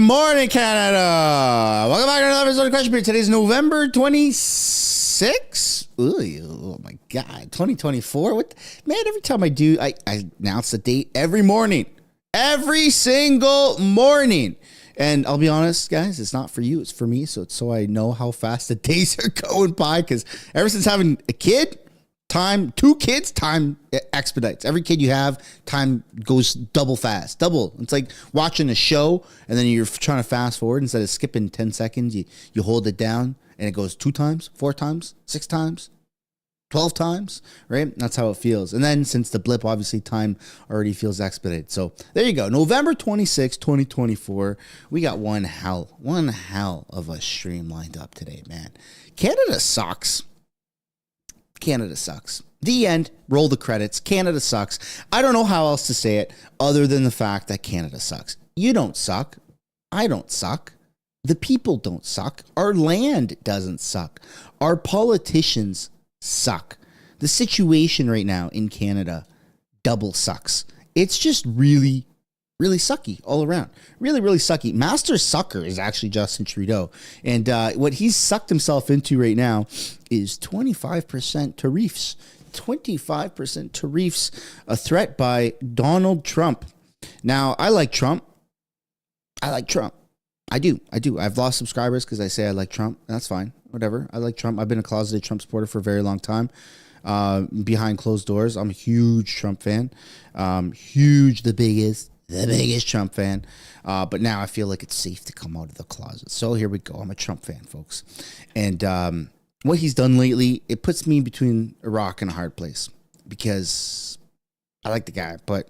morning, Canada. Welcome back to another episode of Question Period. Today's November 26th. Oh my God, 2024. What, man? Every time I do, I announce the date every morning, every single morning. And I'll be honest, guys, it's not for you, it's for me. So I know how fast the days are going by. Because ever since having a kid, two kids, time expedites. Every kid you have, time goes double fast. Double. It's like watching a show and then you're trying to fast forward. Instead of skipping 10 seconds, you hold it down and it goes 2 times, 4 times, 6 times, 12 times, right? That's how it feels. And then since the blip, obviously time already feels expedited. So there you go. November 26, 2024. We got one hell of a stream lined up today, man. Canada sucks. Canada sucks. The end. Roll the credits. Canada sucks. I don't know how else to say it other than the fact that Canada sucks. You don't suck. I don't suck. The people don't suck. Our land doesn't suck. Our politicians suck. The situation right now in Canada double sucks. It's just really sucky all around. Really sucky. Master sucker is actually Justin Trudeau. And what he's sucked himself into right now is 25% tariffs. 25% tariffs, a threat by Donald Trump. Now, I like Trump. I do. I've lost subscribers because I say I like Trump. That's fine. Whatever. I like Trump. I've been a closeted Trump supporter for a very long time. Behind closed doors. I'm a huge Trump fan. The biggest Trump fan. But now I feel like it's safe to come out of the closet. So here we go. I'm a Trump fan, folks. And what he's done lately, it puts me between a rock and a hard place. Because I like the guy, but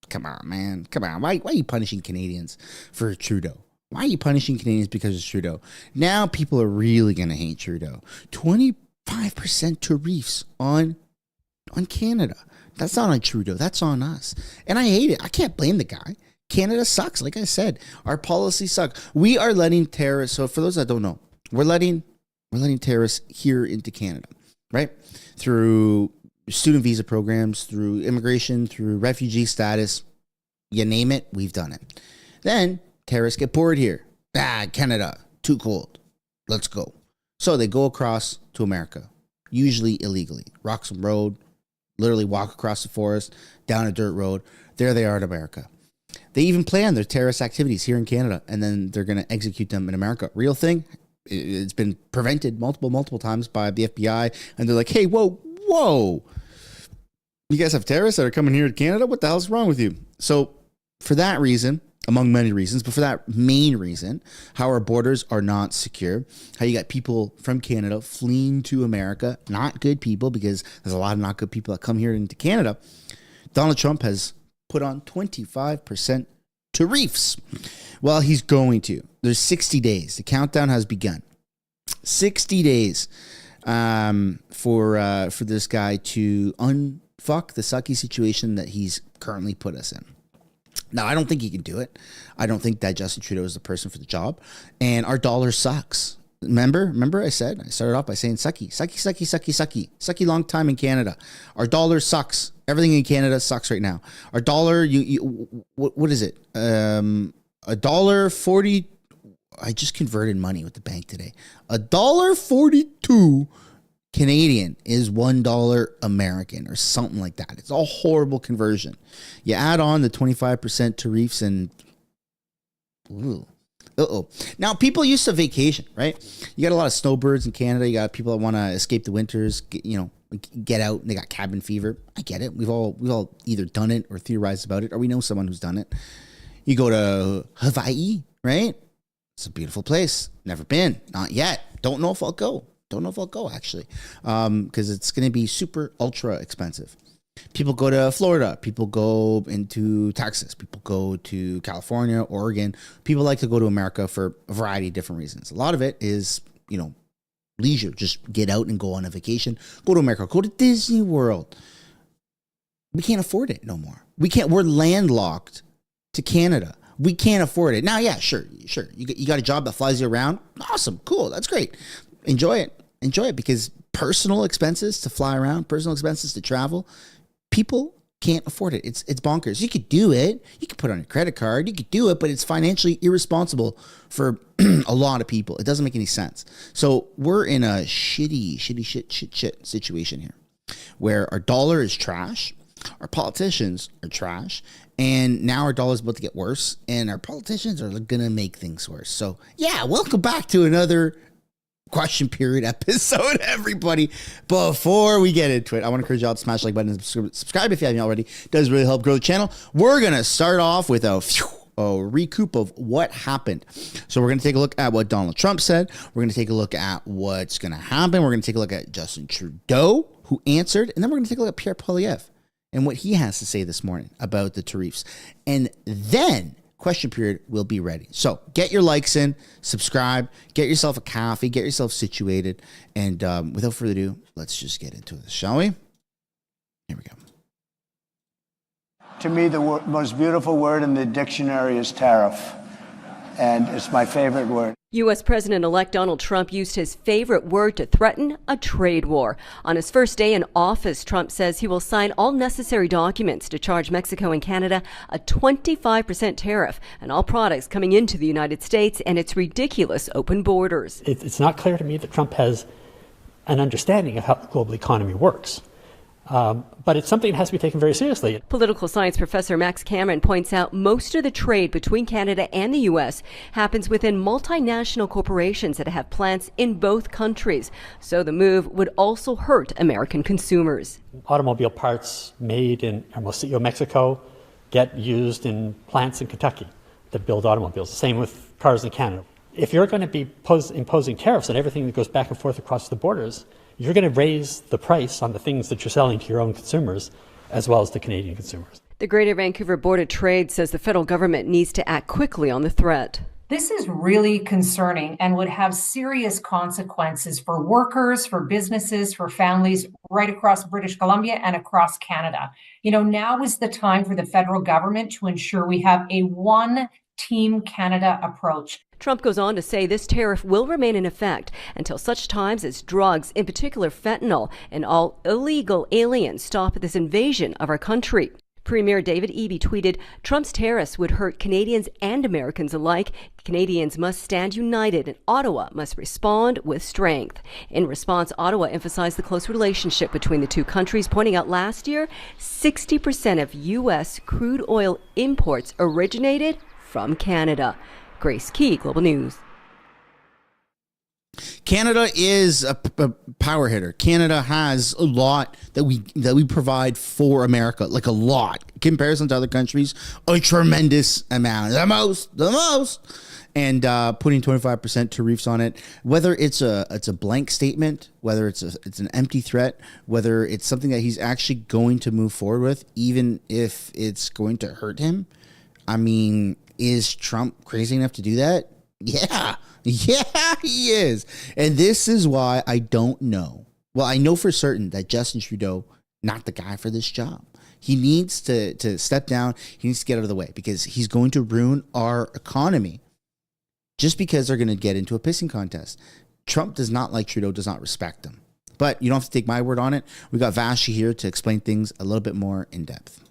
come on, man. Come on. Why are you punishing Canadians for Trudeau? Why are you punishing Canadians because of Trudeau? Now people are really going to hate Trudeau. 25% tariffs on Canada. That's not on Trudeau. That's on us. And I hate it. I can't blame the guy. Canada sucks. Like I said, our policies suck. We are letting terrorists. So for those that don't know, we're letting terrorists here into Canada, right? Through student visa programs, through immigration, through refugee status, you name it, we've done it. Then terrorists get bored here. Canada, too cold. Let's go. So they go across to America, usually illegally. Rock some road, literally walk across the forest, down a dirt road. There they are in America. They even plan their terrorist activities here in Canada, and then they're going to execute them in America. Real thing. It's been prevented multiple times by the FBI, and they're like, hey, whoa. You guys have terrorists that are coming here to Canada? What the hell's wrong with you? So for that reason, among many reasons, but for that main reason, how our borders are not secure, how you got people from Canada fleeing to America, not good people, because there's a lot of not good people that come here into Canada, Donald Trump has put on 25% tariffs. Well, he's going to. There's 60 days. The countdown has begun. 60 days for this guy to unfuck the sucky situation that he's currently put us in. Now, I don't think he can do it. I don't think that Justin Trudeau is the person for the job. And our dollar sucks. Remember I started off by saying sucky. Sucky long time in Canada. Our dollar sucks. Everything in Canada sucks right now. Our dollar, what is it? $1.40. I just converted money with the bank today. $1.42 Canadian is $1 American or something like that. It's a horrible conversion. You add on the 25% tariffs and now people used to vacation, right? You got a lot of snowbirds in Canada. You got people that want to escape the winters, get out, and they got cabin fever. I get it. We've all either done it or theorized about it, or we know someone who's done it. You go to Hawaii, right? It's a beautiful place. Never been, not yet. Don't know if I'll go. Actually, because it's going to be super ultra expensive. People go to Florida. People go into Texas. People go to California, Oregon. People like to go to America for a variety of different reasons. A lot of it is, leisure. Just get out and go on a vacation. Go to America. Go to Disney World. We can't afford it no more. We're landlocked to Canada. We can't afford it. Now, yeah, sure. You got a job that flies you around. Awesome. Cool. That's great. Enjoy it because personal expenses to fly around, personal expenses to travel, people can't afford it. It's bonkers. You could do it. You could put it on your credit card. You could do it, but it's financially irresponsible for a lot of people. It doesn't make any sense. So we're in a shit situation here where our dollar is trash. Our politicians are trash. And now our dollar is about to get worse. And our politicians are going to make things worse. So, yeah, welcome back to another question period episode, everybody. Before we get into it, I want to encourage y'all to smash the like button and subscribe if you haven't already. It does really help grow the channel. We're going to start off with a recoup of what happened. So we're going to take a look at what Donald Trump said. We're going to take a look at what's going to happen. We're going to take a look at Justin Trudeau, who answered. And then we're going to take a look at Pierre Poilievre and what he has to say this morning about the tariffs. And then question period will be ready. So get your likes in, subscribe, get yourself a coffee, get yourself situated. And without further ado, let's just get into this, shall we? Here we go. To me, the most beautiful word in the dictionary is tariff, and it's my favorite word. U.S. President-elect Donald Trump used his favorite word to threaten a trade war. On his first day in office, Trump says he will sign all necessary documents to charge Mexico and Canada a 25% tariff on all products coming into the United States and its ridiculous open borders. It's not clear to me that Trump has an understanding of how the global economy works. But it's something that has to be taken very seriously. Political science professor Max Cameron points out most of the trade between Canada and the U.S. happens within multinational corporations that have plants in both countries. So the move would also hurt American consumers. Automobile parts made in Hermosillo, Mexico, get used in plants in Kentucky that build automobiles. Same with cars in Canada. If you're going to be imposing tariffs on everything that goes back and forth across the borders, you're going to raise the price on the things that you're selling to your own consumers as well as to Canadian consumers. The Greater Vancouver Board of Trade says the federal government needs to act quickly on the threat. This is really concerning and would have serious consequences for workers, for businesses, for families right across British Columbia and across Canada. You know, now is the time for the federal government to ensure we have a one Team Canada approach. Trump goes on to say this tariff will remain in effect until such times as drugs, in particular fentanyl, and all illegal aliens stop this invasion of our country. Premier David Eby tweeted, Trump's tariffs would hurt Canadians and Americans alike. Canadians must stand united and Ottawa must respond with strength. In response, Ottawa emphasized the close relationship between the two countries, pointing out last year 60% of U.S. crude oil imports originated from Canada. Grace Key, Global News. Canada is a power hitter. Canada has a lot that we provide for America, like a lot. In comparison to other countries, a tremendous amount, the most. And putting 25% tariffs on it, whether it's a blank statement, whether it's an empty threat, whether it's something that he's actually going to move forward with, even if it's going to hurt him. I mean, is Trump crazy enough to do that? Yeah, he is. And this is why I don't know. Well, I know for certain that Justin Trudeau, not the guy for this job. He needs to step down. He needs to get out of the way because he's going to ruin our economy just because they're going to get into a pissing contest. Trump does not like Trudeau, does not respect him. But you don't have to take my word on it. We got Vashi here to explain things a little bit more in depth.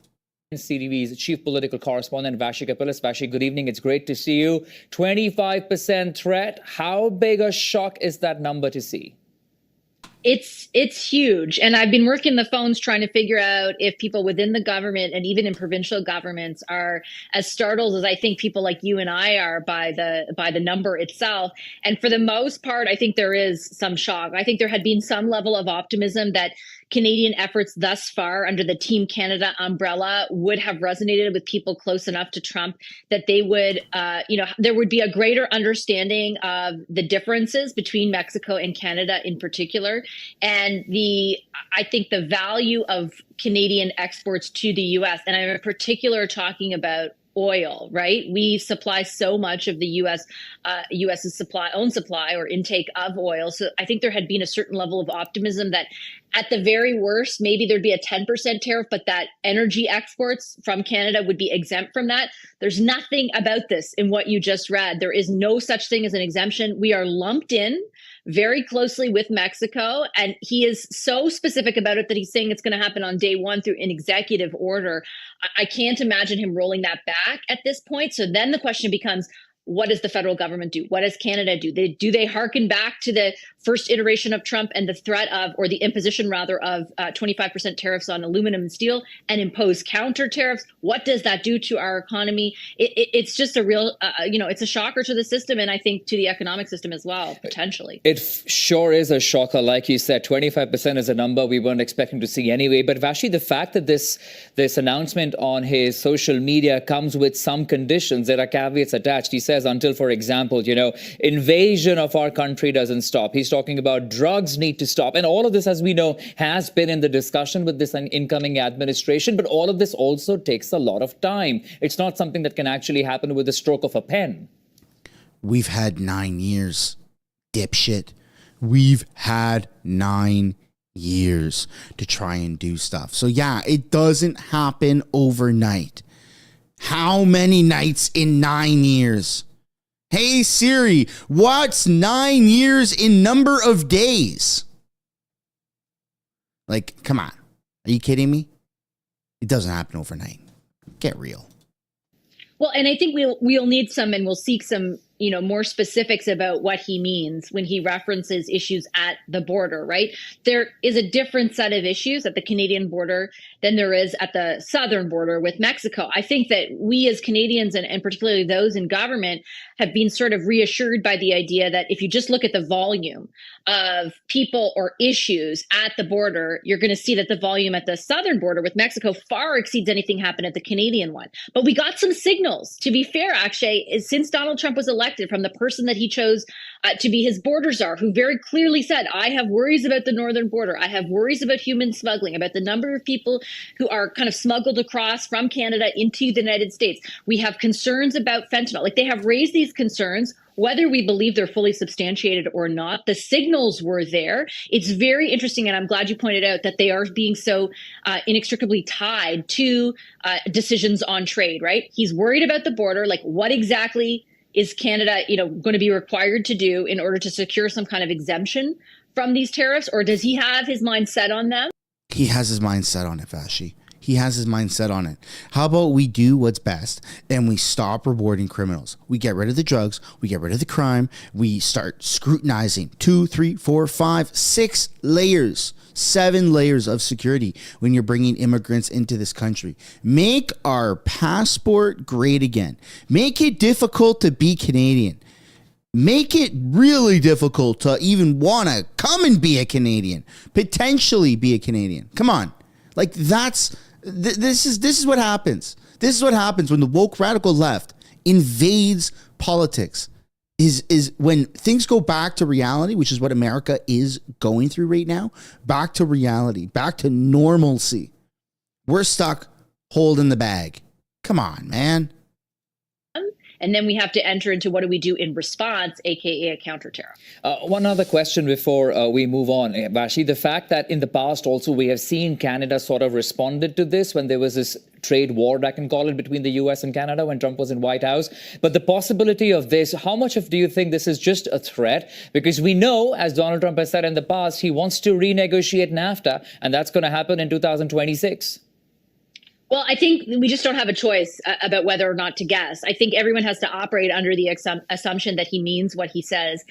CTV's chief political correspondent, Vashi Kapilas. Vashi, good evening. It's great to see you. 25% threat. How big a shock is that number to see? It's huge. And I've been working the phones trying to figure out if people within the government and even in provincial governments are as startled as I think people like you and I are by the number itself. And for the most part, I think there is some shock. I think there had been some level of optimism that Canadian efforts thus far under the Team Canada umbrella would have resonated with people close enough to Trump that they would, there would be a greater understanding of the differences between Mexico and Canada in particular. And I think the value of Canadian exports to the U.S., and I'm in particular talking about oil, right? We supply so much of the U.S.'s own supply or intake of oil. So I think there had been a certain level of optimism that at the very worst, maybe there'd be a 10% tariff, but that energy exports from Canada would be exempt from that. There's nothing about this in what you just read. There is no such thing as an exemption. We are lumped in very closely with Mexico. And he is so specific about it that he's saying it's going to happen on day one through an executive order. I can't imagine him rolling that back at this point. So then the question becomes, what does the federal government do? What does Canada do? Do they hearken back to the first iteration of Trump and the threat of, or the imposition rather, of 25% tariffs on aluminum and steel and impose counter tariffs? What does that do to our economy? It's just a real, it's a shocker to the system, and I think to the economic system as well, potentially. It sure is a shocker. Like you said, 25% is a number we weren't expecting to see anyway. But Vashi, the fact that this announcement on his social media comes with some conditions, there are caveats attached. He says until, for example, invasion of our country doesn't stop. He's talking about drugs need to stop. And all of this, as we know, has been in the discussion with this incoming administration. But all of this also takes a lot of time. It's not something that can actually happen with the stroke of a pen. We've had 9 years, dipshit. We've had 9 years to try and do stuff. So yeah, it doesn't happen overnight. How many nights in 9 years? Hey Siri, what's 9 years in number of days? Like, come on. Are you kidding me? It doesn't happen overnight. Get real. Well, and I think we'll need some, and we'll seek some, more specifics about what he means when he references issues at the border, right? There is a different set of issues at the Canadian border than there is at the southern border with Mexico. I think that we as Canadians, and particularly those in government, have been sort of reassured by the idea that if you just look at the volume of people or issues at the border, you're going to see that the volume at the southern border with Mexico far exceeds anything happened at the Canadian one. But we got some signals, to be fair, actually, since Donald Trump was elected, from the person that he chose to be his border czar, who very clearly said, I have worries about the northern border. I have worries about human smuggling, about the number of people who are kind of smuggled across from Canada into the United States. We have concerns about fentanyl. Like, they have raised these concerns, whether we believe they're fully substantiated or not. The signals were there. It's very interesting, and I'm glad you pointed out that they are being so inextricably tied to decisions on trade, right? He's worried about the border. Like, what exactly is Canada, going to be required to do in order to secure some kind of exemption from these tariffs? Or does he have his mind set on them? He has his mind set on it, Vashi. He has his mind set on it. How about we do what's best and we stop rewarding criminals? We get rid of the drugs. We get rid of the crime. We start scrutinizing 2, 3, 4, 5, 6 layers, 7 layers of security when you're bringing immigrants into this country. Make our passport great again. Make it difficult to be Canadian. Make it really difficult to even want to come and be a Canadian, potentially be a Canadian. Come on. Like, this is what happens. This is what happens when the woke radical left invades politics. Is when things go back to reality, which is what America is going through right now, back to reality, back to normalcy. We're stuck holding the bag. Come on, man. And then we have to enter into what do we do in response, aka a counter tariff. One other question before we move on, Vashi. The fact that in the past also we have seen Canada sort of responded to this when there was this trade war, I can call it, between the US and Canada when Trump was in White House. But the possibility of this, how much do you think this is just a threat? Because we know, as Donald Trump has said in the past, he wants to renegotiate NAFTA, and that's going to happen in 2026. Well, I think we just don't have a choice about whether or not to guess. I think everyone has to operate under the assumption that he means what he says.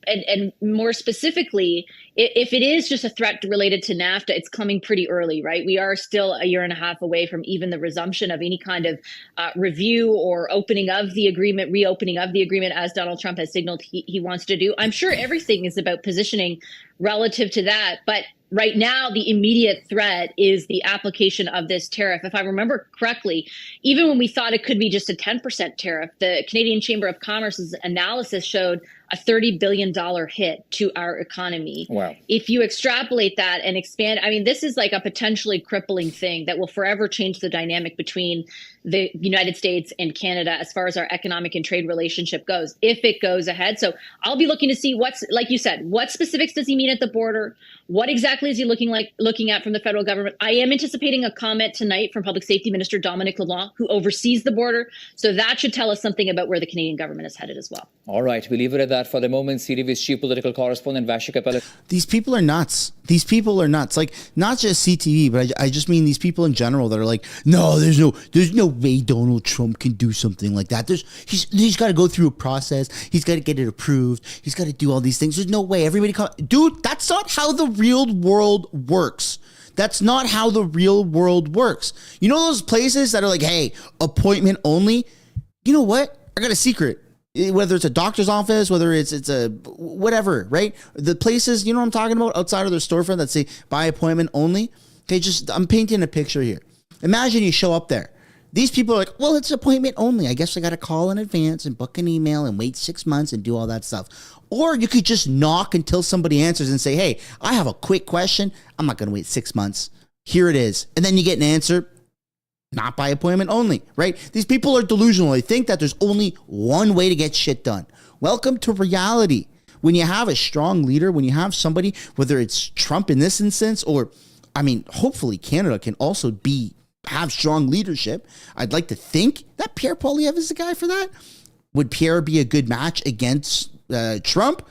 And more specifically, if it is just a threat related to NAFTA, it's coming pretty early, right? We are still a year and a half away from even the resumption of any kind of review or opening of the agreement, reopening of the agreement, as Donald Trump has signaled he wants to do. I'm sure everything is about positioning relative to that. But right now, the immediate threat is the application of this tariff. If I remember correctly, even when we thought it could be just a 10% tariff, the Canadian Chamber of Commerce's analysis showed a $30 billion hit to our economy. Wow. If you extrapolate that and expand, I mean, this is like a potentially crippling thing that will forever change the dynamic between the United States and Canada as far as our economic and trade relationship goes, if it goes ahead. So I'll be looking to see what's, like you said, what specifics does he mean at the border? What exactly is he looking at from the federal government? I am anticipating a comment tonight from Public Safety Minister Dominic LeBlanc, who oversees the border. So that should tell us something about where the Canadian government is headed as well. All right, we leave it at that. that. For the moment, CTV's chief political correspondent Vashi Kapila. These people are nuts. These people are nuts. Like, not just CTV, but I just mean these people in general that are like, no, there's no way Donald Trump can do something like that. He's got to go through a process. He's got to get it approved. He's got to do all these things. There's no way. Dude, that's not how the real world works. That's not how the real world works. You know those places that are like, hey, appointment only? You know what? I got a secret. Whether it's a doctor's office, whether it's a whatever, right? The places, you know what I'm talking about, outside of their storefront that say by appointment only. Okay, I'm painting a picture here. Imagine you show up there. These people are like, well, it's appointment only. I guess I got to call in advance and book an email and wait 6 months and do all that stuff. Or you could just knock until somebody answers and say, hey, I have a quick question. I'm not going to wait 6 months. Here it is. And then you get an answer, not by appointment only, right? These people are delusional. They think that there's only one way to get shit done. Welcome to reality. When you have a strong leader, when you have somebody, whether it's Trump in this instance, or, I mean, hopefully Canada can also have strong leadership. I'd like to think that Pierre Poilievre is the guy for that. Would Pierre be a good match against Trump?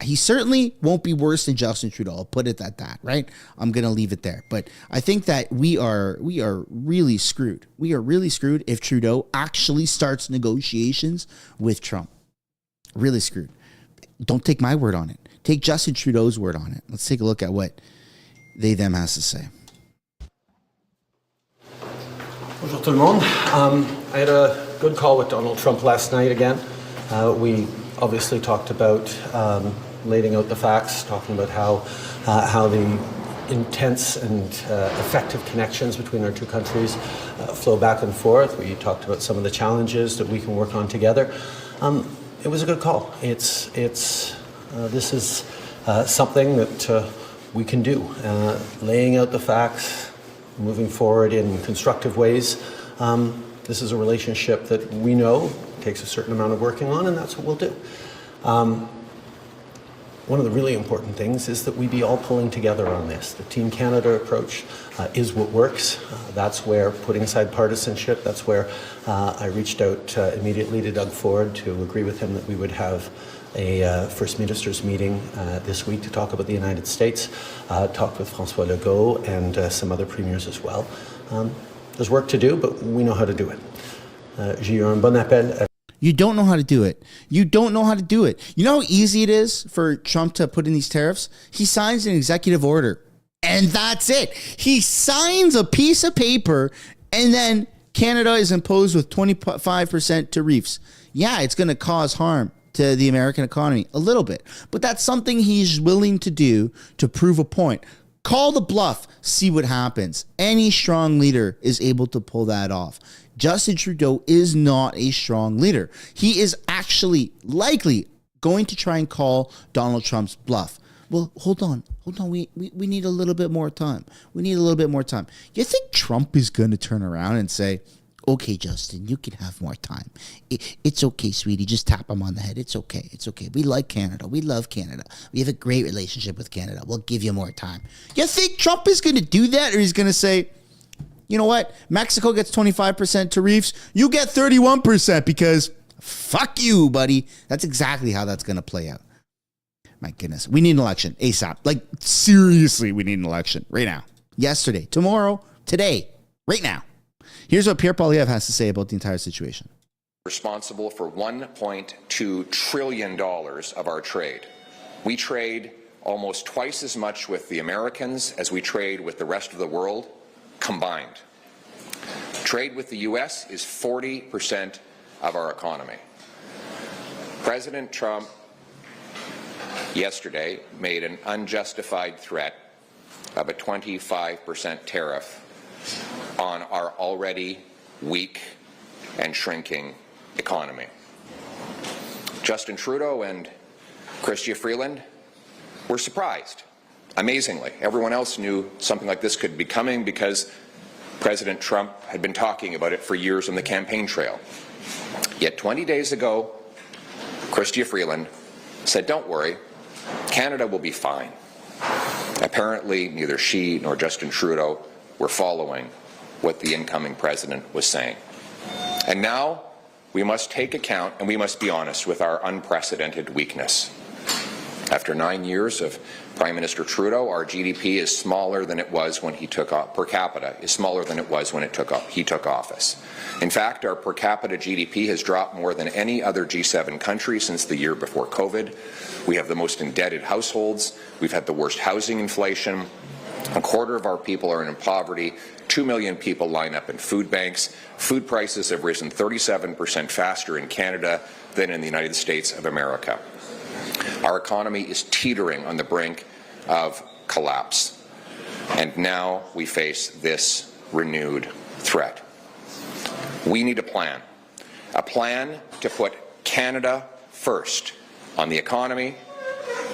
He certainly won't be worse than Justin Trudeau. I'll put it at that, right? I'm going to leave it there. But I think that we are really screwed. We are really screwed if Trudeau actually starts negotiations with Trump. Really screwed. Don't take my word on it. Take Justin Trudeau's word on it. Let's take a look at what them has to say. Bonjour tout le monde. I had a good call with Donald Trump last night again. We obviously talked about laying out the facts, talking about how the intense and effective connections between our two countries flow back and forth. We talked about some of the challenges that we can work on together. It was a good call. This is something that we can do. Laying out the facts, moving forward in constructive ways. This is a relationship that we know takes a certain amount of working on, and that's what we'll do. One of the really important things is that we be all pulling together on this. The Team Canada approach is what works. That's where, putting aside partisanship, that's where I reached out immediately to Doug Ford to agree with him that we would have a First Ministers meeting this week to talk about the United States, talked with François Legault and some other premiers as well. There's work to do, but we know how to do it. J'ai eu un bon appel. You don't know how to do it. You don't know how to do it. You know how easy it is for Trump to put in these tariffs? He signs an executive order, and that's it. He signs a piece of paper, and then Canada is imposed with 25% tariffs. Yeah, it's going to cause harm to the American economy a little bit, but that's something he's willing to do to prove a point. Call the bluff, see what happens. Any strong leader is able to pull that off. Justin Trudeau is not a strong leader. He is actually likely going to try and call Donald Trump's bluff. Well, hold on. We need a little bit more time. You think Trump is going to turn around and say, okay, Justin, you can have more time. It's okay, sweetie. Just tap him on the head. It's okay. We like Canada. We love Canada. We have a great relationship with Canada. We'll give you more time. You think Trump is going to do that, or he's going to say, you know what? Mexico gets 25% tariffs. You get 31% because fuck you, buddy. That's exactly how that's going to play out. My goodness. We need an election ASAP. Like, seriously, we need an election right now. Yesterday, tomorrow, today, right now. Here's what Pierre Poilievre has to say about the entire situation. Responsible for $1.2 trillion of our trade. We trade almost twice as much with the Americans as we trade with the rest of the world combined. Trade with the U.S. is 40% of our economy. President Trump yesterday made an unjustified threat of a 25% tariff on our already weak and shrinking economy. Justin Trudeau and Chrystia Freeland were surprised. Amazingly, everyone else knew something like this could be coming because President Trump had been talking about it for years on the campaign trail. Yet 20 days ago, Chrystia Freeland said, don't worry, Canada will be fine. Apparently, neither she nor Justin Trudeau were following what the incoming president was saying. And now, we must take account and we must be honest with our unprecedented weakness. After 9 years of Prime Minister Trudeau, our GDP is smaller than it was when he took off, per capita is smaller than it was when he took office. In fact, our per capita GDP has dropped more than any other G7 country since the year before COVID. We have the most indebted households. We've had the worst housing inflation. A quarter of our people are in poverty. 2 million people line up in food banks. Food prices have risen 37% faster in Canada than in the United States of America. Our economy is teetering on the brink of collapse. And now we face this renewed threat. We need a plan to put Canada first on the economy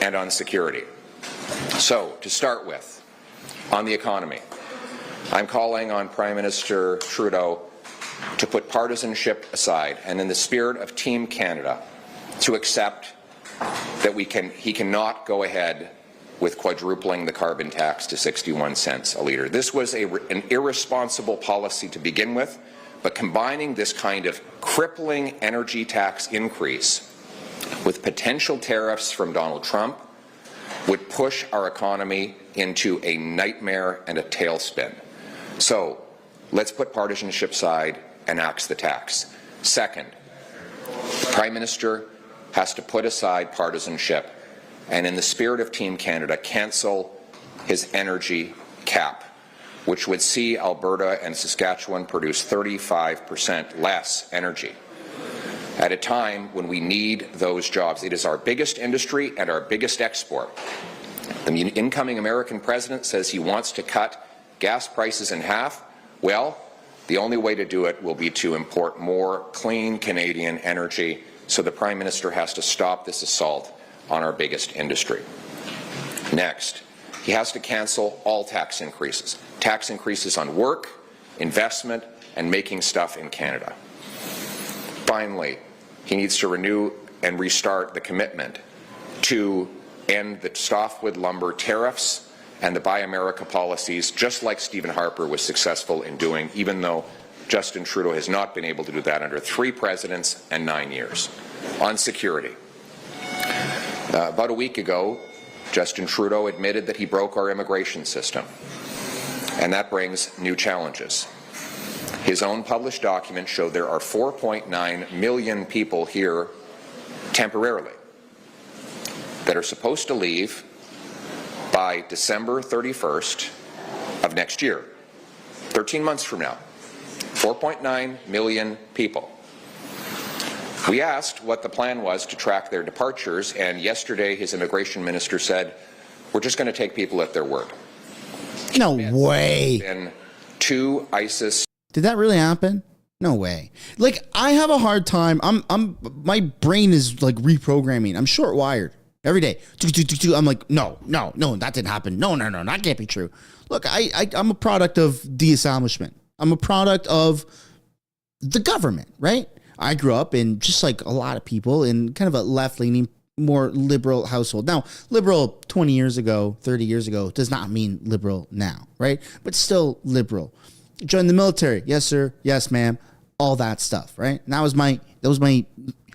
and on security. So, to start with, on the economy, I'm calling on Prime Minister Trudeau to put partisanship aside and in the spirit of Team Canada to accept that he cannot go ahead with quadrupling the carbon tax to 61 cents a litre. This was an irresponsible policy to begin with, but combining this kind of crippling energy tax increase with potential tariffs from Donald Trump would push our economy into a nightmare and a tailspin. So let's put partisanship aside and axe the tax. Second, the Prime Minister has to put aside partisanship and, in the spirit of Team Canada, cancel his energy cap, which would see Alberta and Saskatchewan produce 35% less energy at a time when we need those jobs. It is our biggest industry and our biggest export. The incoming American president says he wants to cut gas prices in half. Well, the only way to do it will be to import more clean Canadian energy, so the Prime Minister has to stop this assault on our biggest industry. Next, he has to cancel all tax increases on work, investment, and making stuff in Canada. Finally, he needs to renew and restart the commitment to end the softwood lumber tariffs and the Buy America policies, just like Stephen Harper was successful in doing, even though Justin Trudeau has not been able to do that under 3 presidents and 9 years. On security, about a week ago, Justin Trudeau admitted that he broke our immigration system, and that brings new challenges. His own published documents show there are 4.9 million people here temporarily that are supposed to leave by December 31st of next year, 13 months from now. 4.9 million people. We asked what the plan was to track their departures, and yesterday his immigration minister said, we're just going to take people at their word. No way. And 2 ISIS. Did that really happen? No way. Like, I have a hard time. My brain is like reprogramming. I'm short wired every day. I'm like, no, that didn't happen. No, that can't be true. Look, I'm a product of de-establishment. I'm a product of the government, right? I grew up in, just like a lot of people, in kind of a left-leaning, more liberal household. Now, liberal 20 years ago, 30 years ago does not mean liberal now, right? But still liberal. Joined the military. Yes, sir. Yes, ma'am. All that stuff, right? And that was my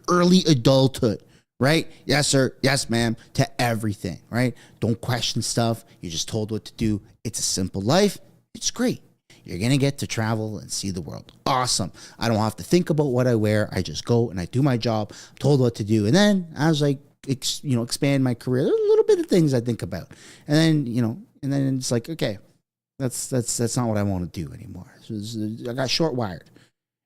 early adulthood, right? Yes, sir. Yes, ma'am. To everything, right? Don't question stuff. You're just told what to do. It's a simple life. It's great. You're going to get to travel and see the world. Awesome. I don't have to think about what I wear. I just go and I do my job. I'm told what to do. And then as I, expand my career, there's a little bit of things I think about. And then, it's like, okay, that's not what I want to do anymore. So I got short wired.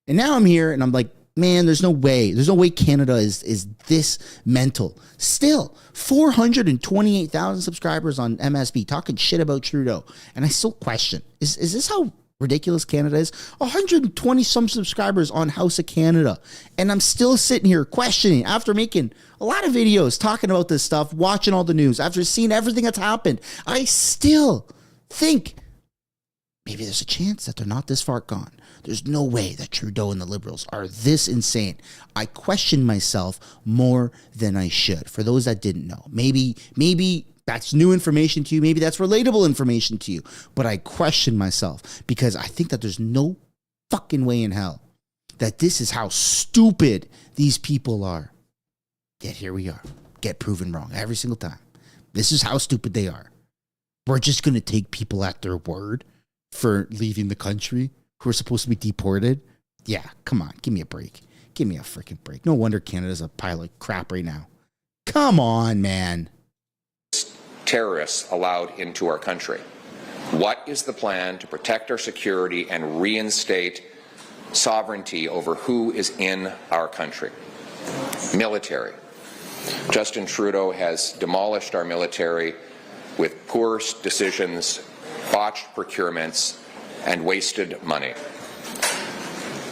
And now I'm here and I'm like, man, there's no way. There's no way Canada is this mental. Still, 428,000 subscribers on MSB talking shit about Trudeau. And I still question, is this how ridiculous Canada is? 120 some subscribers on House of Canada. And I'm still sitting here questioning, after making a lot of videos talking about this stuff, watching all the news, after seeing everything that's happened, I still think maybe there's a chance that they're not this far gone. There's no way that Trudeau and the Liberals are this insane. I question myself more than I should. For those that didn't know, maybe that's new information to you. Maybe that's relatable information to you. But I question myself because I think that there's no fucking way in hell that this is how stupid these people are. Yet here we are, get proven wrong every single time. This is how stupid they are. We're just going to take people at their word for leaving the country who are supposed to be deported. Yeah, come on, give me a break. Give me a freaking break. No wonder Canada's a pile of crap right now. Come on, man. Terrorists allowed into our country. What is the plan to protect our security and reinstate sovereignty over who is in our country? Military. Justin Trudeau has demolished our military with poor decisions, botched procurements, and wasted money.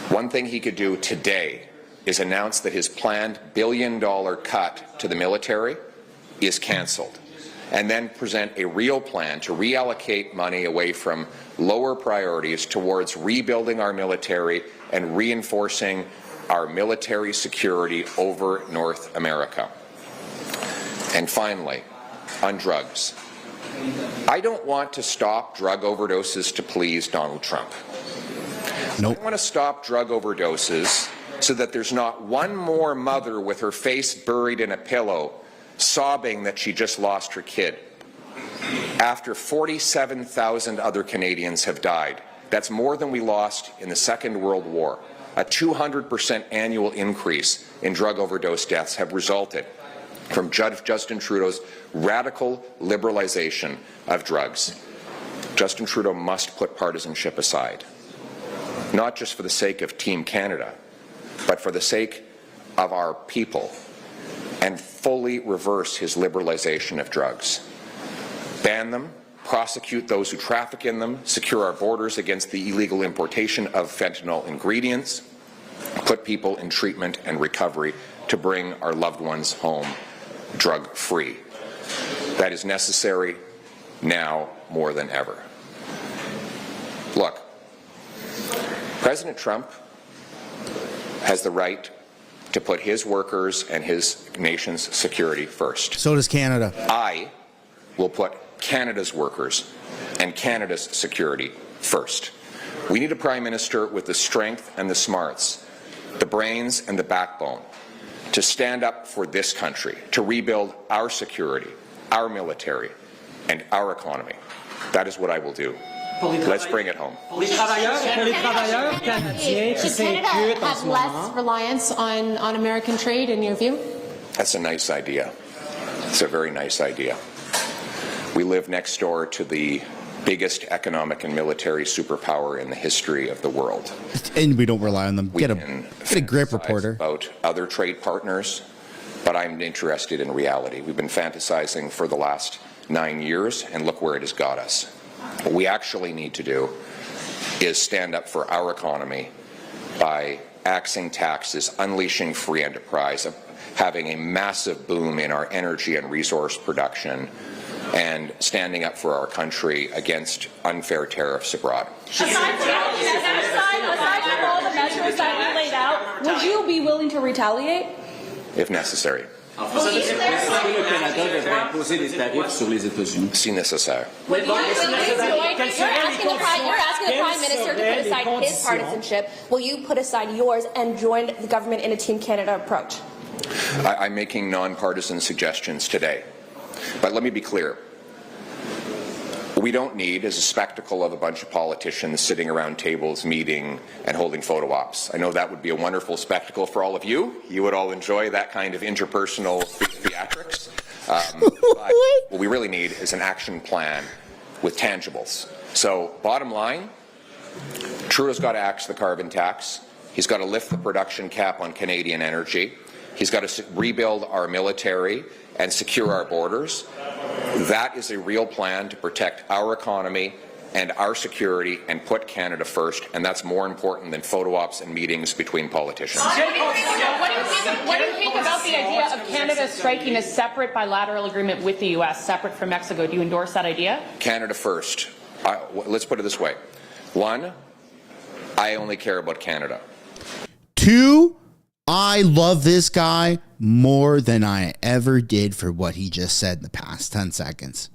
One thing he could do today is announce that his planned billion-dollar cut to the military is cancelled, and then present a real plan to reallocate money away from lower priorities towards rebuilding our military and reinforcing our military security over North America. And finally, on drugs. I don't want to stop drug overdoses to please Donald Trump. Nope. I want to stop drug overdoses so that there's not one more mother with her face buried in a pillow sobbing that she just lost her kid. After 47,000 other Canadians have died. That's more than we lost in the Second World War. A 200% annual increase in drug overdose deaths have resulted from Justin Trudeau's radical liberalization of drugs. Justin Trudeau must put partisanship aside, not just for the sake of Team Canada, but for the sake of our people, and fully reverse his liberalization of drugs. Ban them, prosecute those who traffic in them, secure our borders against the illegal importation of fentanyl ingredients, put people in treatment and recovery to bring our loved ones home drug-free. That is necessary now more than ever. Look, President Trump has the right to put his workers and his nation's security first. So does Canada. I will put Canada's workers and Canada's security first. We need a Prime Minister with the strength and the smarts, the brains and the backbone to stand up for this country, to rebuild our security, our military, and our economy. That is what I will do. Let's bring it home. Should Canada have less reliance on American trade, in your view? That's a nice idea. It's a very nice idea. We live next door to the biggest economic and military superpower in the history of the world. And we don't rely on them. Get a grip, reporter. About other trade partners, but I'm interested in reality. We've been fantasizing for the last 9 years, and look where it has got us. What we actually need to do is stand up for our economy by axing taxes, unleashing free enterprise, having a massive boom in our energy and resource production, and standing up for our country against unfair tariffs abroad. Aside from all the measures that we laid out, would you be willing to retaliate? If necessary. Si nécessaire. You're asking the Prime Minister to put aside his partisanship. Will you put aside yours and join the government in a Team Canada approach? I'm making nonpartisan suggestions today. But let me be clear. What we don't need is a spectacle of a bunch of politicians sitting around tables, meeting, and holding photo ops. I know that would be a wonderful spectacle for all of you. You would all enjoy that kind of interpersonal theatrics. But what we really need is an action plan with tangibles. So, bottom line, Trudeau's got to axe the carbon tax. He's got to lift the production cap on Canadian energy. He's got to rebuild our military and secure our borders. That is a real plan to protect our economy and our security and put Canada first, and that's more important than photo ops and meetings between politicians. What do you think about the idea of Canada striking a separate bilateral agreement with the U.S., separate from Mexico? Do you endorse that idea? Canada first. Let's put it this way. One, I only care about Canada. Two, I love this guy more than I ever did for what he just said in the past 10 seconds.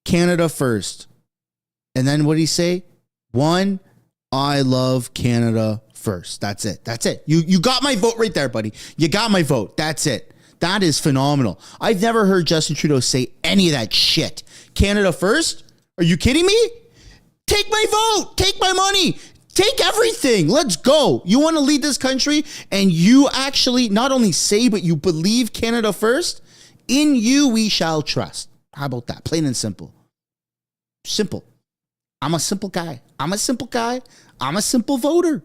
Canada first. And then what did he say? One, I love Canada first. That's it. That's it. You got my vote right there, buddy. You got my vote. That's it. That is phenomenal. I've never heard Justin Trudeau say any of that shit. Canada first? Are you kidding me? Take my vote. Take my money. Take everything. Let's go. You want to lead this country and you actually not only say, but you believe Canada first? In you we shall trust. How about that? Plain and simple. Simple. I'm a simple guy. I'm a simple guy. I'm a simple voter.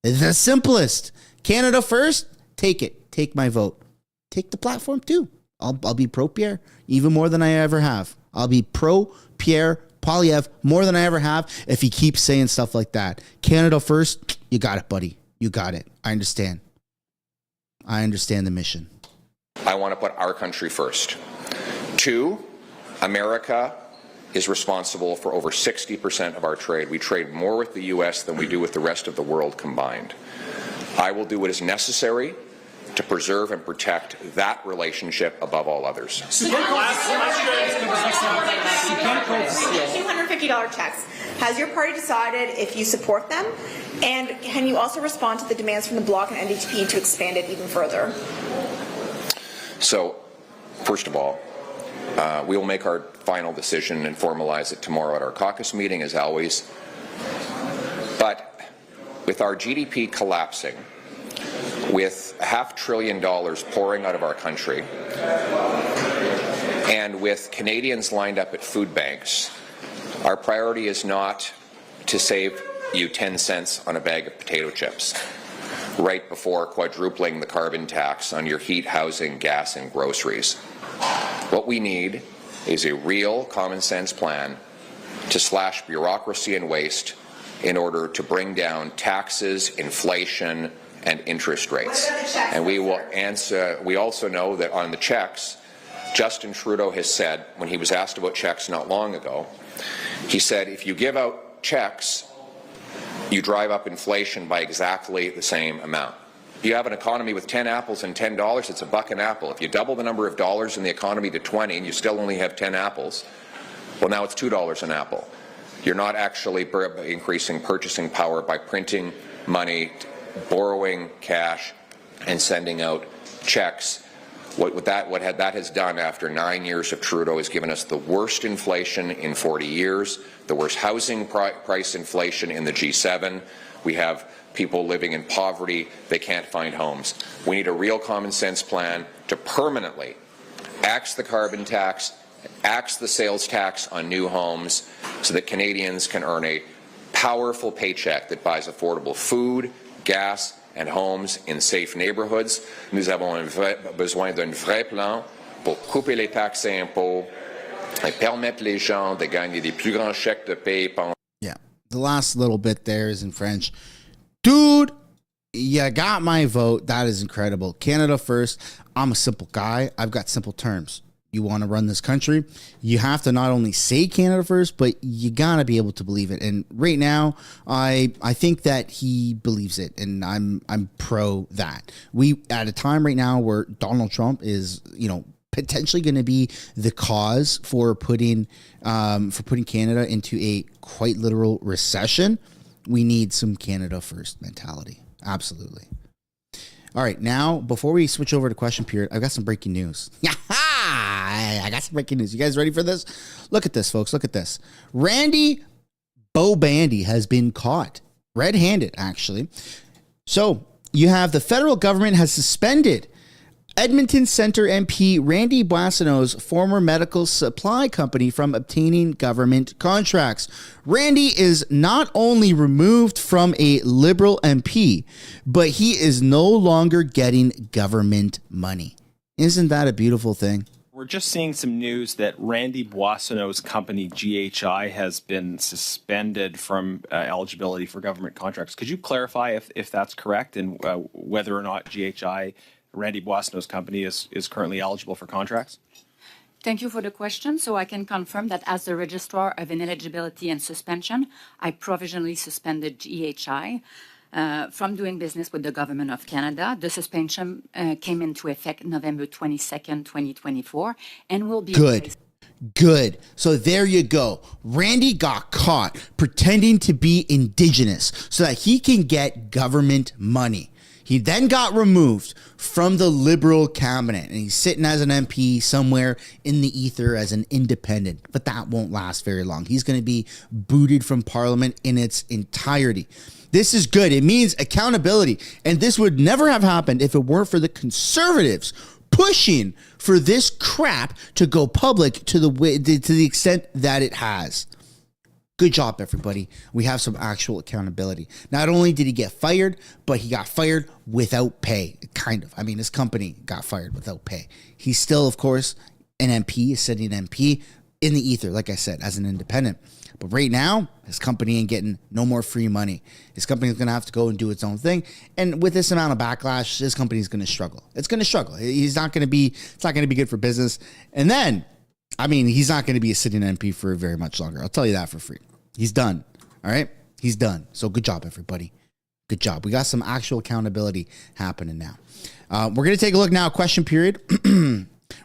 The simplest. Canada first? Take it. Take my vote. Take the platform too. I'll be pro Pierre even more than I ever have. I'll be pro Pierre Poilievre more than I ever have if he keeps saying stuff like that. Canada first, you got it, buddy. You got it. I understand. I understand the mission. I want to put our country first. 2, America is responsible for over 60% of our trade. We trade more with the U.S. than we do with the rest of the world combined. I will do what is necessary to preserve and protect that relationship above all others. $250 checks. Has your party decided if you support them? And can you also respond to the demands from the Bloc and NDP to expand it even further? So, first of all, we will make our final decision and formalize it tomorrow at our caucus meeting, as always. But with our GDP collapsing, with $500 billion pouring out of our country, and with Canadians lined up at food banks, our priority is not to save you 10 cents on a bag of potato chips right before quadrupling the carbon tax on your heat, housing, gas, and groceries. What we need is a real common sense plan to slash bureaucracy and waste in order to bring down taxes, inflation, and interest rates. And we will answer. We also know that on the checks, Justin Trudeau has said, when he was asked about checks not long ago, he said, if you give out checks, you drive up inflation by exactly the same amount. If you have an economy with 10 apples and $10, it's $1 an apple. If you double the number of dollars in the economy to 20 and you still only have 10 apples, well, now it's $2 an apple. You're not actually increasing purchasing power by printing money, borrowing cash, and sending out checks. What that has done after 9 years of Trudeau has given us the worst inflation in 40 years, the worst housing price inflation in the G7. We have people living in poverty. They can't find homes. We need a real common sense plan to permanently axe the carbon tax, axe the sales tax on new homes so that Canadians can earn a powerful paycheck that buys affordable food, gas, and homes in safe neighborhoods. Nous avons besoin d'un vrai plan pour couper les taxes et impôts et permettre les gens de gagner des plus grands chèques de paie. Yeah, the last little bit there is in French. Dude, you got my vote. That is incredible. Canada first. I'm a simple guy. I've got simple terms. You want to run this country, you have to not only say Canada first, but you gotta be able to believe it. And right now, I think that he believes it, and I'm pro that. We at a time right now where Donald Trump is, potentially going to be the cause for putting Canada into a quite literal recession. We need some Canada first mentality. Absolutely. All right, now before we switch over to question period, I've got some breaking news. I got some breaking news. You guys ready for this? Look at this, folks. Look at this. Randy Bobandy has been caught red-handed, actually. So you have the federal government has suspended Edmonton Centre MP Randy Boissonneau's former medical supply company from obtaining government contracts. Randy is not only removed from a Liberal MP, but he is no longer getting government money. Isn't that a beautiful thing? We're just seeing some news that Randy Boissonneau's company, GHI, has been suspended from eligibility for government contracts. Could you clarify if that's correct and whether or not GHI, Randy Boissonneau's company, is currently eligible for contracts? Thank you for the question. So I can confirm that as the Registrar of Ineligibility and Suspension, I provisionally suspended GHI from doing business with the Government of Canada. The suspension came into effect November 22nd, 2024, and will be... Good. So there you go. Randy got caught pretending to be Indigenous so that he can get government money. He then got removed from the Liberal cabinet, and he's sitting as an MP somewhere in the ether as an independent. But that won't last very long. He's going to be booted from Parliament in its entirety. This is good. It means accountability. And this would never have happened if it weren't for the Conservatives pushing for this crap to go public to the extent that it has. Good job, everybody. We have some actual accountability. Not only did he get fired, but he got fired without pay. Kind of. I mean, his company got fired without pay. He's still, of course, an MP, a sitting MP in the ether, like I said, as an independent. But right now, his company ain't getting no more free money. His company is going to have to go and do its own thing. And with this amount of backlash, his company is going to struggle. It's going to struggle. It's not going to be good for business. And then, I mean, he's not going to be a sitting MP for very much longer. I'll tell you that for free. He's done. All right? He's done. So good job, everybody. Good job. We got some actual accountability happening now. We're going to take a look now, question period.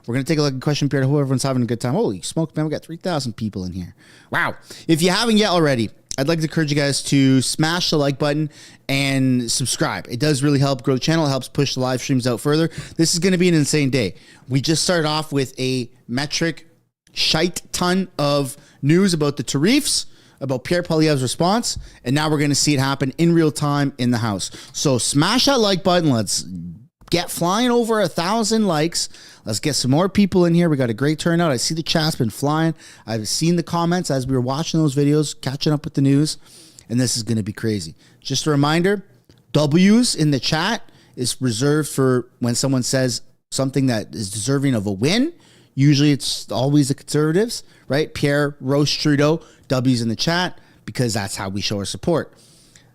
We're going to take a look at question period. I hope everyone's having a good time. Holy smoke, man. We got 3,000 people in here. Wow. If you haven't yet already, I'd like to encourage you guys to smash the like button and subscribe. It does really help grow the channel. It helps push the live streams out further. This is going to be an insane day. We just started off with a metric shite ton of news about the Tariffs, about Pierre Poilievre's response, and now we're going to see it happen in real time in the House. So smash that like button. Let's get flying over 1,000 likes. Let's get some more people in here. We got a great turnout. I see the chat's been flying. I've seen the comments as we were watching those videos, catching up with the news, and this is going to be crazy. Just a reminder, W's in the chat is reserved for when someone says something that is deserving of a win. Usually it's always the Conservatives, right? Pierre roast Trudeau, W's in the chat, because that's how we show our support.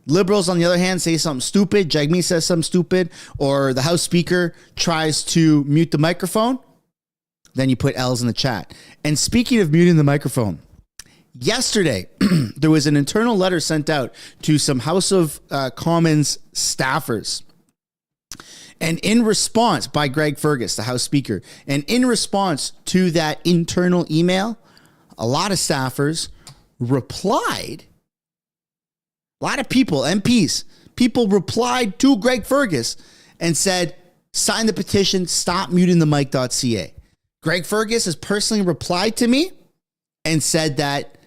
Liberals, on the other hand, say something stupid. Jagmeet says something stupid, or the House Speaker tries to mute the microphone. Then you put L's in the chat. And speaking of muting the microphone, yesterday there was an internal letter sent out to some House of Commons staffers. And in response, by Greg Fergus, the House Speaker, and in response to that internal email, a lot of staffers replied. A lot of people, MPs, people replied to Greg Fergus and said, sign the petition, stop muting the mic.ca. Greg Fergus has personally replied to me and said that,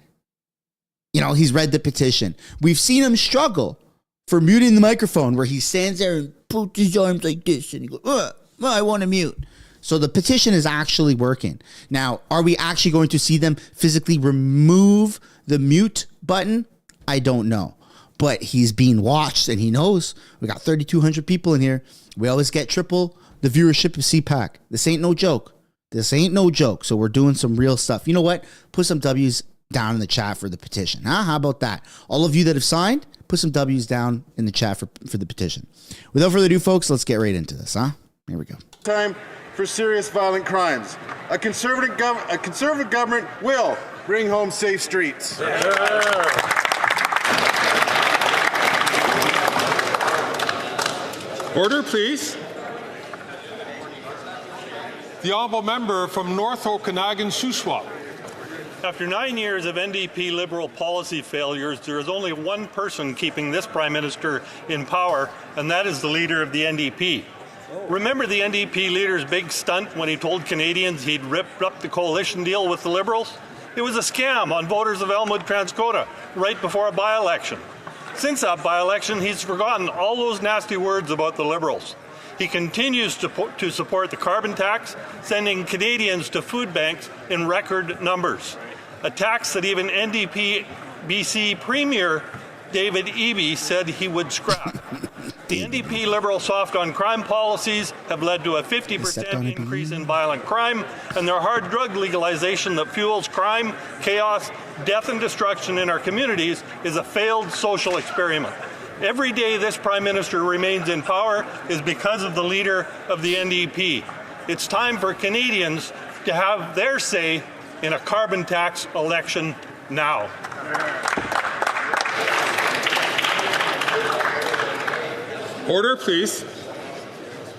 you know, he's read the petition. We've seen him struggle for muting the microphone, where he stands there and puts his arms like this and he goes, I want to mute. So the petition is actually working. Now, are we actually going to see them physically remove the mute button? I don't know. But he's being watched and he knows. We got 3,200 people in here. We always get triple the viewership of CPAC. This ain't no joke. This ain't no joke. So we're doing some real stuff. You know what? Put some W's down in the chat for the petition. Huh? How about that? All of you that have signed, put some W's down in the chat for the petition. Without further ado, folks, let's get right into this. Huh? Here we go. Time for serious violent crimes. A conservative government will bring home safe streets. Yeah. Order, please. The honourable member from North Okanagan, Shuswap. After 9 years of NDP Liberal policy failures, there is only one person keeping this Prime Minister in power, and that is the leader of the NDP. Remember the NDP leader's big stunt when he told Canadians he'd ripped up the coalition deal with the Liberals? It was a scam on voters of Elmwood, Transcota, right before a by-election. Since that by-election, he's forgotten all those nasty words about the Liberals. He continues to support the carbon tax, sending Canadians to food banks in record numbers. A tax that even NDP BC Premier David Eby said he would scrap. The NDP Liberal soft on crime policies have led to a 50% increase in violent crime, and their hard drug legalization that fuels crime, chaos, death and destruction in our communities is a failed social experiment. Every day this Prime Minister remains in power is because of the leader of the NDP. It's time for Canadians to have their say in a carbon tax election now. Order, please.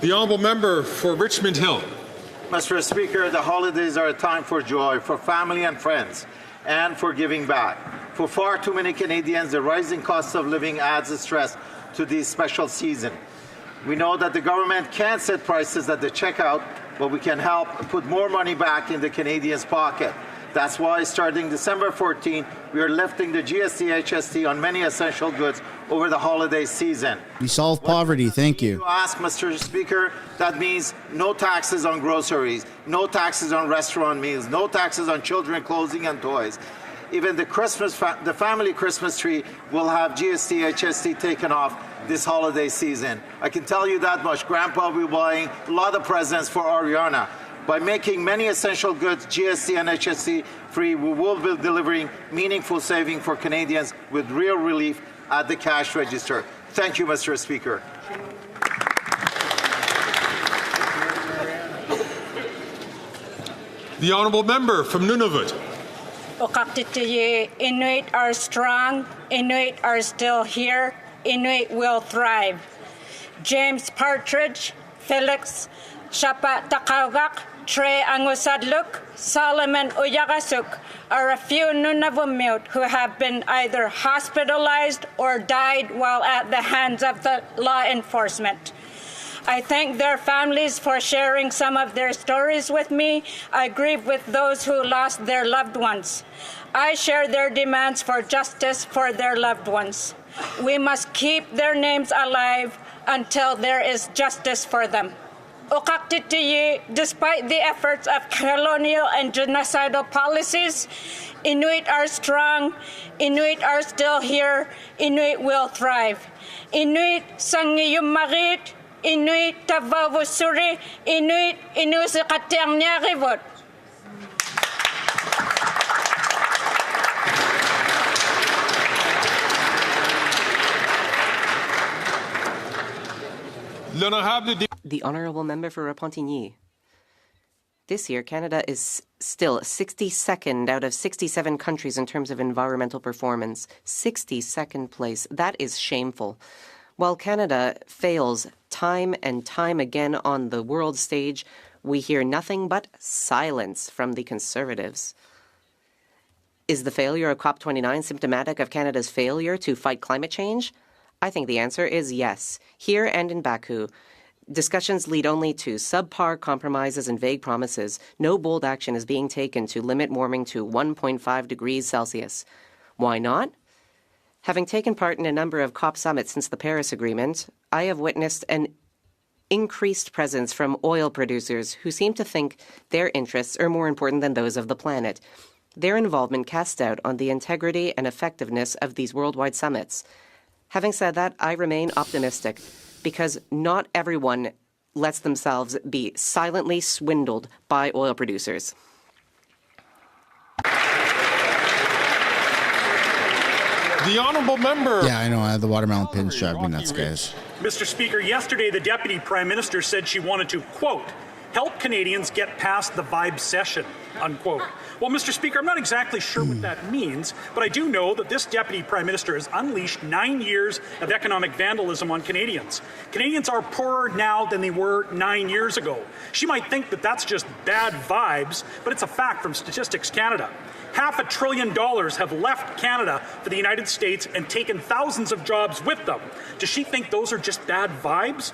The honourable member for Richmond Hill. Mr. Speaker, the holidays are a time for joy, for family and friends, and for giving back. For far too many Canadians, the rising cost of living adds a stress to this special season. We know that the government can't set prices at the checkout, but we can help put more money back in the Canadians' pocket. That's why, starting December 14, we are lifting the GST/HST on many essential goods over the holiday season. You solve poverty. Thank you. To ask, Mr. Speaker, that means no taxes on groceries, no taxes on restaurant meals, no taxes on children clothing and toys. Even the the family Christmas tree will have GST/HST taken off this holiday season. I can tell you that much. Grandpa will be buying a lot of presents for Ariana. By making many essential goods GST and HST free, we will be delivering meaningful saving for Canadians with real relief at the cash register. Thank you, Mr. Speaker. The honourable member from Nunavut. Inuit are strong. Inuit are still here. Inuit will thrive. James Partridge, Felix Shapa Takaugak, Trey Angusadluk, Solomon Uyagasuk are a few Nunavummiut who have been either hospitalized or died while at the hands of the law enforcement. I thank their families for sharing some of their stories with me. I grieve with those who lost their loved ones. I share their demands for justice for their loved ones. We must keep their names alive until there is justice for them. Despite the efforts of colonial and genocidal policies, Inuit are strong, Inuit are still here, Inuit will thrive. Inuit sangiyumarit, Inuit tavavusuri, Inuit inusikatyangnyarivot. The Honourable Member for Repentigny. This year, Canada is still 62nd out of 67 countries in terms of environmental performance. 62nd place. That is shameful. While Canada fails time and time again on the world stage, we hear nothing but silence from the Conservatives. Is the failure of COP29 symptomatic of Canada's failure to fight climate change? I think the answer is yes. Here and in Baku, discussions lead only to subpar compromises and vague promises. No bold action is being taken to limit warming to 1.5 degrees Celsius. Why not? Having taken part in a number of COP summits since the Paris Agreement, I have witnessed an increased presence from oil producers who seem to think their interests are more important than those of the planet. Their involvement casts doubt on the integrity and effectiveness of these worldwide summits. Having said that, I remain optimistic because not everyone lets themselves be silently swindled by oil producers. The honourable member. Yeah, I know. The watermelon pins drive me nuts, guys. Mr. Speaker, yesterday the Deputy Prime Minister said she wanted to, quote, help Canadians get past the vibe session, unquote. Well, Mr. Speaker, I'm not exactly sure what that means, but I do know that this Deputy Prime Minister has unleashed 9 years of economic vandalism on Canadians. Canadians are poorer now than they were 9 years ago. She might think that that's just bad vibes, but it's a fact from Statistics Canada. $500 billion have left Canada for the United States and taken thousands of jobs with them. Does she think those are just bad vibes?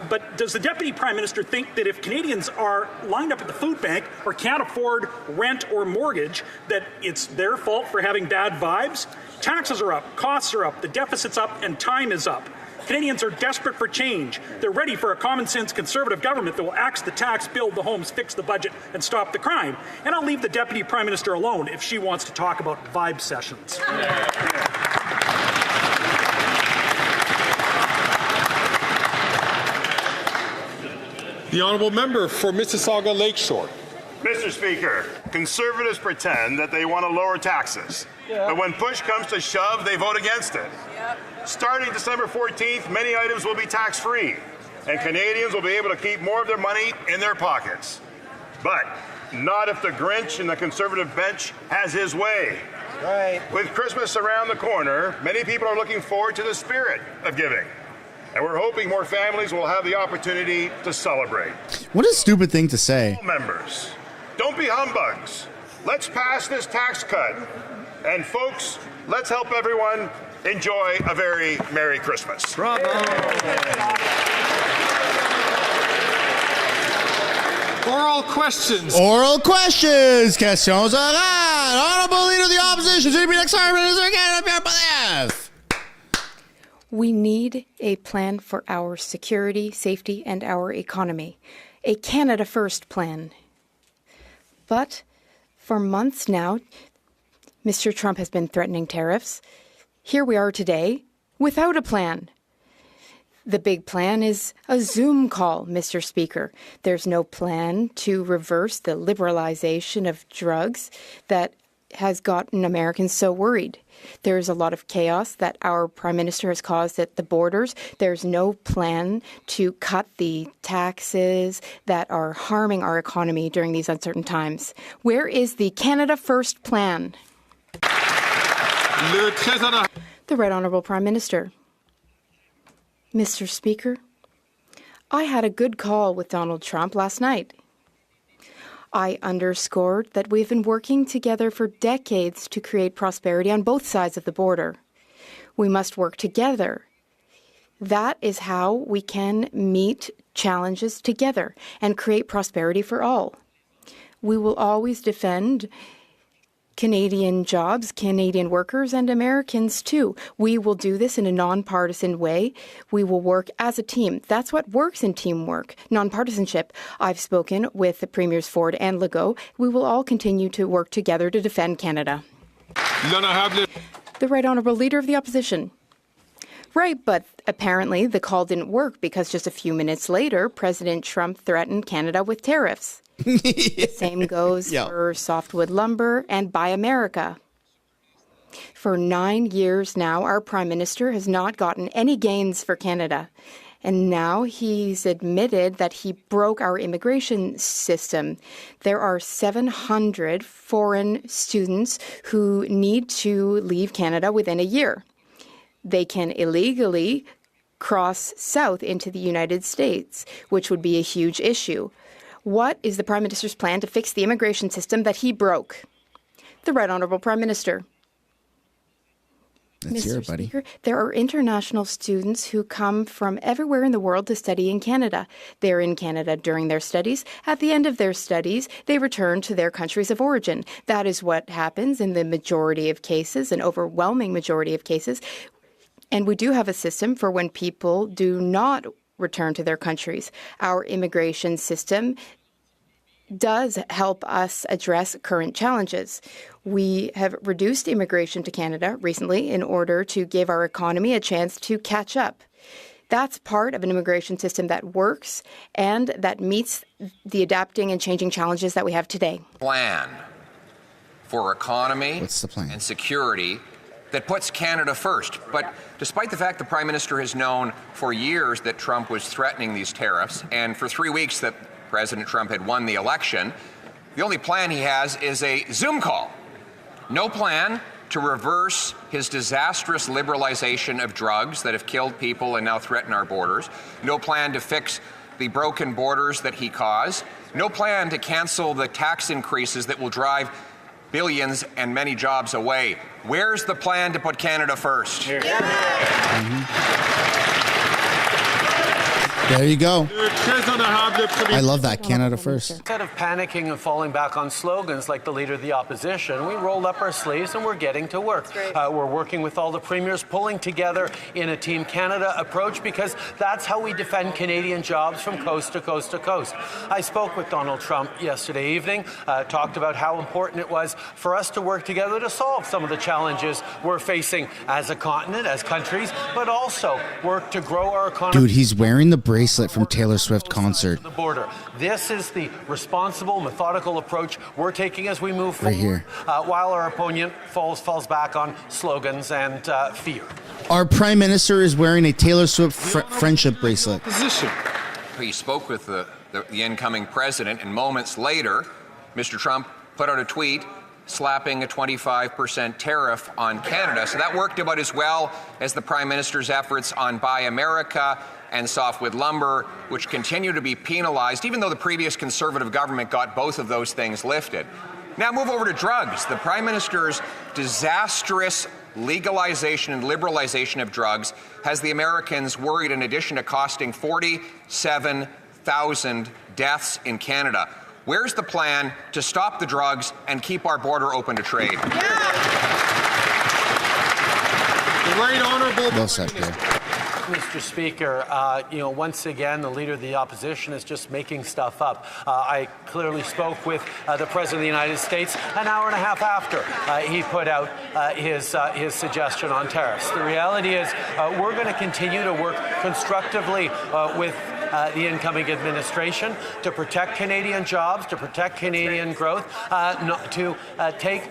But does the Deputy Prime Minister think that if Canadians are lined up at the food bank or can't afford rent or mortgage, that it's their fault for having bad vibes? Taxes are up, costs are up, the deficit's up, and time is up. Canadians are desperate for change. They're ready for a common-sense Conservative government that will axe the tax, build the homes, fix the budget, and stop the crime. And I'll leave the Deputy Prime Minister alone if she wants to talk about vibe sessions. The honourable member for Mississauga Lakeshore. Mr. Speaker, Conservatives pretend that they want to lower taxes, but when push comes to shove, they vote against it. Starting December 14th, many items will be tax-free, and Canadians will be able to keep more of their money in their pockets. But not if the Grinch in the Conservative bench has his way. Right. With Christmas around the corner, many people are looking forward to the spirit of giving. And we're hoping more families will have the opportunity to celebrate. What a stupid thing to say. Members, don't be humbugs. Let's pass this tax cut. And folks, let's help everyone enjoy a very Merry Christmas. Bravo. Oral questions. Oral questions. Questions orales. Honorable Leader of the Opposition, to be next Prime Minister Canada, Pierre Poilievre. We need a plan for our security, safety, and our economy. A Canada First plan. But for months now, Mr. Trump has been threatening tariffs. Here we are today without a plan. The big plan is a Zoom call, Mr. Speaker. There's no plan to reverse the liberalization of drugs that has gotten Americans so worried. There's a lot of chaos that our Prime Minister has caused at the borders. There's no plan to cut the taxes that are harming our economy during these uncertain times. Where is the Canada First plan? The Right Honourable Prime Minister. Mr. Speaker, I had a good call with Donald Trump last night. I underscored that we've been working together for decades to create prosperity on both sides of the border. We must work together. That is how we can meet challenges together and create prosperity for all. We will always defend Canadian jobs, Canadian workers, and Americans too. We will do this in a nonpartisan way. We will work as a team. That's what works in teamwork, nonpartisanship. I've spoken with the Premiers Ford and Legault. We will all continue to work together to defend Canada. The Right Honourable Leader of the Opposition. Right, but apparently the call didn't work because just a few minutes later, President Trump threatened Canada with tariffs. The same goes for softwood lumber and Buy America. For 9 years now, our Prime Minister has not gotten any gains for Canada. And now he's admitted that he broke our immigration system. There are 700 foreign students who need to leave Canada within a year. They can illegally cross south into the United States, which would be a huge issue. What is the Prime Minister's plan to fix the immigration system that he broke? The Right Honourable Prime Minister. That's your buddy. Speaker, there are international students who come from everywhere in the world to study in Canada. They're in Canada during their studies. At the end of their studies, they return to their countries of origin. That is what happens in the majority of cases, an overwhelming majority of cases. And we do have a system for when people do not return to their countries. Our immigration system does help us address current challenges. We have reduced immigration to Canada recently in order to give our economy a chance to catch up. That's part of an immigration system that works and that meets the adapting and changing challenges that we have today. Plan for economy and security that puts Canada first. But despite the fact the Prime Minister has known for years that Trump was threatening these tariffs, and for 3 weeks that President Trump had won the election, the only plan he has is a Zoom call. No plan to reverse his disastrous liberalization of drugs that have killed people and now threaten our borders. No plan to fix the broken borders that he caused. No plan to cancel the tax increases that will drive billions and many jobs away. Where's the plan to put Canada first? There you go. I love that. Canada first. Instead of panicking and falling back on slogans like the Leader of the Opposition, we rolled up our sleeves and we're getting to work. We're working with all the premiers, pulling together in a Team Canada approach, because that's how we defend Canadian jobs from coast to coast to coast. I spoke with Donald Trump yesterday evening, talked about how important it was for us to work together to solve some of the challenges we're facing as a continent, as countries, but also work to grow our economy. Dude, he's wearing the bracelet from Taylor Swift concert. The border. This is the responsible, methodical approach we're taking as we move forward, right here. While our opponent falls back on slogans and fear. Our Prime Minister is wearing a Taylor Swift friendship bracelet. He spoke with the incoming president, and moments later, Mr. Trump put out a tweet slapping a 25% tariff on Canada. So that worked about as well as the Prime Minister's efforts on Buy America and softwood lumber, which continue to be penalized, even though the previous Conservative government got both of those things lifted. Now move over to drugs. The Prime Minister's disastrous legalization and liberalization of drugs has the Americans worried, in addition to costing 47,000 deaths in Canada. Where's the plan to stop the drugs and keep our border open to trade? The Right Honourable. Well said, Pierre. Mr. Speaker, once again, the Leader of the Opposition is just making stuff up. I clearly spoke with the President of the United States an hour and a half after he put out his suggestion on tariffs. The reality is we're going to continue to work constructively with the incoming administration to protect Canadian jobs, to protect Canadian growth, to take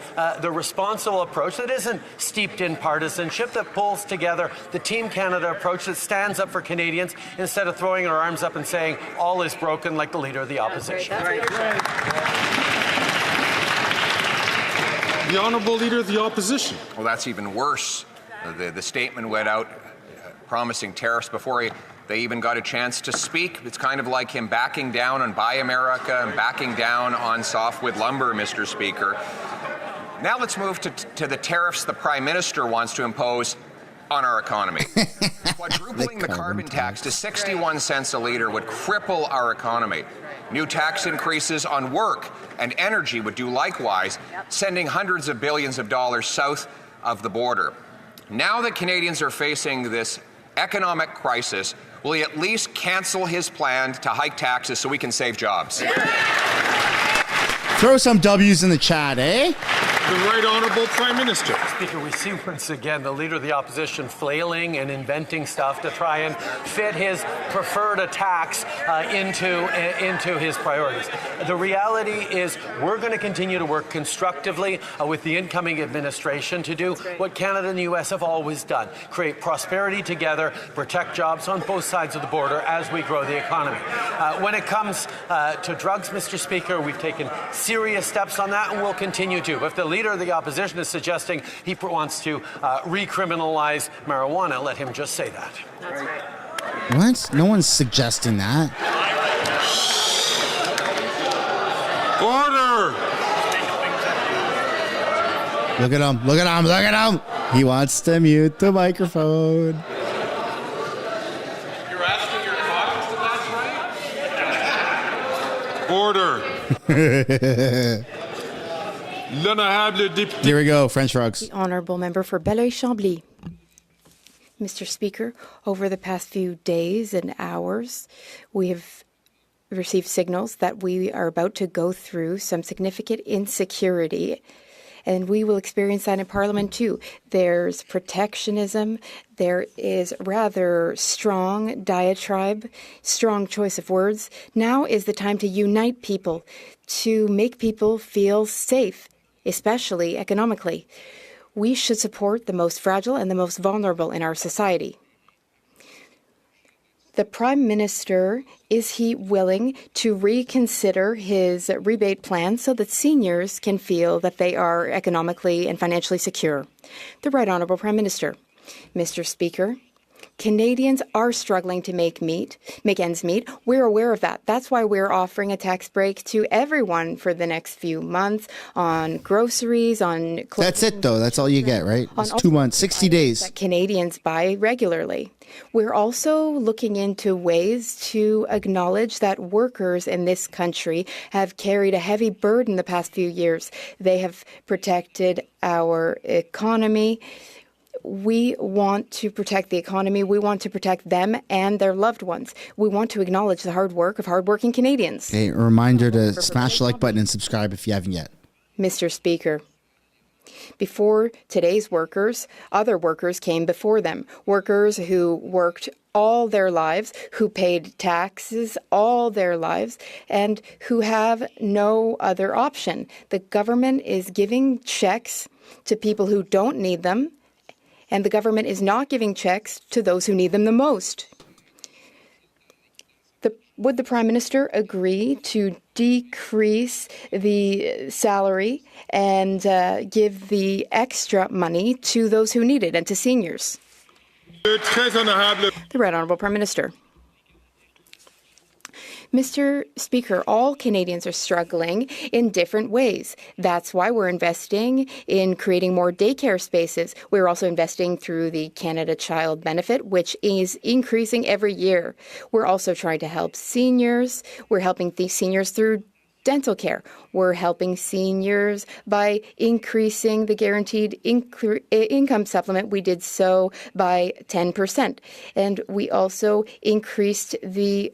the responsible approach that isn't steeped in partisanship, that pulls together the Team Canada approach that stands up for Canadians instead of throwing our arms up and saying all is broken like the Leader of the Opposition. The Honourable Leader of the Opposition. Well, that's even worse. The statement went out promising tariffs before they even got a chance to speak. It's kind of like him backing down on Buy America and backing down on softwood lumber, Mr. Speaker. Now let's move to the tariffs the Prime Minister wants to impose on our economy. Quadrupling the carbon tax to 61 cents a litre would cripple our economy. New tax increases on work and energy would do likewise, sending hundreds of billions of dollars south of the border. Now that Canadians are facing this economic crisis, will he at least cancel his plan to hike taxes so we can save jobs? Throw some W's in the chat, eh? The Right Honourable Prime Minister. Speaker, we see once again the Leader of the Opposition flailing and inventing stuff to try and fit his preferred attacks into his priorities. The reality is we're going to continue to work constructively with the incoming administration to do what Canada and the U.S. have always done, create prosperity together, protect jobs on both sides of the border as we grow the economy. When it comes to drugs, Mr. Speaker, we've taken serious steps on that and we'll continue to. If the Leader of the Opposition is suggesting he wants to recriminalize marijuana, let him just say that. That's right. What? No one's suggesting that. Order! Look at him. Look at him. Look at him. He wants to mute the microphone. You're asking your caucus if that's right? Order. Here we go, French frogs. The Honourable Member for Belleuil-Chambly. Mr. Speaker, over the past few days and hours, we have received signals that we are about to go through some significant insecurity, and we will experience that in Parliament too. There's protectionism, there is rather strong diatribe, strong choice of words. Now is the time to unite people, to make people feel safe, especially economically. We should support the most fragile and the most vulnerable in our society. The Prime Minister, is he willing to reconsider his rebate plan so that seniors can feel that they are economically and financially secure? The Right Honourable Prime Minister. Mr. Speaker, Canadians are struggling to make ends meet. We're aware of that. That's why we're offering a tax break to everyone for the next few months on groceries, on clothing. That's it, though. That's all you get, right? It's 2 months, 60 days. That Canadians buy regularly. We're also looking into ways to acknowledge that workers in this country have carried a heavy burden the past few years. They have protected our economy. We want to protect the economy. We want to protect them and their loved ones. We want to acknowledge the hard work of hardworking Canadians. Okay, a reminder to smash the like button and subscribe if you haven't yet. Mr. Speaker, before today's workers, other workers came before them. Workers who worked all their lives, who paid taxes all their lives, and who have no other option. The government is giving checks to people who don't need them, and the government is not giving checks to those who need them the most. Would the Prime Minister agree to decrease the salary and give the extra money to those who need it and to seniors. The Right Honourable Prime Minister. Mr. Speaker, all Canadians are struggling in different ways. That's why we're investing in creating more daycare spaces. We're also investing through the Canada Child Benefit, which is increasing every year. We're also trying to help seniors. We're helping the seniors through dental care. We're helping seniors by increasing the guaranteed income supplement. We did so by 10%. And we also increased the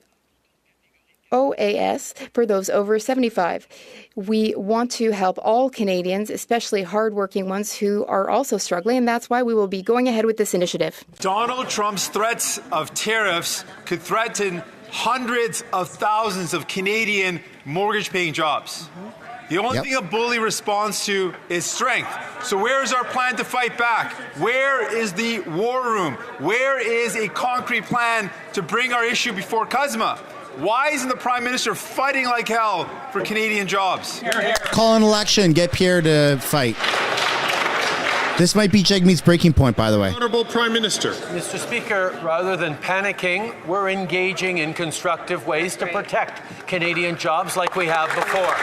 OAS for those over 75. We want to help all Canadians, especially hardworking ones who are also struggling, and that's why we will be going ahead with this initiative. Donald Trump's threats of tariffs could threaten hundreds of thousands of Canadian mortgage-paying jobs. The only thing a bully responds to is strength. So where is our plan to fight back? Where is the war room? Where is a concrete plan to bring our issue before CUSMA? Why isn't the Prime Minister fighting like hell for Canadian jobs? Call an election. Get Pierre to fight. This might be Jagmeet's breaking point, by the way. Honourable Prime Minister. Mr. Speaker, rather than panicking, we're engaging in constructive ways to protect Canadian jobs like we have before.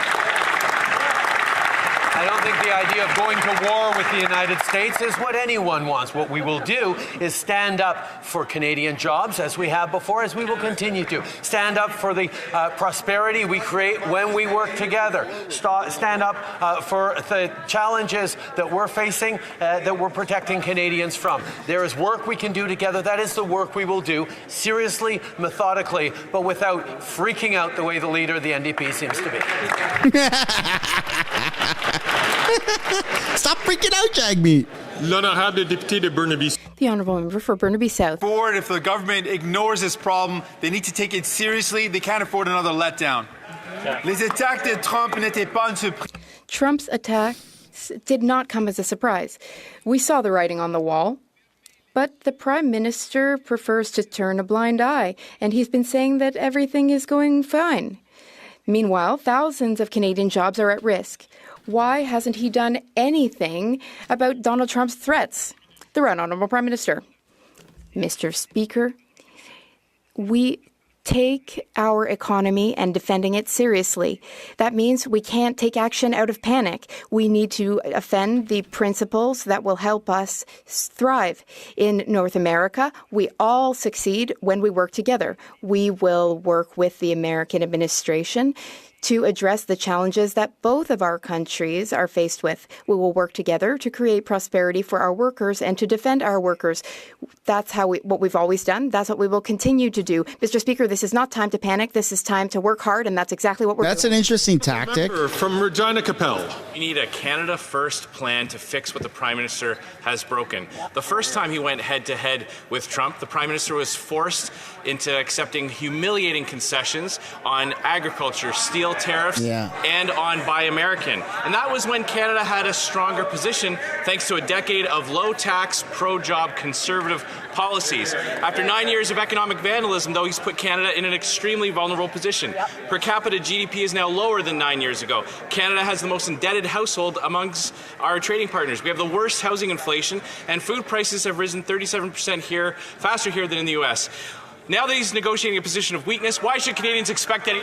I don't think the idea of going to war with the United States is what anyone wants. What we will do is stand up for Canadian jobs as we have before, as we will continue to. Stand up for the prosperity we create when we work together. Stand up for the challenges that we're facing, that we're protecting Canadians from. There is work we can do together. That is the work we will do, seriously, methodically, but without freaking out the way the leader of the NDP seems to be. Stop freaking out, Jagmeet. The Honourable Member for Burnaby South. If the government ignores this problem, they need to take it seriously. They can't afford another letdown. Les attaques de Trump n'étaient pas une surprise. Trump's attacks did not come as a surprise. We saw the writing on the wall. But the Prime Minister prefers to turn a blind eye, and he's been saying that everything is going fine. Meanwhile, thousands of Canadian jobs are at risk. Why hasn't he done anything about Donald Trump's threats? The Right Honourable Prime Minister. Mr. Speaker, we take our economy and defending it seriously. That means we can't take action out of panic. We need to defend the principles that will help us thrive. In North America, we all succeed when we work together. We will work with the American administration to address the challenges that both of our countries are faced with. We will work together to create prosperity for our workers and to defend our workers. That's what we've always done. That's what we will continue to do. Mr. Speaker, this is not time to panic. This is time to work hard, and that's exactly what we're doing. That's an interesting tactic. From Regina Capel. We need a Canada First plan to fix what the Prime Minister has broken. The first time he went head-to-head with Trump, the Prime Minister was forced into accepting humiliating concessions on agriculture, steel, tariffs, and on Buy American. And that was when Canada had a stronger position thanks to a decade of low-tax, pro-job, conservative policies. After 9 years of economic vandalism, though, he's put Canada in an extremely vulnerable position. Per capita GDP is now lower than 9 years ago. Canada has the most indebted household amongst our trading partners. We have the worst housing inflation, and food prices have risen 37% here, faster here than in the U.S. Now that he's negotiating a position of weakness, why should Canadians expect any?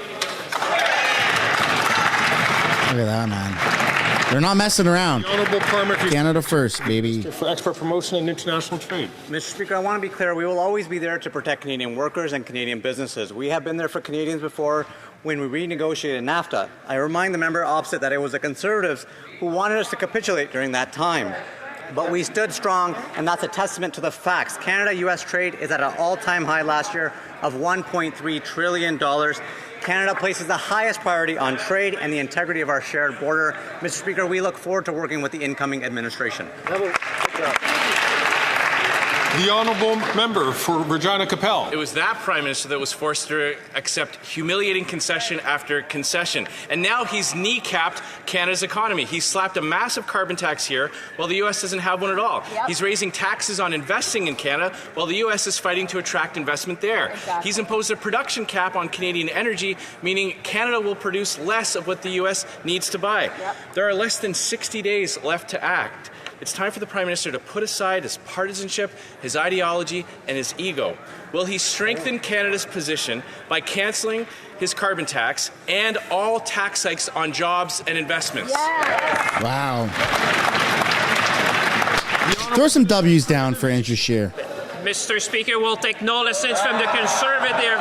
Look at that, man. They're not messing around. Canada first, baby. For export promotion and international trade. Mr. Speaker, I want to be clear. We will always be there to protect Canadian workers and Canadian businesses. We have been there for Canadians before when we renegotiated NAFTA. I remind the member opposite that it was the Conservatives who wanted us to capitulate during that time. But we stood strong, and that's a testament to the facts. Canada-U.S. trade is at an all-time high last year of $1.3 trillion. Canada places the highest priority on trade and the integrity of our shared border. Mr. Speaker, we look forward to working with the incoming administration. The honourable member for Regina Capel. It was that Prime Minister that was forced to accept humiliating concession after concession. And now he's kneecapped Canada's economy. He's slapped a massive carbon tax here while the U.S. doesn't have one at all. Yep. He's raising taxes on investing in Canada while the U.S. is fighting to attract investment there. Exactly. He's imposed a production cap on Canadian energy, meaning Canada will produce less of what the U.S. needs to buy. Yep. There are less than 60 days left to act. It's time for the Prime Minister to put aside his partisanship, his ideology, and his ego. Will he strengthen Canada's position by cancelling his carbon tax and all tax hikes on jobs and investments? Yeah. Wow. Throw some W's down for Andrew Scheer. Mr. Speaker, will take no lessons from the Conservative.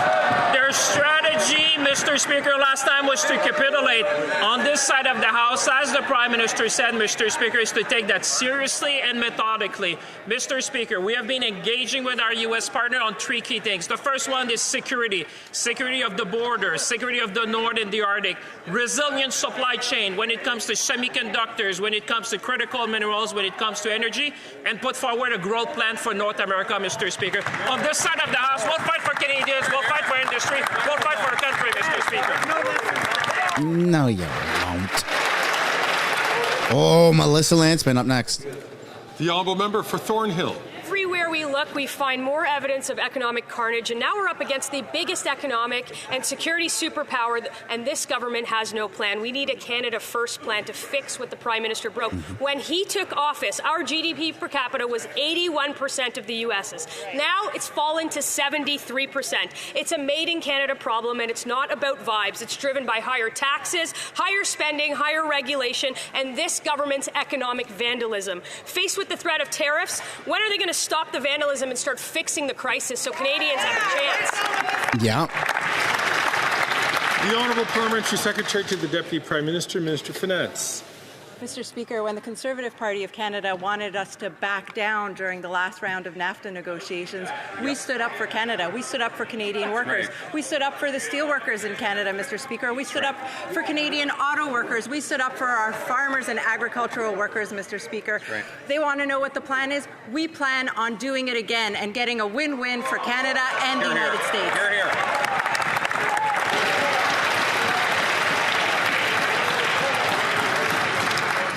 Their strategy, Mr. Speaker, last time was to capitulate on this side of the House. As the Prime Minister said, Mr. Speaker, is to take that seriously and methodically. Mr. Speaker, we have been engaging with our U.S. partner on three key things. The first one is security. Security of the border, security of the North and the Arctic, resilient supply chain when it comes to semiconductors, when it comes to critical minerals, when it comes to energy, and put forward a growth plan for North America, Mr. Speaker. On this side of the House, we'll fight for Canadians, we'll fight for industry, we'll fight for our country, Mr. Speaker. No, you won't. Oh, Melissa Lanceman up next. The honourable member for Thornhill. Everywhere we look, we find more evidence of economic carnage, and now we're up against the biggest economic and security superpower, and this government has no plan. We need a Canada First plan to fix what the Prime Minister broke. When he took office, our GDP per capita was 81% of the U.S.'s. Now it's fallen to 73%. It's a made-in-Canada problem, and it's not about vibes. It's driven by higher taxes, higher spending, higher regulation, and this government's economic vandalism. Faced with the threat of tariffs, when are they going to stop the vandalism and start fixing the crisis so Canadians have a chance? Yeah. The Honourable Parliamentary Secretary to the Deputy Prime Minister, Minister of Finance. Mr. Speaker, when the Conservative Party of Canada wanted us to back down during the last round of NAFTA negotiations, we stood up for Canada. We stood up for Canadian workers. Right. We stood up for the steel workers in Canada, Mr. Speaker. We stood up for Canadian auto workers. We stood up for our farmers and agricultural workers, Mr. Speaker. Right. They want to know what the plan is. We plan on doing it again and getting a win-win for Canada and the United States. Hear, hear.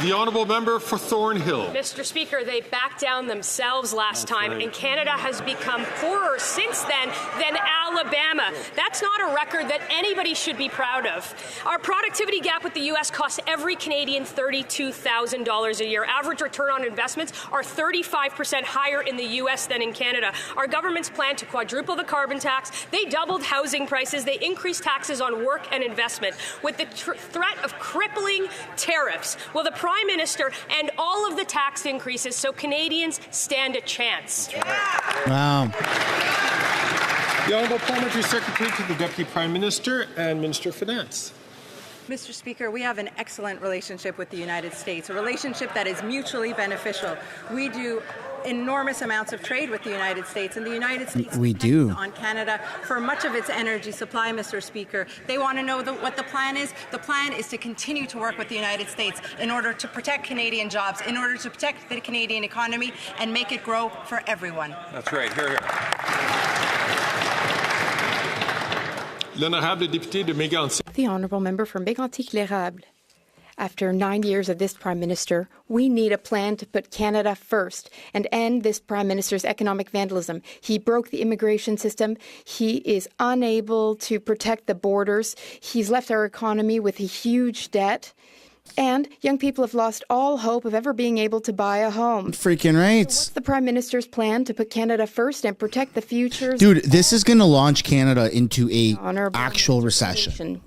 The honourable member for Thornhill. Mr. Speaker, they backed down themselves last time, and Canada has become poorer since then than Alabama. That's not a record that anybody should be proud of. Our productivity gap with the U.S. costs every Canadian $32,000 a year. Average return on investments are 35% higher in the U.S. than in Canada. Our government's plan to quadruple the carbon tax, they doubled housing prices, they increased taxes on work and investment. With the threat of crippling tariffs, will the Prime Minister end all of the tax increases so Canadians stand a chance? Wow. The Honourable Parliamentary Secretary to the Deputy Prime Minister and Minister of Finance. Mr. Speaker, we have an excellent relationship with the United States, a relationship that is mutually beneficial. We do enormous amounts of trade with the United States, and the United States depends on Canada for much of its energy supply, Mr. Speaker. They want to know what the plan is. The plan is to continue to work with the United States in order to protect Canadian jobs, in order to protect the Canadian economy and make it grow for everyone. That's right. Hear, hear. L'honorable député de Mégantic. The honourable member for Mégantic-l'Érable. After 9 years of this Prime Minister, we need a plan to put Canada first and end this Prime Minister's economic vandalism. He broke the immigration system. He is unable to protect the borders. He's left our economy with a huge debt. And young people have lost all hope of ever being able to buy a home. Freaking right. So what's the Prime Minister's plan to put Canada first and protect the futures? Dude, this is going to launch Canada into a actual recession.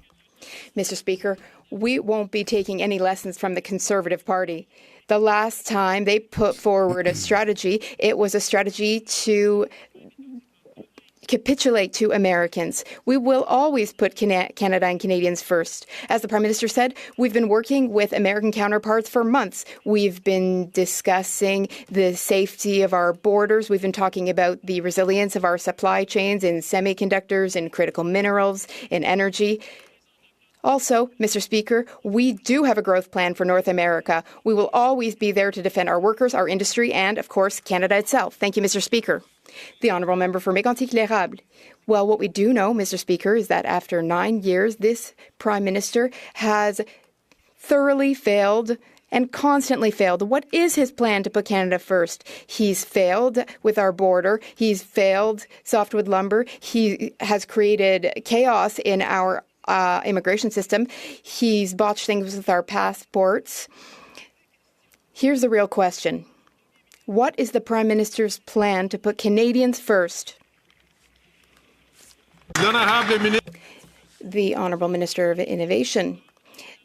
Mr. Speaker, we won't be taking any lessons from the Conservative Party. The last time they put forward a strategy, it was a strategy to capitulate to Americans. We will always put Canada and Canadians first. As the Prime Minister said, we've been working with American counterparts for months. We've been discussing the safety of our borders. We've been talking about the resilience of our supply chains in semiconductors, in critical minerals, in energy. Also, Mr. Speaker, we do have a growth plan for North America. We will always be there to defend our workers, our industry, and, of course, Canada itself. Thank you, Mr. Speaker. The Honourable Member for Mégantic-L'Érable. Well, what we do know, Mr. Speaker, is that after 9 years, this Prime Minister has thoroughly failed and constantly failed. What is his plan to put Canada first? He's failed with our border. He's failed softwood lumber. He has created chaos in our immigration system. He's botched things with our passports. Here's the real question. What is the Prime Minister's plan to put Canadians first? The Honourable Minister of Innovation.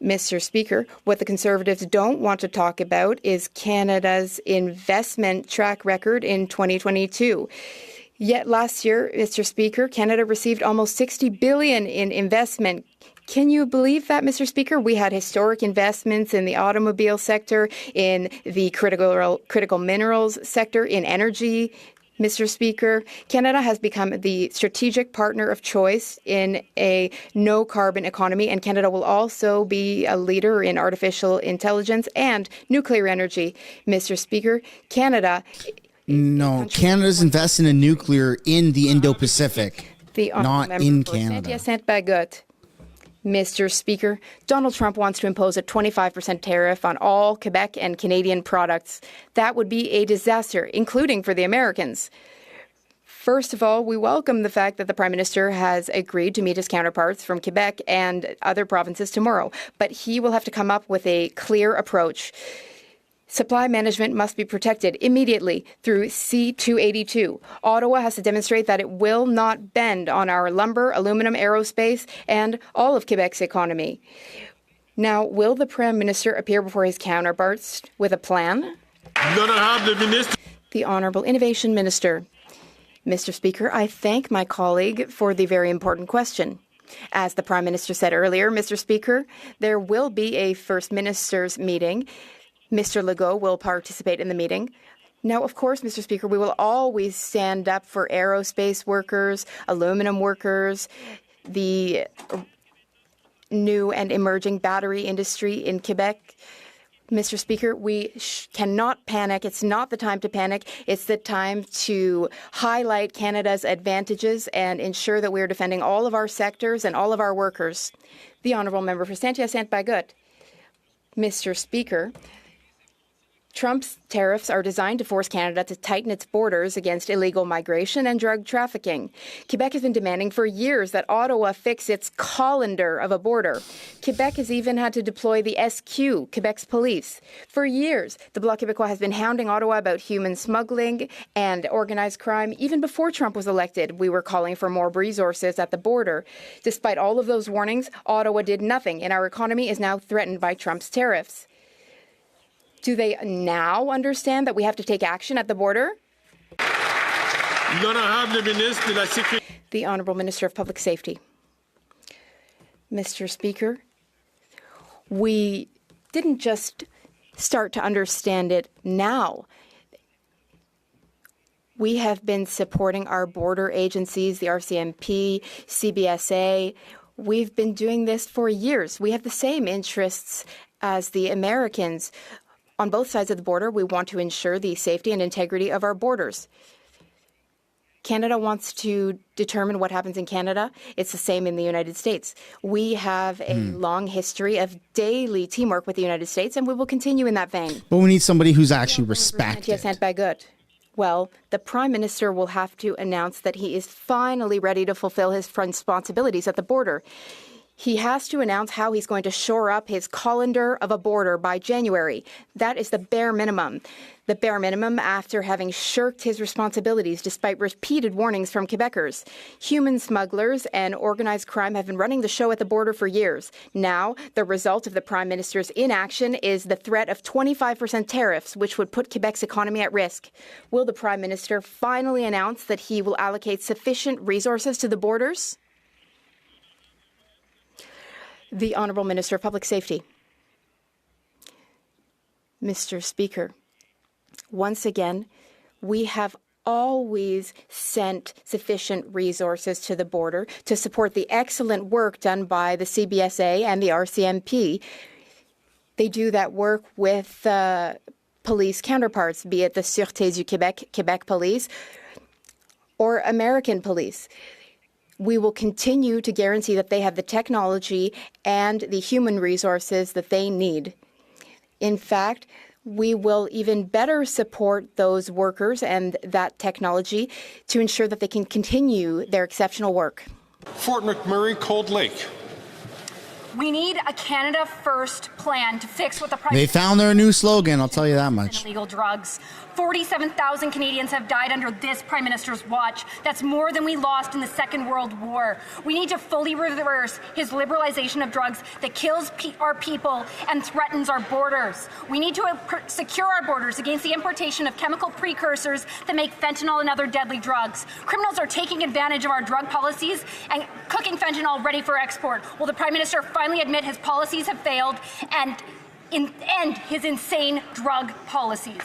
Mr. Speaker, what the Conservatives don't want to talk about is Canada's investment track record in 2022. Yet last year, Mr. Speaker, Canada received almost $60 billion in investment. Can you believe that, Mr. Speaker? We had historic investments in the automobile sector, in the critical minerals sector, in energy. Mr. Speaker, Canada has become the strategic partner of choice in a no-carbon economy, and Canada will also be a leader in artificial intelligence and nuclear energy. Mr. Speaker, Canada's investing in nuclear in the Indo-Pacific, not in Canada. Mr. Speaker, Donald Trump wants to impose a 25% tariff on all Quebec and Canadian products. That would be a disaster, including for the Americans. First of all, we welcome the fact that the Prime Minister has agreed to meet his counterparts from Quebec and other provinces tomorrow, but he will have to come up with a clear approach. Supply management must be protected immediately through C-282. Ottawa has to demonstrate that it will not bend on our lumber, aluminum, aerospace, and all of Quebec's economy. Now, will the Prime Minister appear before his counterparts with a plan? The Honourable Innovation Minister. Mr. Speaker, I thank my colleague for the very important question. As the Prime Minister said earlier, Mr. Speaker, there will be a First Minister's meeting. Mr. Legault will participate in the meeting. Now, of course, Mr. Speaker, we will always stand up for aerospace workers, aluminum workers, the new and emerging battery industry in Quebec. Mr. Speaker, we cannot panic. It's not the time to panic. It's the time to highlight Canada's advantages and ensure that we are defending all of our sectors and all of our workers. The Honourable Member for Saint-Hyacinthe-Bagotte. Mr. Speaker, Trump's tariffs are designed to force Canada to tighten its borders against illegal migration and drug trafficking. Quebec has been demanding for years that Ottawa fix its colander of a border. Quebec has even had to deploy the SQ, Quebec's police. For years, the Bloc Québécois has been hounding Ottawa about human smuggling and organized crime. Even before Trump was elected, we were calling for more resources at the border. Despite all of those warnings, Ottawa did nothing, and our economy is now threatened by Trump's tariffs. Do they now understand that we have to take action at the border? The Honourable Minister of Public Safety. Mr. Speaker, we didn't just start to understand it now. We have been supporting our border agencies, the RCMP, CBSA. We've been doing this for years. We have the same interests as the Americans. On both sides of the border, we want to ensure the safety and integrity of our borders. Canada wants to determine what happens in Canada. It's the same in the United States. We have a long history of daily teamwork with the United States, and we will continue in that vein. But we need somebody who's actually respected. Well, the Prime Minister will have to announce that he is finally ready to fulfill his responsibilities at the border. He has to announce how he's going to shore up his colander of a border by January. That is the bare minimum. The bare minimum after having shirked his responsibilities despite repeated warnings from Quebecers. Human smugglers and organized crime have been running the show at the border for years. Now, the result of the Prime Minister's inaction is the threat of 25% tariffs, which would put Quebec's economy at risk. Will the Prime Minister finally announce that he will allocate sufficient resources to the borders? The Honourable Minister of Public Safety. Mr. Speaker, once again, we have always sent sufficient resources to the border to support the excellent work done by the CBSA and the RCMP. They do that work with police counterparts, be it the Sûreté du Québec, Quebec Police, or American police. We will continue to guarantee that they have the technology and the human resources that they need. In fact, we will even better support those workers and that technology to ensure that they can continue their exceptional work. Fort McMurray, Cold Lake. We need a Canada First plan to fix what the Prime They found their new slogan, I'll tell you that much. Illegal drugs. 47,000 Canadians have died under this Prime Minister's watch. That's more than we lost in the Second World War. We need to fully reverse his liberalization of drugs that kills our people and threatens our borders. We need to secure our borders against the importation of chemical precursors that make fentanyl and other deadly drugs. Criminals are taking advantage of our drug policies and cooking fentanyl ready for export. Will the Prime Minister finally admit his policies have failed and end his insane drug policies?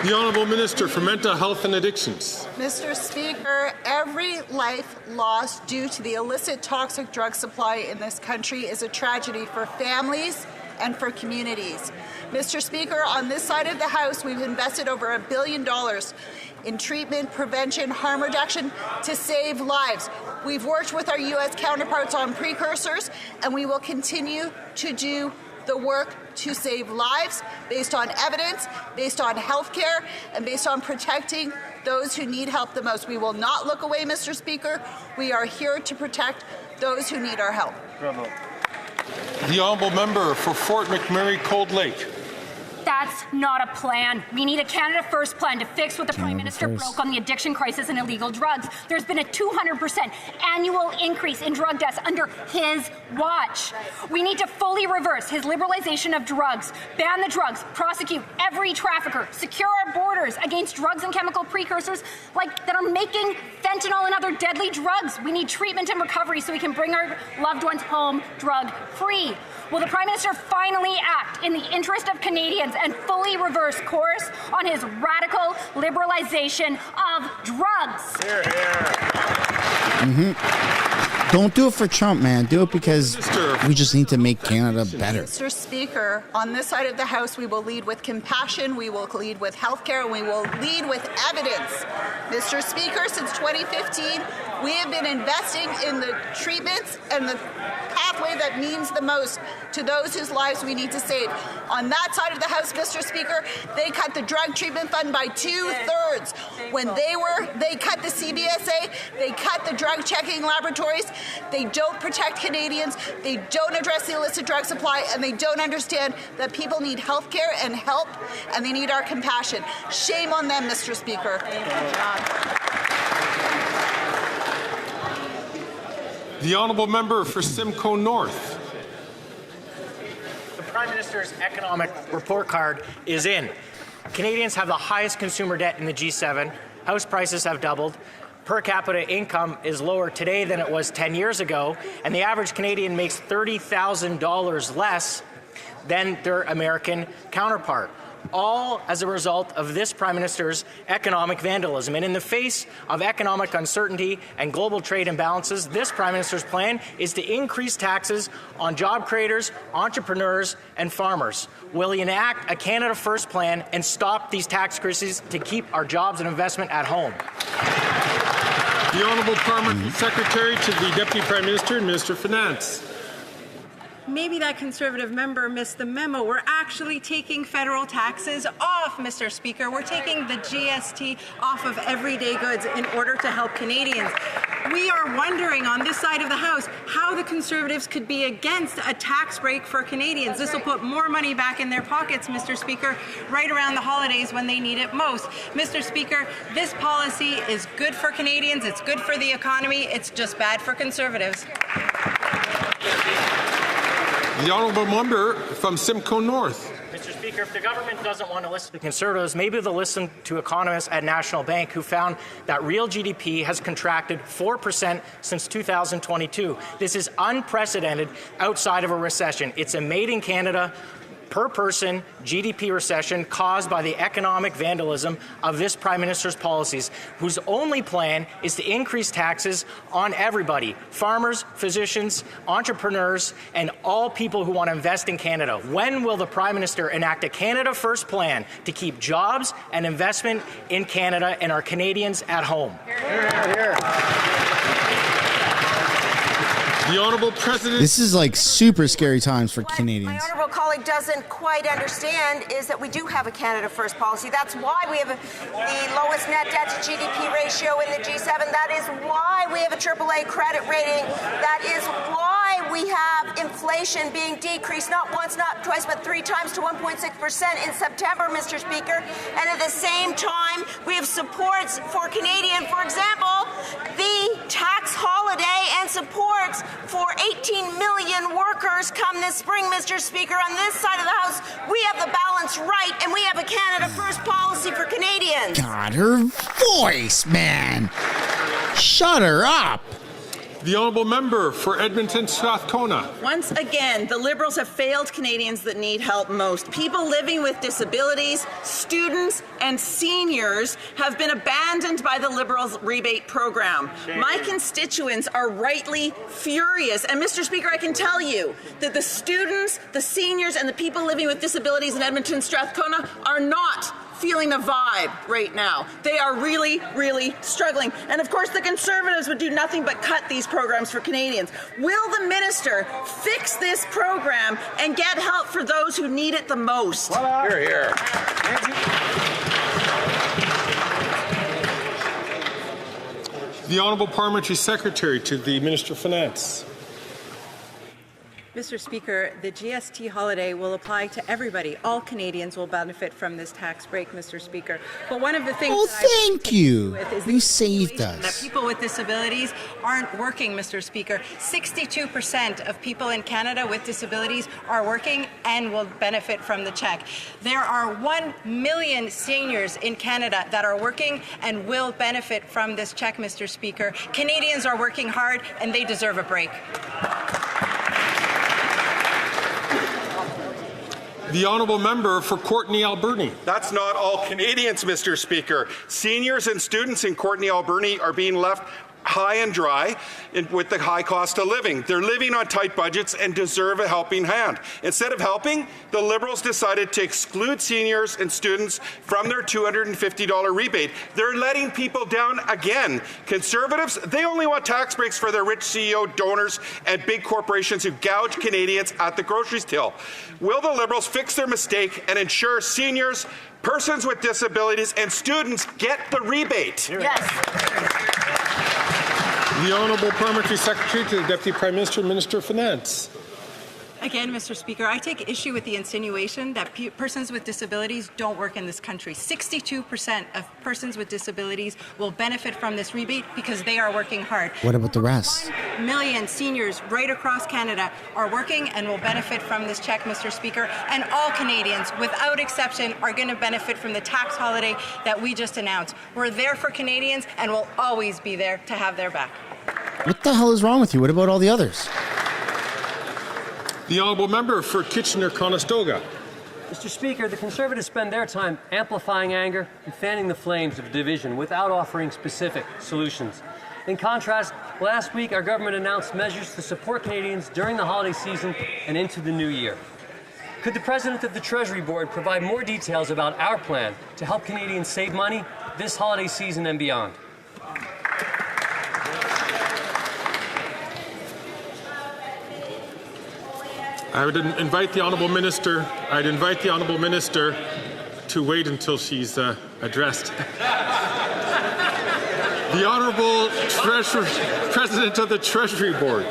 The Honourable Minister for Mental Health and Addictions. Mr. Speaker, every life lost due to the illicit toxic drug supply in this country is a tragedy for families and for communities. Mr. Speaker, on this side of the House, we've invested over $1 billion in treatment, prevention, harm reduction to save lives. We've worked with our U.S. counterparts on precursors, and we will continue to do the work to save lives based on evidence, based on health care, and based on protecting those who need help the most. We will not look away, Mr. Speaker. We are here to protect those who need our help. The Honourable Member for Fort McMurray, Cold Lake. That's not a plan. We need a Canada First plan to fix what the Prime Minister broke on the addiction crisis and illegal drugs. There's been a 200% annual increase in drug deaths under his watch. We need to fully reverse his liberalization of drugs, ban the drugs, prosecute every trafficker, secure our borders against drugs and chemical precursors that are making fentanyl and other deadly drugs. We need treatment and recovery so we can bring our loved ones home drug-free. Will the Prime Minister finally act in the interest of Canadians and fully reverse course on his radical liberalization of drugs? Here, here. Don't do it for Trump, man. Do it because we just need to make Canada better. Mr. Speaker, on this side of the House, we will lead with compassion, we will lead with health care, and we will lead with evidence. Mr. Speaker, since 2015, we have been investing in the treatments and the pathway that means the most to those whose lives we need to save. On that side of the House, Mr. Speaker, they cut the drug treatment fund by 2/3. When they cut the CBSA, they cut the drug checking laboratories. They don't protect Canadians, they don't address the illicit drug supply, and they don't understand that people need health care and help, and they need our compassion. Shame on them, Mr. Speaker. The Honourable Member for Simcoe North. The Prime Minister's economic report card is in. Canadians have the highest consumer debt in the G7. House prices have doubled. Per capita income is lower today than it was 10 years ago, and the average Canadian makes $30,000 less than their American counterpart, all as a result of this Prime Minister's economic vandalism. And in the face of economic uncertainty and global trade imbalances, this Prime Minister's plan is to increase taxes on job creators, entrepreneurs, and farmers. Will he enact a Canada First plan and stop these tax increases to keep our jobs and investment at home? The Honourable Parliamentary Secretary to the Deputy Prime Minister and Minister of Finance. Maybe that Conservative member missed the memo. We're actually taking federal taxes off, Mr. Speaker. We're taking the GST off of everyday goods in order to help Canadians. We are wondering on this side of the House how the Conservatives could be against a tax break for Canadians. This will put more money back in their pockets, Mr. Speaker, right around the holidays when they need it most. Mr. Speaker, this policy is good for Canadians. It's good for the economy. It's just bad for Conservatives. The Honourable Member from Simcoe North. Mr. Speaker, if the government doesn't want to listen to Conservatives, maybe they'll listen to economists at National Bank who found that real GDP has contracted 4% since 2022. This is unprecedented outside of a recession. It's a made in Canada per person GDP recession caused by the economic vandalism of this Prime Minister's policies, whose only plan is to increase taxes on everybody, farmers, physicians, entrepreneurs, and all people who want to invest in Canada. When will the Prime Minister enact a Canada First plan to keep jobs and investment in Canada and our Canadians at home? The Honourable President. This is like super scary times for Canadians. My honourable colleague doesn't quite understand is that we do have a Canada First policy. That's why we have the lowest net debt to GDP ratio in the G7. That is why we have a AAA credit rating. That is why we have inflation being decreased not once, not twice, but 3 times to 1.6% in September, Mr. Speaker. And at the same time, we have supports for Canadian, for example, the tax holiday and supports for 18 million workers come this spring, Mr. Speaker. On this side of the House, we have the balance right, and we have a Canada First policy for Canadians. God, her voice, man. Shut her up. The Honourable Member for Edmonton Strathcona. Once again, the Liberals have failed Canadians that need help most. People living with disabilities, students, and seniors have been abandoned by the Liberals' rebate program. My constituents are rightly furious. And Mr. Speaker, I can tell you that the students, the seniors, and the people living with disabilities in Edmonton Strathcona are not feeling the vibe right now. They are really, really struggling. And of course, the Conservatives would do nothing but cut these programs for Canadians. Will the minister fix this program and get help for those who need it the most? Hear, hear. The Honourable Parliamentary Secretary to the Minister of Finance. Mr. Speaker, the GST holiday will apply to everybody. All Canadians will benefit from this tax break, Mr. Speaker. But one of the things thank you. You saved that us. people with disabilities aren't working, Mr. Speaker. 62% of people in Canada with disabilities are working and will benefit from the check. There are 1 million seniors in Canada that are working and will benefit from this check, Mr. Speaker. Canadians are working hard and they deserve a break. The Honourable Member for Courtenay Alberni. That's not all Canadians, Mr. Speaker. Seniors and students in Courtenay Alberni are being left high and dry with the high cost of living. They're living on tight budgets and deserve a helping hand. Instead of helping, the Liberals decided to exclude seniors and students from their $250 rebate. They're letting people down again. Conservatives, they only want tax breaks for their rich CEO donors and big corporations who gouge Canadians at the grocery till. Will the Liberals fix their mistake and ensure seniors, persons with disabilities, and students get the rebate? Yes. The Honourable Parliamentary Secretary to the Deputy Prime Minister and Minister of Finance. Again, Mr. Speaker, I take issue with the insinuation that persons with disabilities don't work in this country. 62% of persons with disabilities will benefit from this rebate because they are working hard. What about the rest? 1 million seniors right across Canada are working and will benefit from this check, Mr. Speaker. And all Canadians, without exception, are going to benefit from the tax holiday that we just announced. We're there for Canadians and will always be there to have their back. What the hell is wrong with you? What about all the others? The Honourable Member for Kitchener-Conestoga. Mr. Speaker, the Conservatives spend their time amplifying anger and fanning the flames of division without offering specific solutions. In contrast, last week our government announced measures to support Canadians during the holiday season and into the new year. Could the President of the Treasury Board provide more details about our plan to help Canadians save money this holiday season and beyond? I would invite the Honourable Minister. I'd invite the Honourable Minister to wait until she's addressed. The Honourable President of the Treasury Board.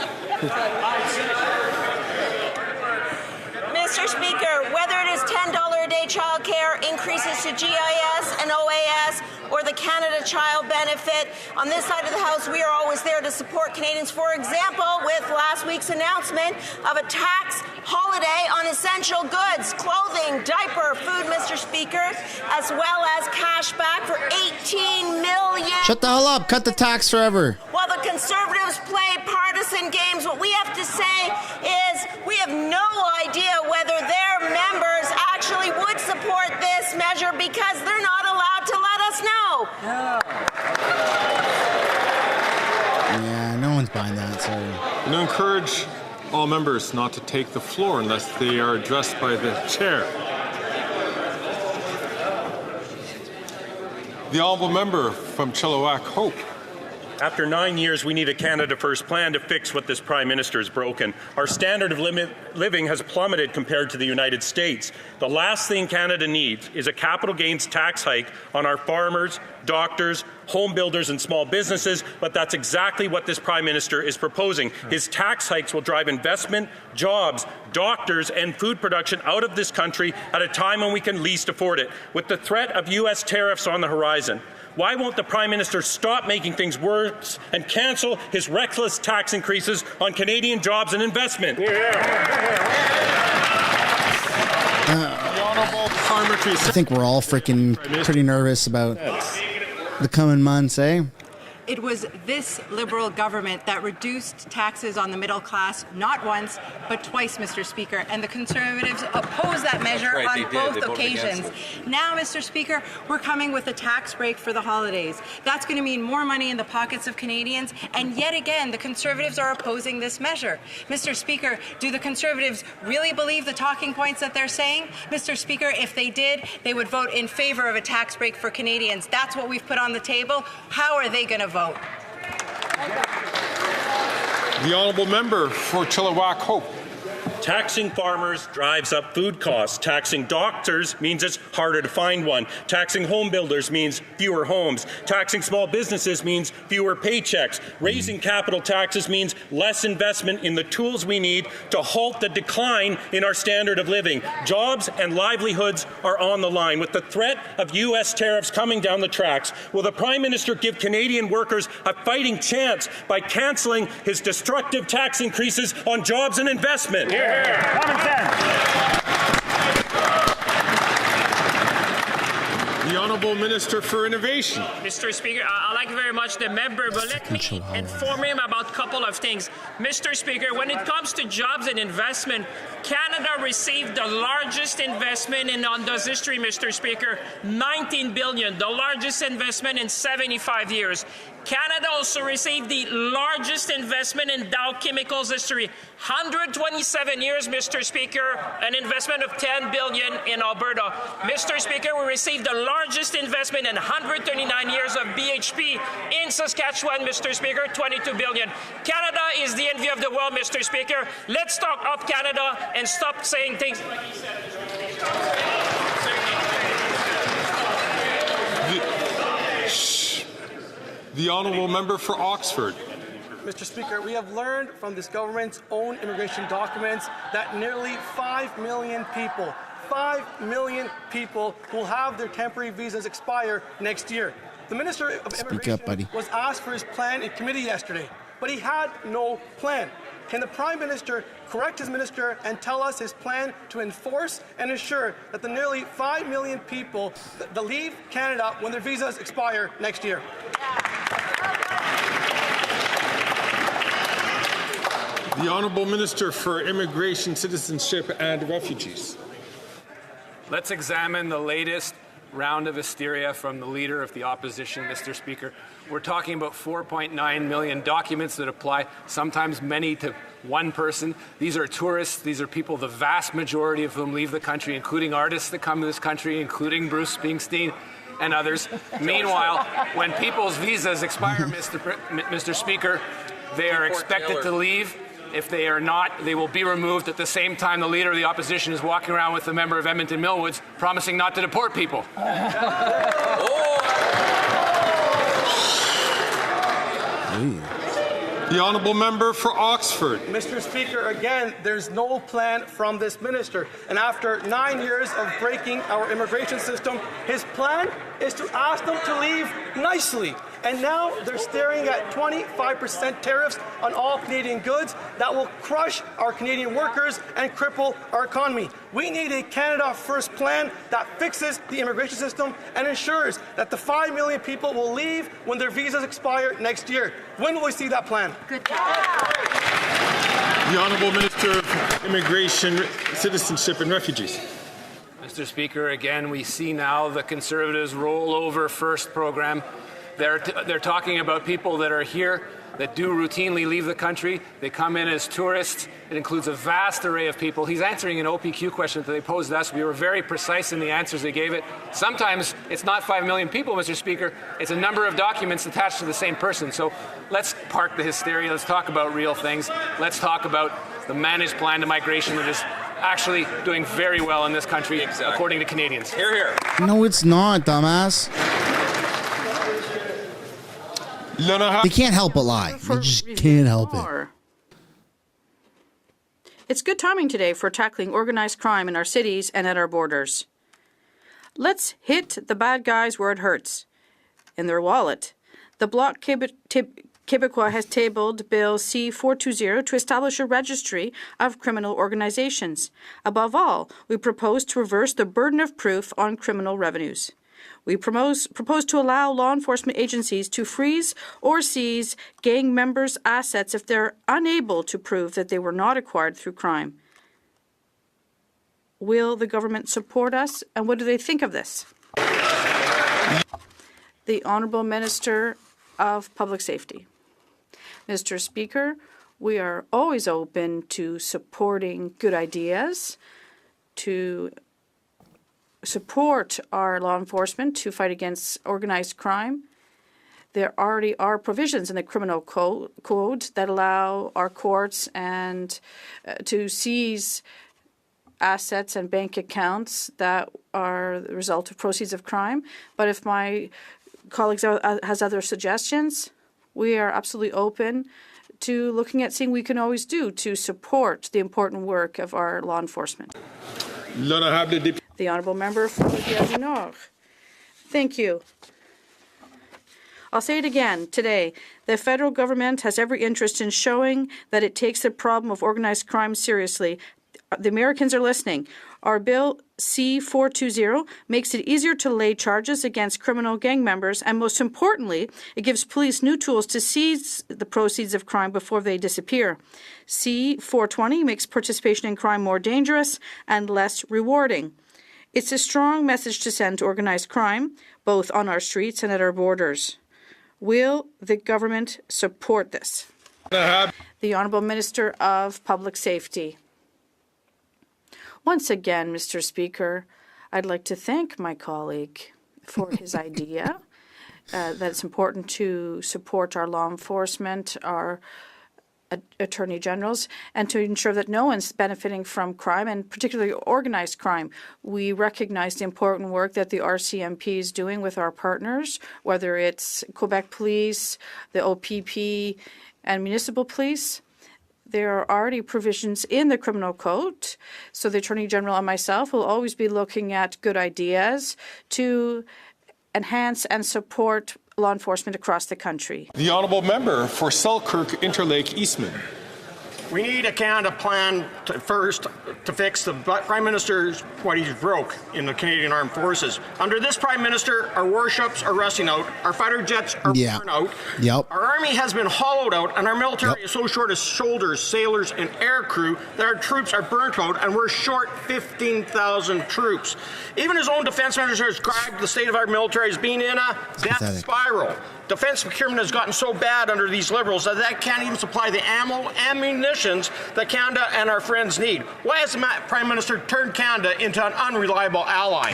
Mr. Speaker, whether it is $10 a day childcare, increases to GIS and OAS, or the Canada Child Benefit, on this side of the House, we are always there to support Canadians. For example, with last week's announcement of a tax holiday on essential goods, clothing, diaper, food, Mr. Speaker, as well as cash back for 18 million. Shut the hell up. Cut the tax forever. While the Conservatives play partisan games, what we have to say is we have no idea whether their members No one's buying that, sorry. And to encourage all members not to take the floor unless they are addressed by the chair. The honourable member from Chilliwack Hope. After 9 years, we need a Canada First plan to fix what this Prime Minister has broken. Our standard of living has plummeted compared to the United States. The last thing Canada needs is a capital gains tax hike on our farmers, doctors, home builders and small businesses, but that's exactly what this Prime Minister is proposing. His tax hikes will drive investment, jobs, doctors and food production out of this country at a time when we can least afford it. With the threat of U.S. tariffs on the horizon, why won't the Prime Minister stop making things worse and cancel his reckless tax increases on Canadian jobs and investment? I think we're all freaking pretty nervous about the coming months, eh? It was this Liberal government that reduced taxes on the middle class not once, but twice, Mr. Speaker, and the Conservatives opposed that measure on both occasions. Now, Mr. Speaker, we're coming with a tax break for the holidays. That's going to mean more money in the pockets of Canadians, and yet again, the Conservatives are opposing this measure. Mr. Speaker, do the Conservatives really believe the talking points that they're saying? Mr. Speaker, if they did, they would vote in favour of a tax break for Canadians. That's what we've put on the table. How are they going to vote? The honourable member for Chilliwack Hope. Taxing farmers drives up food costs. Taxing doctors means it's harder to find one. Taxing home builders means fewer homes. Taxing small businesses means fewer paychecks. Raising capital taxes means less investment in the tools we need to halt the decline in our standard of living. Jobs and livelihoods are on the line. With the threat of U.S. tariffs coming down the tracks, will the Prime Minister give Canadian workers a fighting chance by cancelling his destructive tax increases on jobs and investment? Common sense. The Honourable Minister for Innovation. Mr. Speaker, I like very much the member, but let me inform him about a couple of things. Mr. Speaker, when it comes to jobs and investment, Canada received the largest investment in Onta's history, Mr. Speaker, $19 billion, the largest investment in 75 years. Canada also received the largest investment in Dow Chemicals history, 127 years, Mr. Speaker, an investment of $10 billion in Alberta. Mr. Speaker, we received the largest investment in 139 years of BHP in Saskatchewan, Mr. Speaker, $22 billion. Canada is the envy of the world, Mr. Speaker. Let's talk up Canada and stop saying things like you said. The honourable member for Oxford. Mr. Speaker, we have learned from this government's own immigration documents that nearly 5 million people, 5 million people will have their temporary visas expire next year. The Minister of Immigration was asked for his plan in committee yesterday, but he had no plan. Can the Prime Minister correct his minister and tell us his plan to enforce and ensure that the nearly 5 million people that leave Canada when their visas expire next year? The Honourable Minister for Immigration, Citizenship and Refugees. Let's examine the latest round of hysteria from the Leader of the Opposition, Mr. Speaker. We're talking about 4.9 million documents that apply, sometimes many to one person. These are tourists. These are people, the vast majority of whom leave the country, including artists that come to this country, including Bruce Springsteen and others. Meanwhile, when people's visas expire, Mr. Speaker, they are expected to leave. If they are not, they will be removed at the same time the Leader of the Opposition is walking around with the member of Edmonton Millwoods promising not to deport people. The honourable member for Oxford. Mr. Speaker, again, there's no plan from this minister. And after 9 years of breaking our immigration system, his plan is to ask them to leave nicely. And now they're staring at 25% tariffs on all Canadian goods that will crush our Canadian workers and cripple our economy. We need a Canada First plan that fixes the immigration system and ensures that the 5 million people will leave when their visas expire next year. When will we see that plan? Good job. The Honourable Minister of Immigration, Citizenship and Refugees. Mr. Speaker, again, we see now the Conservatives rollover first program. They're talking about people that are here that do routinely leave the country. They come in as tourists. It includes a vast array of people. He's answering an OPQ question that they posed us. We were very precise in the answers they gave it. Sometimes it's not 5 million people, Mr. Speaker. It's a number of documents attached to the same person. So let's park the hysteria. Let's talk about real things. Let's talk about the managed plan to migration that is actually doing very well in this country, according to Canadians. Hear, hear. No, it's not, dumbass. They can't help but lie. They just can't help it. It's good timing today for tackling organized crime in our cities and at our borders. Let's hit the bad guys where it hurts, in their wallet. The Bloc Québécois has tabled Bill C-420 to establish a registry of criminal organizations. Above all, we propose to reverse the burden of proof on criminal revenues. We propose to allow law enforcement agencies to freeze or seize gang members' assets if they're unable to prove that they were not acquired through crime. Will the government support us, and what do they think of this? The Honourable Minister of Public Safety. Mr. Speaker, we are always open to supporting good ideas, to support our law enforcement to fight against organized crime. There already are provisions in the criminal code that allow our courts and to seize assets and bank accounts that are the result of proceeds of crime. But if my colleagues has other suggestions, we are absolutely open to looking at seeing what we can always do to support the important work of our law enforcement. The Honourable Member for Poilievre du Nord. Thank you. I'll say it again today. The federal government has every interest in showing that it takes the problem of organized crime seriously. The Americans are listening. Our Bill C-420 makes it easier to lay charges against criminal gang members, and most importantly, it gives police new tools to seize the proceeds of crime before they disappear. C-420 makes participation in crime more dangerous and less rewarding. It's a strong message to send to organized crime, both on our streets and at our borders. Will the government support this? The Honourable Minister of Public Safety. Once again, Mr. Speaker, I'd like to thank my colleague for his idea that it's important to support our law enforcement, our attorney generals, and to ensure that no one's benefiting from crime, and particularly organized crime. We recognize the important work that the RCMP is doing with our partners, whether it's Quebec Police, the OPP, and municipal police. There are already provisions in the criminal code, so the Attorney General and myself will always be looking at good ideas to enhance and support law enforcement across the country. The Honourable Member for Selkirk Interlake Eastman. We need a Canada plan first to fix the Prime Minister's what he's broke in the Canadian Armed Forces. Under this Prime Minister, our warships are rusting out, our fighter jets are worn out, our Army has been hollowed out, and our military is so short of soldiers, sailors, and air crew that our troops are burnt out, and we're short 15,000 troops. Even his own defense minister has described the state of our military as being in a death spiral. Defense procurement has gotten so bad under these Liberals that they can't even supply the ammunition that Canada and our friends need. Why has the Prime Minister turned Canada into an unreliable ally?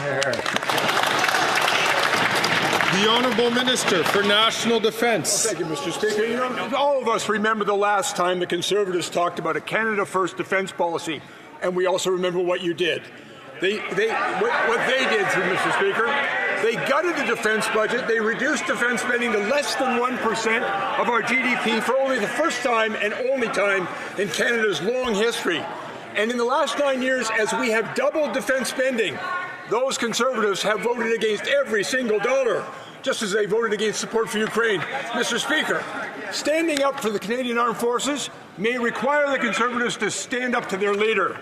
The Honourable Minister for National Defence. Thank you, Mr. Speaker. You know, all of us remember the last time the Conservatives talked about a Canada First defence policy, and we also remember what you did. What they did, Mr. Speaker, they gutted the defense budget. They reduced defense spending to less than 1% of our GDP for only the first time and only time in Canada's long history. And in the last 9 years, as we have doubled defense spending, those Conservatives have voted against every single dollar, just as they voted against support for Ukraine. Mr. Speaker, standing up for the Canadian Armed Forces may require the Conservatives to stand up to their leader.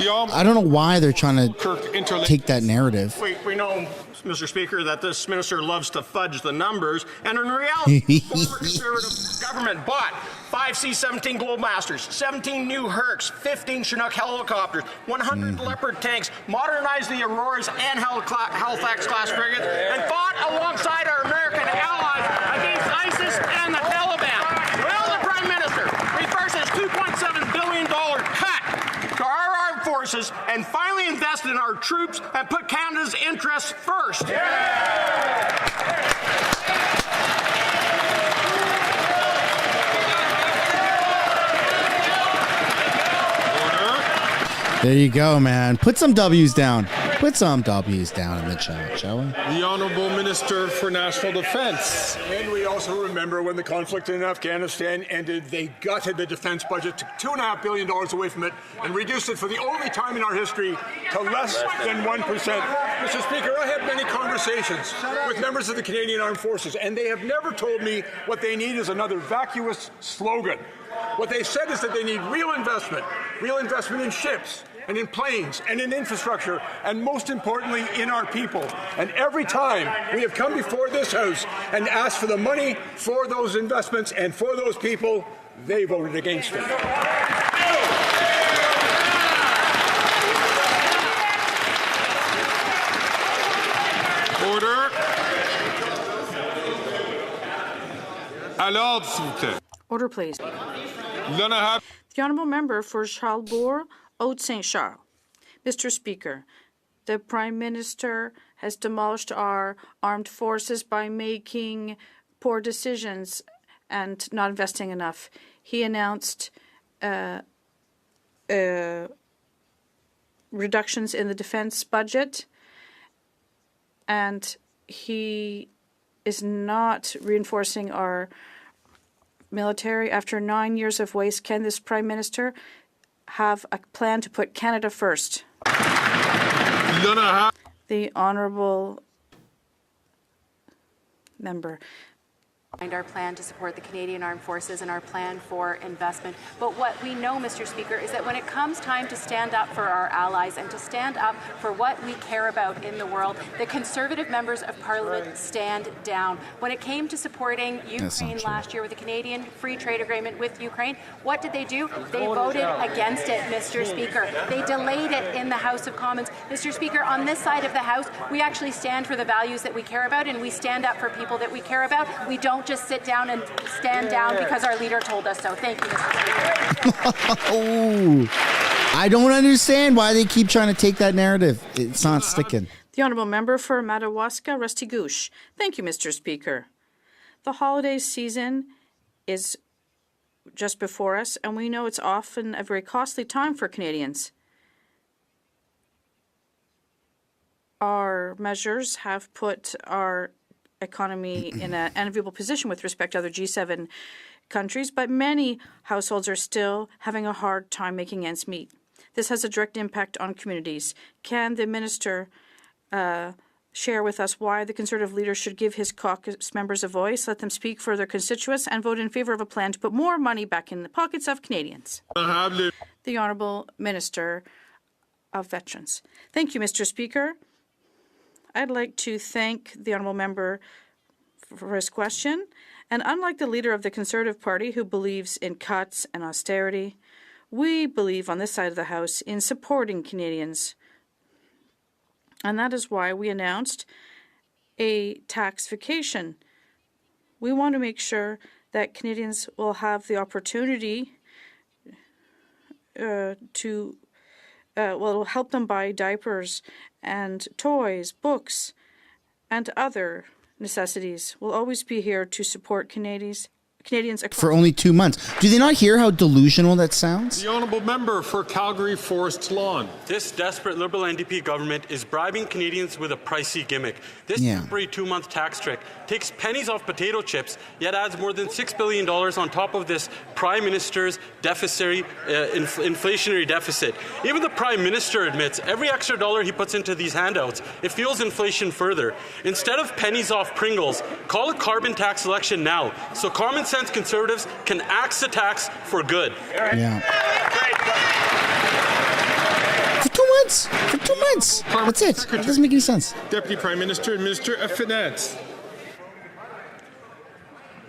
I don't know why they're trying to take that narrative. We know, Mr. Speaker, that this minister loves to fudge the numbers, and in reality, former Conservative government bought 5 C-17 Globemasters, 17 new Hercs, 15 Chinook helicopters, 100 Leopard tanks, modernized the Auroras and Halifax-class frigates, and fought alongside our American allies against ISIS and the Taliban. Well, the Prime Minister reverses $2.7 billion cut to our armed forces and finally invest in our troops and put Canada's interests first. There you go, man. Put some W's down. Put some W's down in the chat, shall we? The Honourable Minister for National Defence. And we also remember when the conflict in Afghanistan ended, they gutted the defence budget, took $2.5 billion away from it, and reduced it for the only time in our history to less than 1%. Mr. Speaker, I had many conversations with members of the Canadian Armed Forces, and they have never told me what they need is another vacuous slogan. What they said is that they need real investment in ships, and in planes, and in infrastructure, and most importantly, in our people. And every time we have come before this House and asked for the money for those investments and for those people, they voted against it. Order. À l'ordre, s'il vous plaît. Order, please. L'honorable. The Honourable Member for Charlesbourg, Haute-Saint-Charles. Mr. Speaker, the Prime Minister has demolished our armed forces by making poor decisions and not investing enough. He announced reductions in the defense budget, and he is not reinforcing our military. After 9 years of waste, can this Prime Minister have a plan to put Canada first? The Honourable Member. Our plan to support the Canadian Armed Forces and our plan for investment. But what we know, Mr. Speaker, is that when it comes time to stand up for our allies and to stand up for what we care about in the world, the Conservative members of Parliament stand down. When it came to supporting Ukraine last year with the Canadian Free Trade Agreement with Ukraine, what did they do? They voted against it, Mr. Speaker. They delayed it in the House of Commons. Mr. Speaker, on this side of the House, we actually stand for the values that we care about, and we stand up for people that we care about. We don't just sit down and stand down because our leader told us so. Thank you, Mr. Speaker. I don't understand why they keep trying to take that narrative. It's not sticking. The Honourable Member for Madawaska, Restigouche. Thank you, Mr. Speaker. The holiday season is just before us, and we know it's often a very costly time for Canadians. Our measures have put our economy in an enviable position with respect to other G7 countries, but many households are still having a hard time making ends meet. This has a direct impact on communities. Can the Minister share with us why the Conservative leader should give his caucus members a voice, let them speak for their constituents, and vote in favour of a plan to put more money back in the pockets of Canadians? The Honourable Minister of Veterans. Thank you, Mr. Speaker. I'd like to thank the Honourable Member for his question. And unlike the leader of the Conservative Party, who believes in cuts and austerity, we believe on this side of the House in supporting Canadians. And that is why we announced a tax vacation. We want to make sure that Canadians will have the opportunity it'll help them buy diapers and toys, books, and other necessities. We'll always be here to support Canadians. For only 2 months. Do they not hear how delusional that sounds? The Honourable Member for Calgary Forest Lawn. This desperate Liberal NDP government is bribing Canadians with a pricey gimmick. This temporary 2-month tax trick takes pennies off potato chips, yet adds more than $6 billion on top of this Prime Minister's inflationary deficit. Even the Prime Minister admits every extra dollar he puts into these handouts, it fuels inflation further. Instead of pennies off Pringles, call a carbon tax election now, so common sense Conservatives can axe the tax for good. Yeah. months? For 2 months. That's it. It doesn't make any sense. Deputy Prime Minister and Minister of Finance.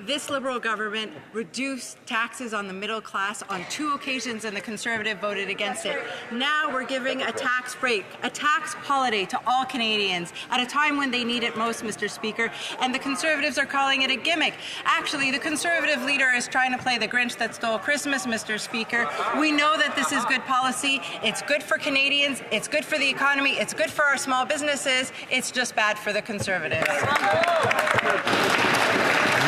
This Liberal government reduced taxes on the middle class on 2 occasions, and the Conservative voted against it. Now we're giving a tax break, a tax holiday to all Canadians at a time when they need it most, Mr. Speaker, and the Conservatives are calling it a gimmick. Actually, the Conservative leader is trying to play the Grinch that stole Christmas, Mr. Speaker. We know that this is good policy. It's good for Canadians. It's good for the economy. It's good for our small businesses. It's just bad for the Conservatives.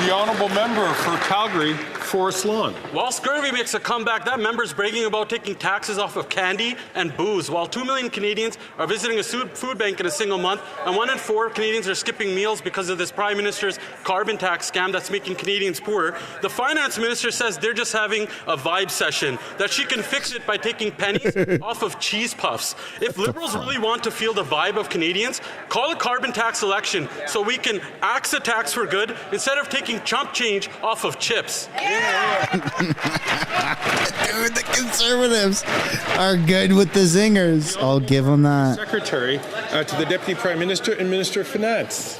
The honourable member for Calgary, Forest Lawn. While scurvy makes a comeback, that member's bragging about taking taxes off of candy and booze. While 2 million Canadians are visiting a food bank in a single month, and 1 in 4 Canadians are skipping meals because of this Prime Minister's carbon tax scam that's making Canadians poorer, the Finance Minister says they're just having a vibe session, that she can fix it by taking pennies off of cheese puffs. If Liberals really want to feel the vibe of Canadians, call a carbon tax election so we can axe the tax for good instead of taking chump change off of chips. Dude, the Conservatives are good with the zingers. I'll give them that. Secretary to the Deputy Prime Minister and Minister of Finance.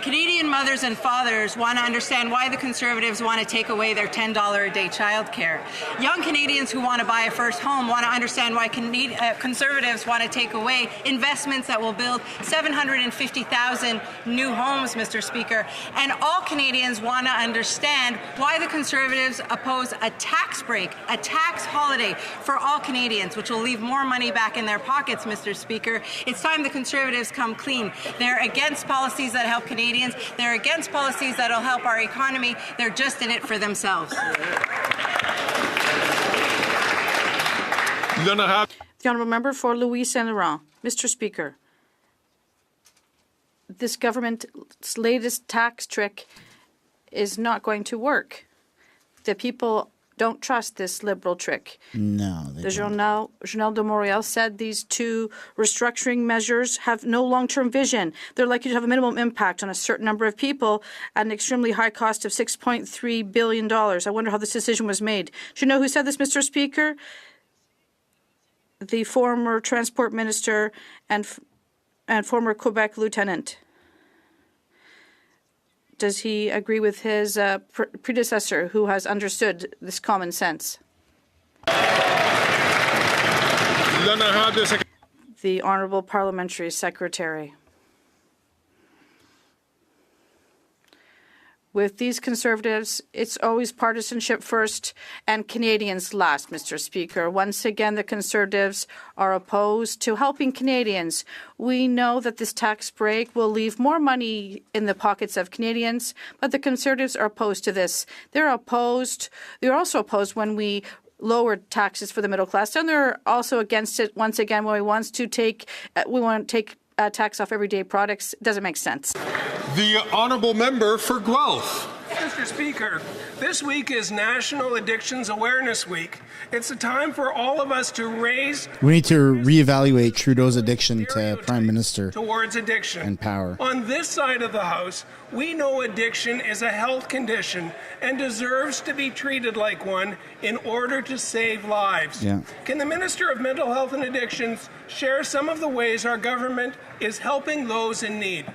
Canadian mothers and fathers want to understand why the Conservatives want to take away their $10 a day childcare. Young Canadians who want to buy a first home want to understand why Conservatives want to take away investments that will build 750,000 new homes, Mr. Speaker. And all Canadians want to understand why the Conservatives oppose a tax break, a tax holiday for all Canadians, which will leave more money back in their pockets, Mr. Speaker. It's time the Conservatives come clean. They're against policies that help Canadians. They're against policies that will help our economy. They're just in it for themselves. The honourable member for Louis Saint Laurent. Mr. Speaker, this government's latest tax trick is not going to work. The people don't trust this Liberal trick. No, they don't. Journal de Montréal said these 2 restructuring measures have no long-term vision. They're likely to have a minimum impact on a certain number of people at an extremely high cost of $6.3 billion. I wonder how this decision was made. Do you know who said this, Mr. Speaker? The former Transport Minister and former Quebec Lieutenant. Does he agree with his predecessor who has understood this common sense? The Honourable Parliamentary Secretary. With these Conservatives, it's always partisanship first and Canadians last, Mr. Speaker. Once again, the Conservatives are opposed to helping Canadians. We know that this tax break will leave more money in the pockets of Canadians, but the Conservatives are opposed to this. They're also opposed when we lower taxes for the middle class, and they're also against it once again when we want to take tax off everyday products. It doesn't make sense. The honourable member for Guelph. Mr. Speaker, this week is National Addictions Awareness Week. It's a time for all of us to raise... We need to reevaluate Trudeau's addiction to Prime Minister towards addiction and power. On this side of the House, we know addiction is a health condition and deserves to be treated like one in order to save lives. Yeah. Can the Minister of Mental Health and Addictions share some of the ways our government is helping those in need?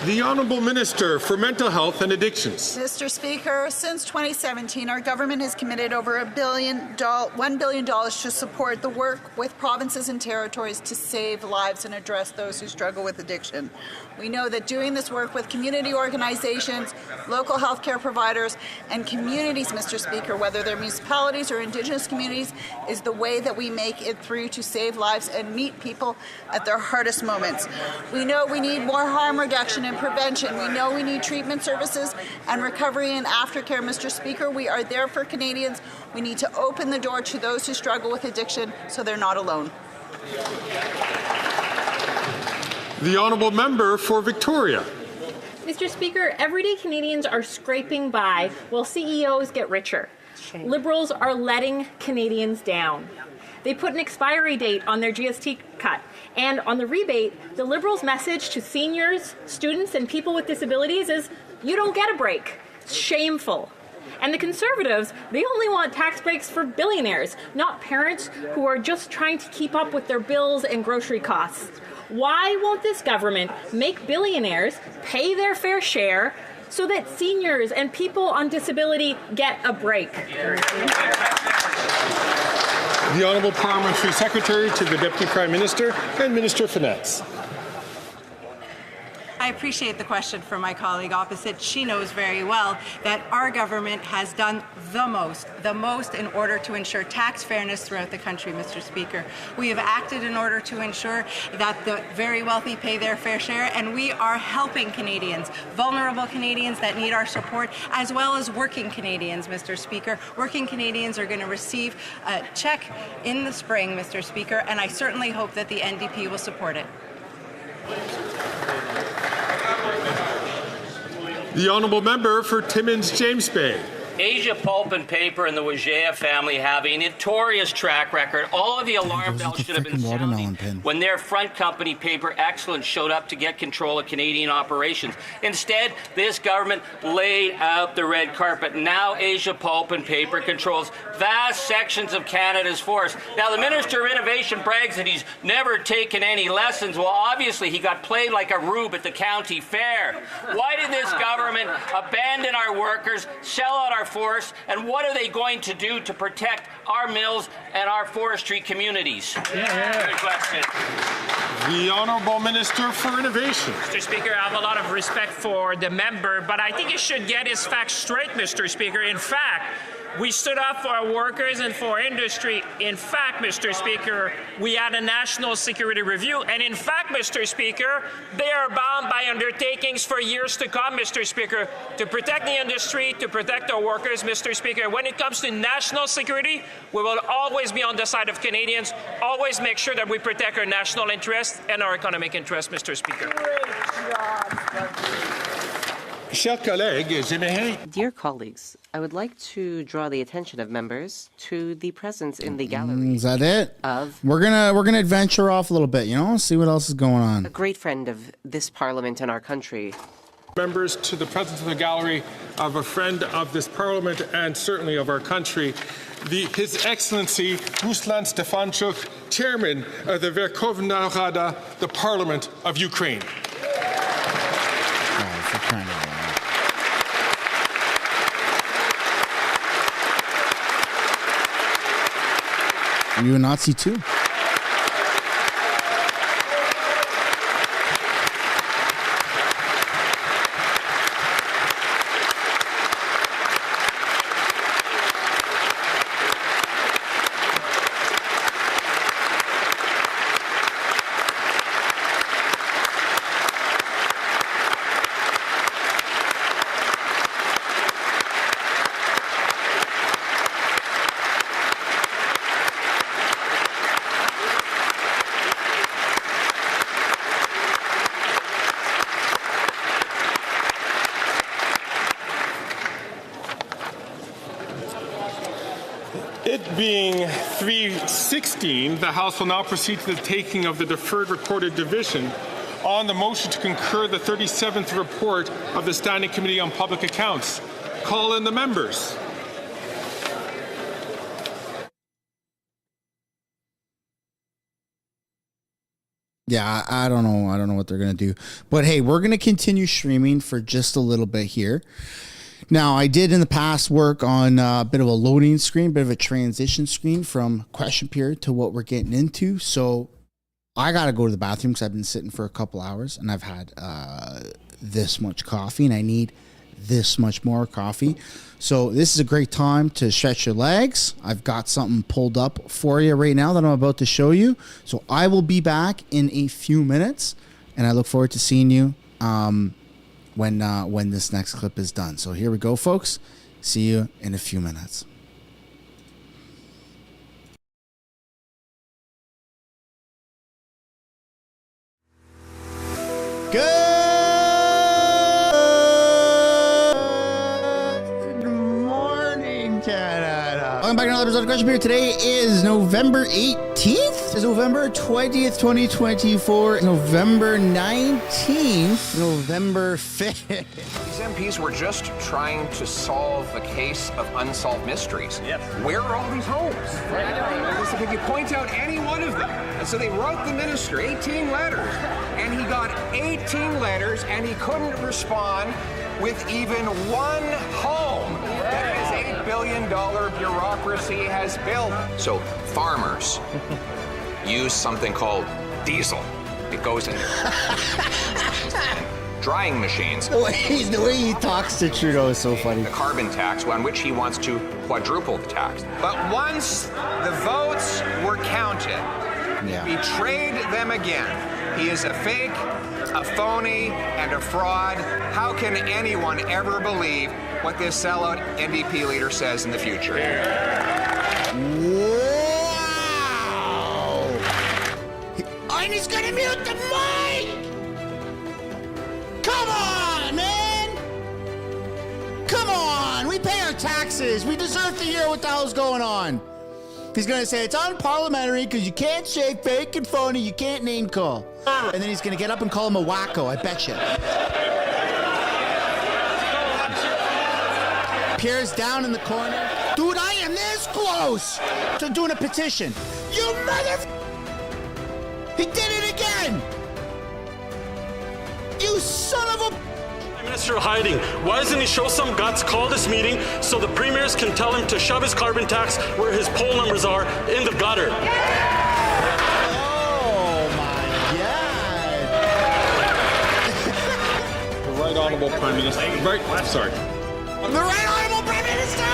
The Honourable Minister for Mental Health and Addictions. Mr. Speaker, since 2017, our government has committed over $1 billion to support the work with provinces and territories to save lives and address those who struggle with addiction. We know that doing this work with community organizations, local healthcare providers, and communities, Mr. Speaker, whether they're municipalities or Indigenous communities, is the way that we make it through to save lives and meet people at their hardest moments. We know we need more harm reduction and prevention. We know we need treatment services and recovery and aftercare, Mr. Speaker. We are there for Canadians. We need to open the door to those who struggle with addiction so they're not alone. The honourable member for Victoria. Mr. Speaker, everyday Canadians are scraping by while CEOs get richer. Liberals are letting Canadians down. They put an expiry date on their GST cut. And on the rebate, the Liberals' message to seniors, students, and people with disabilities is, you don't get a break. It's shameful. And the Conservatives, they only want tax breaks for billionaires, not parents who are just trying to keep up with their bills and grocery costs. Why won't this government make billionaires pay their fair share so that seniors and people on disability get a break? The Honourable Parliamentary Secretary to the Deputy Prime Minister and Minister of Finance. I appreciate the question from my colleague opposite. She knows very well that our government has done the most in order to ensure tax fairness throughout the country, Mr. Speaker. We have acted in order to ensure that the very wealthy pay their fair share, and we are helping Canadians, vulnerable Canadians that need our support, as well as working Canadians, Mr. Speaker. Working Canadians are going to receive a check in the spring, Mr. Speaker, and I certainly hope that the NDP will support it. The Honourable Member for Timmins James Bay. Asia Pulp and Paper and the Wajea family have a notorious track record. All of the alarm bells should have been sounding when their front company, Paper Excellence, showed up to get control of Canadian operations. Instead, this government laid out the red carpet. Now Asia Pulp and Paper controls vast sections of Canada's forests. Now, the Minister of Innovation brags that he's never taken any lessons. Well, obviously, he got played like a rube at the county fair. Why did this government abandon our workers, sell out our forests, and what are they going to do to protect our mills and our forestry communities? Good question. The Honourable Minister for Innovation. Mr. Speaker, I have a lot of respect for the member, but I think he should get his facts straight, Mr. Speaker. In fact, we stood up for our workers and for industry. In fact, Mr. Speaker, we had a national security review. And in fact, Mr. Speaker, they are bound by undertakings for years to come, Mr. Speaker, to protect the industry, to protect our workers, Mr. Speaker. When it comes to national security, we will always be on the side of Canadians, always make sure that we protect our national interests and our economic interests, Mr. Speaker. Dear colleagues, I would like to draw the attention of members to the presence in the gallery. Is that it? We're gonna adventure off a little bit, see what else is going on. A great friend of this parliament and our country. Members, to the presence in the gallery of a friend of this parliament and certainly of our country, His Excellency Ruslan Stefanchuk, Chairman of the Verkhovna Rada, the Parliament of Ukraine. Are you a Nazi too? It being 3:16, the House will now proceed to the taking of the deferred recorded division on the motion to concur the 37th report of the Standing Committee on Public Accounts. Call in the members. Yeah, I don't know. I don't know what they're going to do. But hey, we're going to continue streaming for just a little bit here. Now, I did in the past work on a bit of a loading screen, a bit of a transition screen from question period to what we're getting into. So I got to go to the bathroom because I've been sitting for a couple hours and I've had this much coffee and I need this much more coffee. So this is a great time to stretch your legs. I've got something pulled up for you right now that I'm about to show you. So I will be back in a few minutes and I look forward to seeing you when this next clip is done. So here we go, folks. See you in a few minutes. Good morning, Canada. Welcome back to another episode of Question Period. Today is November 18th. It's November 20th, 2024, November 19th, November 5th. These MPs were just trying to solve the case of unsolved mysteries. Yes. Where are all these homes? Right. Could you point out any one of them? And so they wrote the minister 18 letters, and he got 18 letters, and he couldn't respond with even one home that his $8 billion bureaucracy has built. So farmers use something called diesel. It goes in drying machines. The way he talks to Trudeau is so funny. The carbon tax, on which he wants to quadruple the tax. But once the votes were counted, betrayed them again. He is a fake, a phony, and a fraud. How can anyone ever believe what this sellout NDP leader says in the future? Wow! And he's gonna mute the mic! Come on, man! Come on! We pay our taxes. We deserve to hear what the hell's going on. He's gonna say it's unparliamentary because you can't say fake and phony, you can't name call. And then he's gonna get up and call him a wacko, I bet you. Pierre's down in the corner. Dude, I am this close to doing a petition. You mother... He did it again! You son of a... Prime Minister hiding. Why doesn't he show some guts, call this meeting, so the premiers can tell him to shove his carbon tax where his poll numbers are, in the gutter? Oh my God! The Right Honourable Prime Minister. Sorry. The Right Honourable Prime Minister!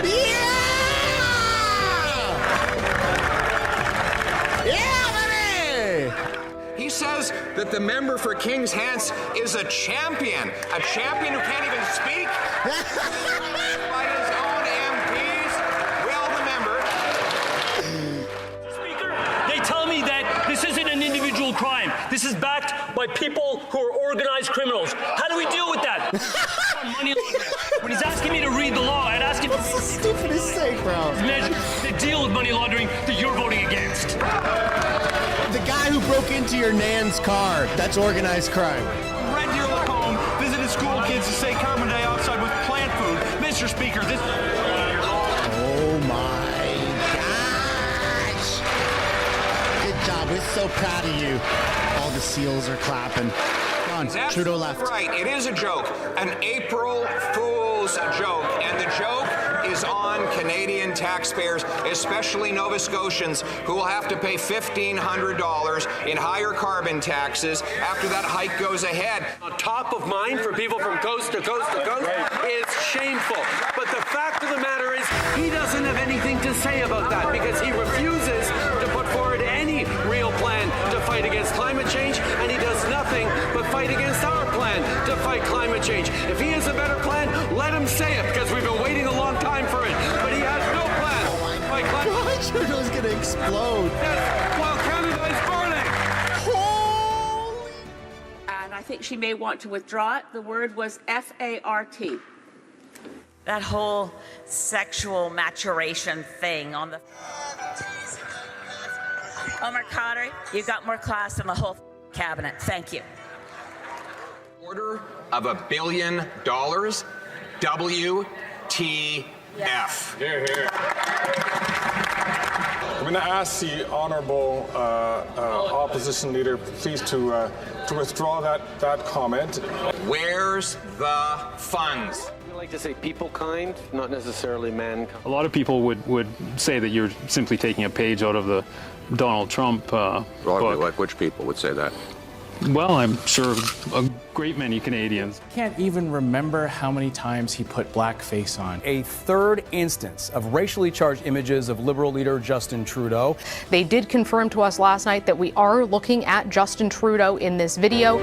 Yeah! Yeah, baby! He says that the member for King's Hants is a champion who can't even speak. By his own MPs. Will the member? Speaker, they tell me that this isn't an individual crime. This is backed by people who are organized criminals. How do we deal with that? Money laundering. When he's asking me to read the law, I'd ask him That's the stupidest thing, bro. measures that deal with money laundering that you're voting against. The guy who broke into your nan's car, that's organized crime. Red Deer Lacombe visited school kids to say carbon dioxide was plant food. Mr. Speaker, this... Oh my gosh! Good job. We're so proud of you. All the seals are clapping. Come on, Trudeau left. Right, it is a joke. An April Fool's joke. And the joke is on Canadian taxpayers, especially Nova Scotians, who will have to pay $1,500 in higher carbon taxes after that hike goes ahead. Top of mind for people from coast to coast to coast is shameful. But the fact of the matter is, he doesn't have anything to say about that because he refuses to put forward any real plan to fight against climate change, and he does nothing but fight against our plan to fight climate change. If he has a better plan, let him say it, because we've been waiting a long time for it. But he has no plan. God, Trudeau's gonna explode. Yes, while Canada is burning. And I think she may want to withdraw it. The word was F-A-R-T. That whole sexual maturation thing on the... Omar Khadri, you've got more class than the whole cabinet. Thank you. Order of $1 billion. WTF. Here, here. I'm going to ask the honourable opposition leader, please, to withdraw that comment. Where's the funds? I like to say people kind, not necessarily mankind. A lot of people would say that you're simply taking a page out of the Donald Trump book. Like which people would say that? Well, I'm sure a great many Canadians. Can't even remember how many times he put blackface on. A third instance of racially charged images of Liberal leader Justin Trudeau. They did confirm to us last night that we are looking at Justin Trudeau in this video.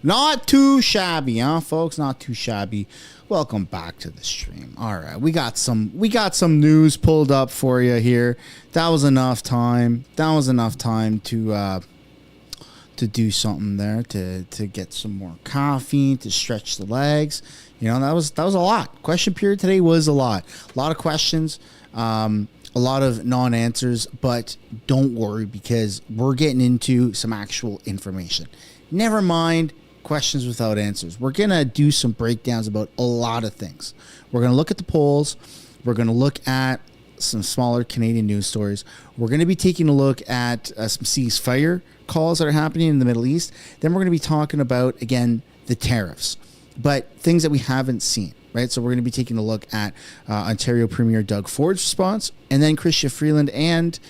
Not too shabby, huh, folks? Not too shabby. Welcome back to the stream. All right, we got some news pulled up for you here. That was enough time. That was enough time to do something there, to get some more coffee, to stretch the legs. You know, that was a lot. Question period today was a lot. A lot of questions, a lot of non-answers, but don't worry because we're getting into some actual information. Never mind questions without answers. We're going to do some breakdowns about a lot of things. We're going to look at the polls. We're going to look at some smaller Canadian news stories. We're going to be taking a look at some ceasefire calls that are happening in the Middle East. Then we're going to be talking about, again, the tariffs, but things that we haven't seen, right? So we're going to be taking a look at Ontario Premier Doug Ford's response, and then Chrystia Freeland and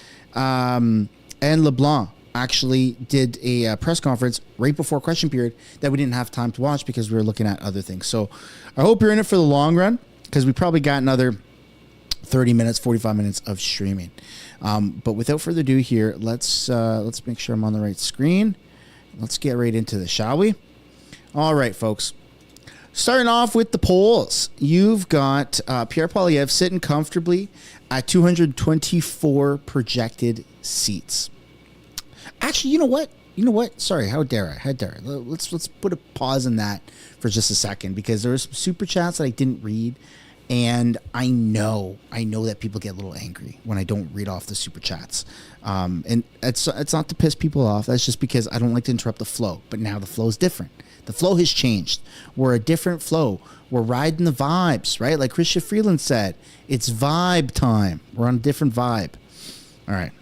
LeBlanc actually did a press conference right before question period that we didn't have time to watch because we were looking at other things. So I hope you're in it for the long run because we probably got another 30 minutes, 45 minutes of streaming. But without further ado here, let's make sure I'm on the right screen. Let's get right into this, shall we? All right, folks. Starting off with the polls, you've got Pierre Poilievre sitting comfortably at 224 projected seats. Actually, you know what? Sorry, how dare I? Let's put a pause in that for just a second because there were some super chats that I didn't read, and I know that people get a little angry when I don't read off the super chats. And it's not to piss people off. That's just because I don't like to interrupt the flow. But now the flow is different. The flow has changed. We're a different flow. We're riding the vibes, right? Like Chrystia Freeland said, it's vibe time. We're on a different vibe. All right.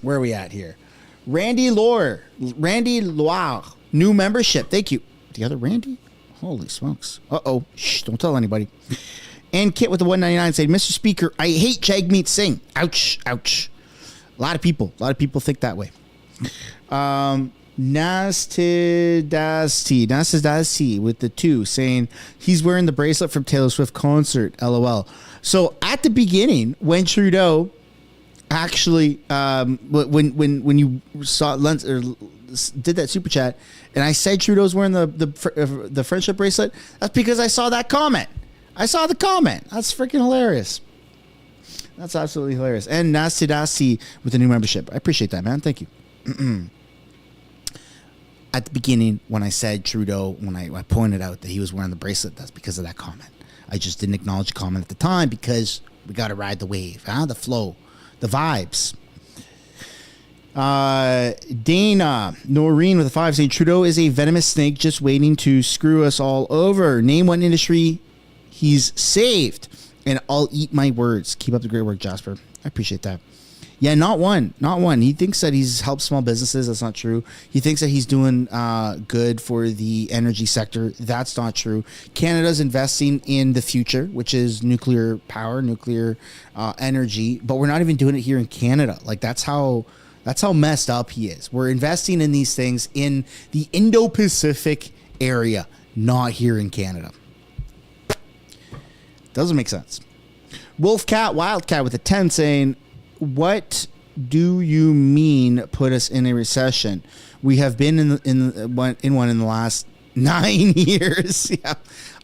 Where are we at here? Randy Loire, new membership. Thank you. The other Randy? Holy smokes. Uh-oh. Shh, don't tell anybody. And Kit with the 199 said, Mr. Speaker, I hate Jagmeet Singh. Ouch, ouch. A lot of people think that way. Nastidasti with the 2 saying he's wearing the bracelet from Taylor Swift concert. LOL. So at the beginning, when Trudeau actually, when you saw or did that super chat, and I said Trudeau's wearing the friendship bracelet, that's because I saw that comment. I saw the comment. That's freaking hilarious. That's absolutely hilarious. And Nastidasi with the new membership. I appreciate that, man. Thank you. At the beginning, when I said Trudeau, when I pointed out that he was wearing the bracelet, that's because of that comment. I just didn't acknowledge the comment at the time because we got to ride the wave, the flow. The vibes. Dana Noreen with a 5 saying Trudeau is a venomous snake just waiting to screw us all over. Name one industry he's saved, and I'll eat my words. Keep up the great work, Jasper. I appreciate that. Yeah, not one. He thinks that he's helped small businesses. That's not true. He thinks that he's doing good for the energy sector. That's not true. Canada's investing in the future, which is nuclear power, nuclear energy. But we're not even doing it here in Canada. Like that's how messed up he is. We're investing in these things in the Indo-Pacific area, not here in Canada. Doesn't make sense. Wolfcat Wildcat with a 10 saying, what do you mean put us in a recession? We have been in one in the last 9 years. Yeah,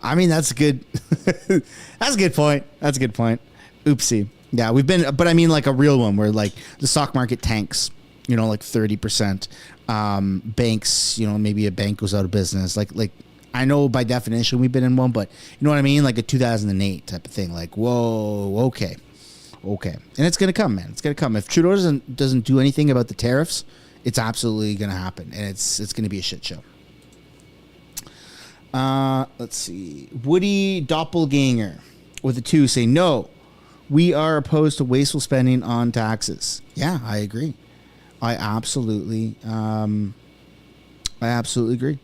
I mean that's good. That's a good point. Oopsie. Yeah, we've been, but I mean like a real one where like the stock market tanks. Like 30%. Banks, maybe a bank goes out of business. Like I know by definition we've been in one, but you know what I mean? Like a 2008 type of thing. Like whoa, okay. And it's going to come, man. It's going to come. If Trudeau doesn't do anything about the tariffs, it's absolutely going to happen. And it's going to be a shit show. Let's see. Woody Doppelganger with a 2 saying, no, we are opposed to wasteful spending on taxes. Yeah, I agree. I absolutely agree.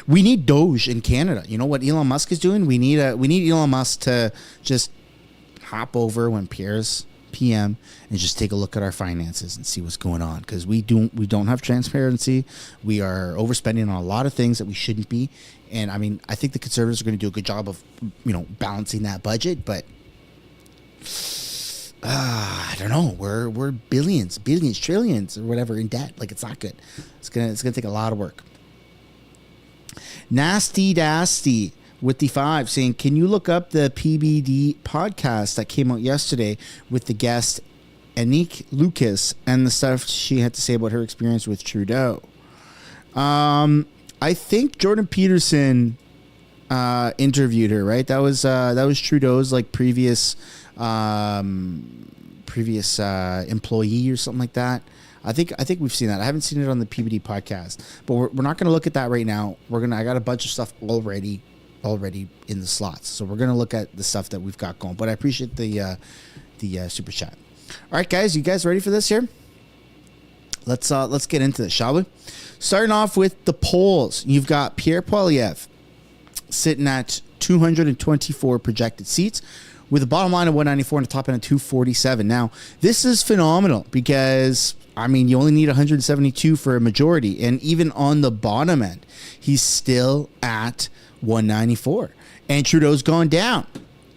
We need Doge in Canada. You know what Elon Musk is doing? We need Elon Musk to just hop over when Pierre's PM and just take a look at our finances and see what's going on, because we don't have transparency. We are overspending on a lot of things that we shouldn't be. And I mean, I think the Conservatives are going to do a good job of balancing that budget, but I don't know. We're billions, trillions, or whatever in debt. Like, it's not good. It's gonna take a lot of work. Nasty Dasty with the 5 saying, can you look up the PBD podcast that came out yesterday with the guest Anique Lucas and the stuff she had to say about her experience with Trudeau? I think Jordan Peterson interviewed her, right? That was Trudeau's like previous employee or something like that. I think we've seen that. I haven't seen it on the PBD podcast, but we're not going to look at that right now. I got a bunch of stuff already in the slots, so we're going to look at the stuff that we've got going. But I appreciate the super chat. All right, guys, you guys ready for this here? Let's get into this, shall we? Starting off with the polls, you've got Pierre Poilievre sitting at 224 projected seats, with a bottom line of 194 and a top end of 247. Now, this is phenomenal because, I mean, you only need 172 for a majority. And even on the bottom end, he's still at 194. And Trudeau's gone down.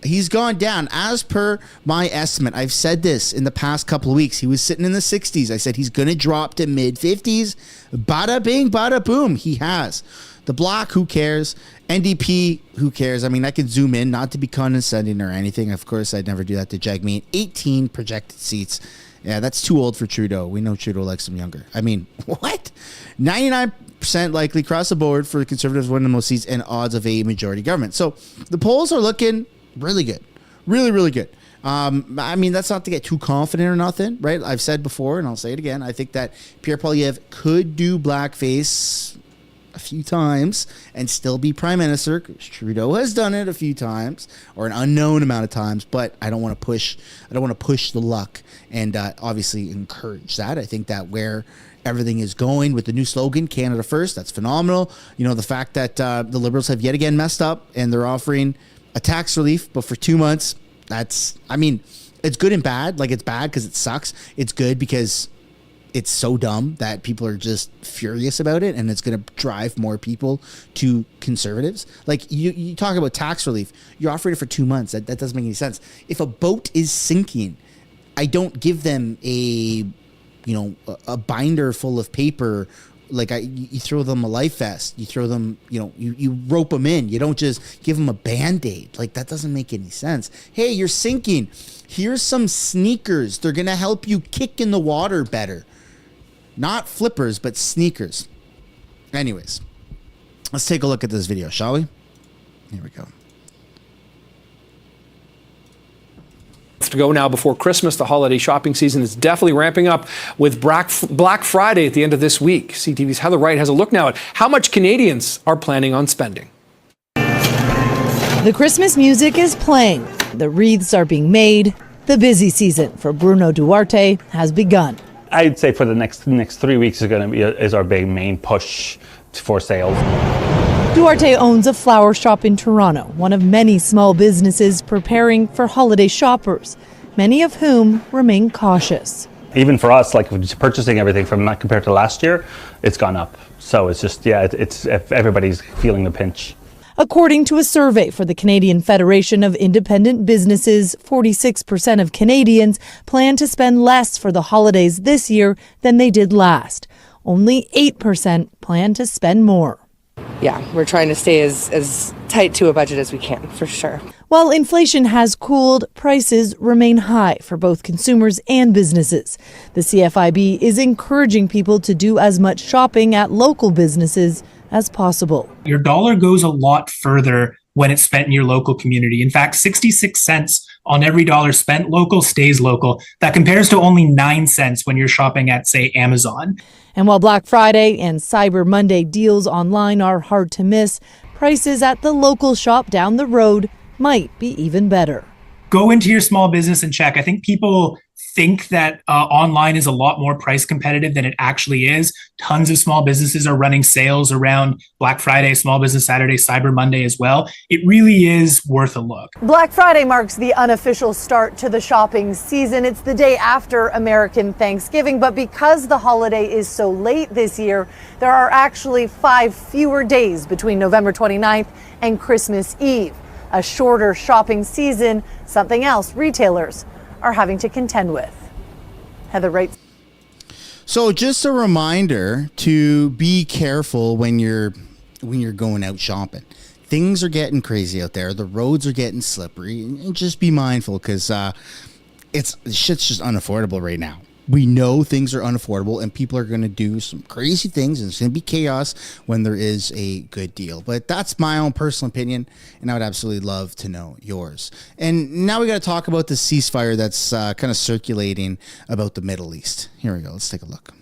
He's gone down. As per my estimate, I've said this in the past couple of weeks. He was sitting in the 60s. I said he's going to drop to mid-50s. Bada bing, bada boom. He has. The Bloc, who cares? NDP, who cares? I mean, I could zoom in, not to be condescending or anything. Of course, I'd never do that to Jagmeet. 18 projected seats. Yeah, that's too old for Trudeau. We know Trudeau likes them younger. I mean, what? 99% likely across the board for the Conservatives winning the most seats and odds of a majority government. So the polls are looking really good. Really, really good. I mean, that's not to get too confident or nothing, right? I've said before, and I'll say it again. I think that Pierre Poilievre could do blackface a few times and still be prime minister. Trudeau has done it a few times, or an unknown amount of times, but I don't want to push the luck and obviously encourage that. I think that where everything is going with the new slogan, Canada First, that's phenomenal. You know, the fact that the Liberals have yet again messed up and they're offering a tax relief, but for 2 months, it's good and bad. Like, it's bad because it sucks. It's good because it's so dumb that people are just furious about it, and it's going to drive more people to Conservatives. Like, you talk about tax relief, you're offering it for 2 months. That doesn't make any sense. If a boat is sinking, I don't give them a binder full of paper. Like, you throw them a life vest, you throw them, you rope them in. You don't just give them a Band-Aid. Like, that doesn't make any sense. Hey, you're sinking. Here's some sneakers. They're going to help you kick in the water better. Not flippers, but sneakers. Anyways, let's take a look at this video, shall we? Here we go. To go now before Christmas. The holiday shopping season is definitely ramping up with Black Friday at the end of this week. CTV's Heather Wright has a look now at how much Canadians are planning on spending. The Christmas music is playing. The wreaths are being made. The busy season for Bruno Duarte has begun. I'd say for the next 3 weeks is our big main push for sales. Duarte owns a flower shop in Toronto, one of many small businesses preparing for holiday shoppers, many of whom remain cautious. Even for us, like purchasing everything from that compared to last year, it's gone up. So it's just, it's everybody's feeling the pinch. According to a survey for the Canadian Federation of Independent Businesses, 46% of Canadians plan to spend less for the holidays this year than they did last. Only 8% plan to spend more. Yeah, we're trying to stay as tight to a budget as we can, for sure. While inflation has cooled, prices remain high for both consumers and businesses. The CFIB is encouraging people to do as much shopping at local businesses as possible. Your dollar goes a lot further when it's spent in your local community. In fact, 66 cents on every dollar spent local stays local. That compares to only 9 cents when you're shopping at, say, Amazon. And while Black Friday and Cyber Monday deals online are hard to miss, prices at the local shop down the road might be even better. Go into your small business and check. I think people think that online is a lot more price competitive than it actually is. Tons of small businesses are running sales around Black Friday, Small Business Saturday, Cyber Monday as well. It really is worth a look. Black Friday marks the unofficial start to the shopping season. It's the day after American Thanksgiving, but because the holiday is so late this year, there are actually 5 fewer days between November 29th and Christmas Eve. A shorter shopping season, something else retailers are having to contend with. Heather Wright. So just a reminder to be careful when you're going out shopping. Things are getting crazy out there. The roads are getting slippery, and just be mindful because shit's just unaffordable right now. We know things are unaffordable and people are going to do some crazy things, and it's going to be chaos when there is a good deal. But that's my own personal opinion, and I would absolutely love to know yours. And now we got to talk about the ceasefire that's kind of circulating about the Middle East. Here we go. Let's take a look.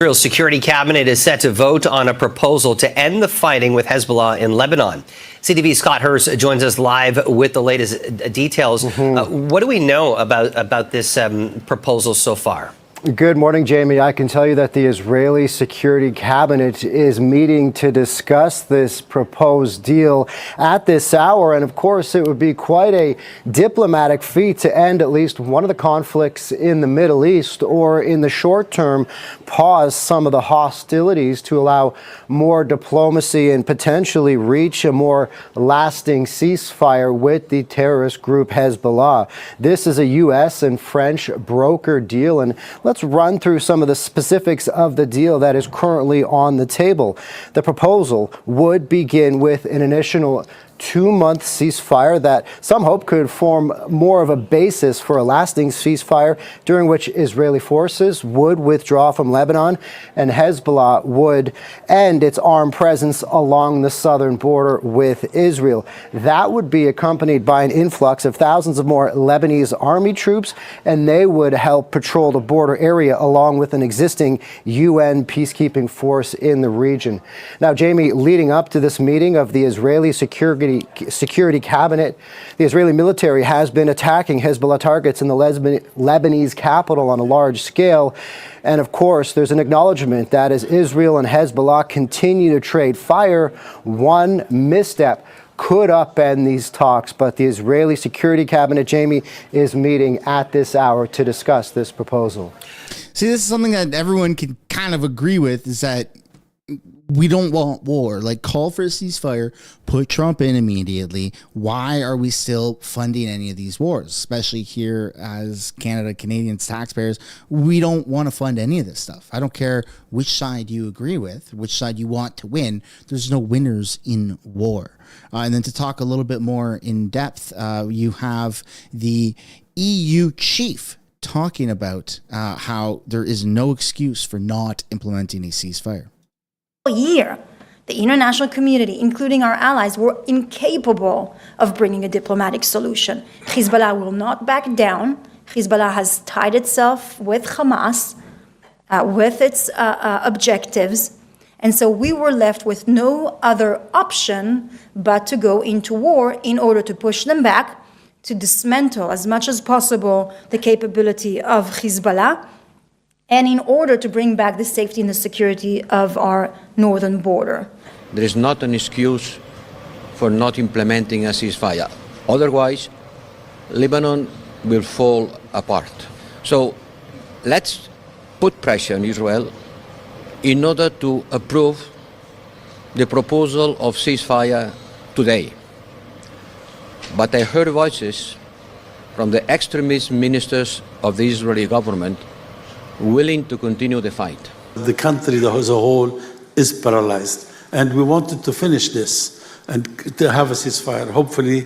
Israel's security cabinet is set to vote on a proposal to end the fighting with Hezbollah in Lebanon. CTV's Scott Hurst joins us live with the latest details. What do we know about this proposal so far? Good morning, Jamie. I can tell you that the Israeli Security Cabinet is meeting to discuss this proposed deal at this hour. And of course, it would be quite a diplomatic feat to end at least one of the conflicts in the Middle East, or in the short term, pause some of the hostilities to allow more diplomacy and potentially reach a more lasting ceasefire with the terrorist group Hezbollah. This is a U.S. and French broker deal, and let's run through some of the specifics of the deal that is currently on the table. The proposal would begin with an initial 2-month ceasefire that some hope could form more of a basis for a lasting ceasefire, during which Israeli forces would withdraw from Lebanon and Hezbollah would end its armed presence along the southern border with Israel. That would be accompanied by an influx of thousands of more Lebanese army troops, and they would help patrol the border area along with an existing UN peacekeeping force in the region. Now, Jamie, leading up to this meeting of the Israeli Security Cabinet, the Israeli military has been attacking Hezbollah targets in the Lebanese capital on a large scale. And of course, there's an acknowledgement that as Israel and Hezbollah continue to trade fire, one misstep could upend these talks. But the Israeli Security Cabinet, Jamie, is meeting at this hour to discuss this proposal. See, this is something that everyone can kind of agree with, is that we don't want war. Like, call for a ceasefire, put Trump in immediately. Why are we still funding any of these wars? Especially here as Canadians, taxpayers, we don't want to fund any of this stuff. I don't care which side you agree with, which side you want to win. There's no winners in war. And then to talk a little bit more in depth, you have the EU chief talking about how there is no excuse for not implementing a ceasefire. Year, the international community, including our allies, were incapable of bringing a diplomatic solution. Hezbollah will not back down. Hezbollah has tied itself with Hamas, with its objectives. And so we were left with no other option but to go into war in order to push them back, to dismantle as much as possible the capability of Hezbollah, and in order to bring back the safety and the security of our northern border. There is not an excuse for not implementing a ceasefire. Otherwise, Lebanon will fall apart. So let's put pressure on Israel in order to approve the proposal of ceasefire today. But I heard voices from the extremist ministers of the Israeli government willing to continue the fight. The country as a whole is paralyzed, and we wanted to finish this and to have a ceasefire. Hopefully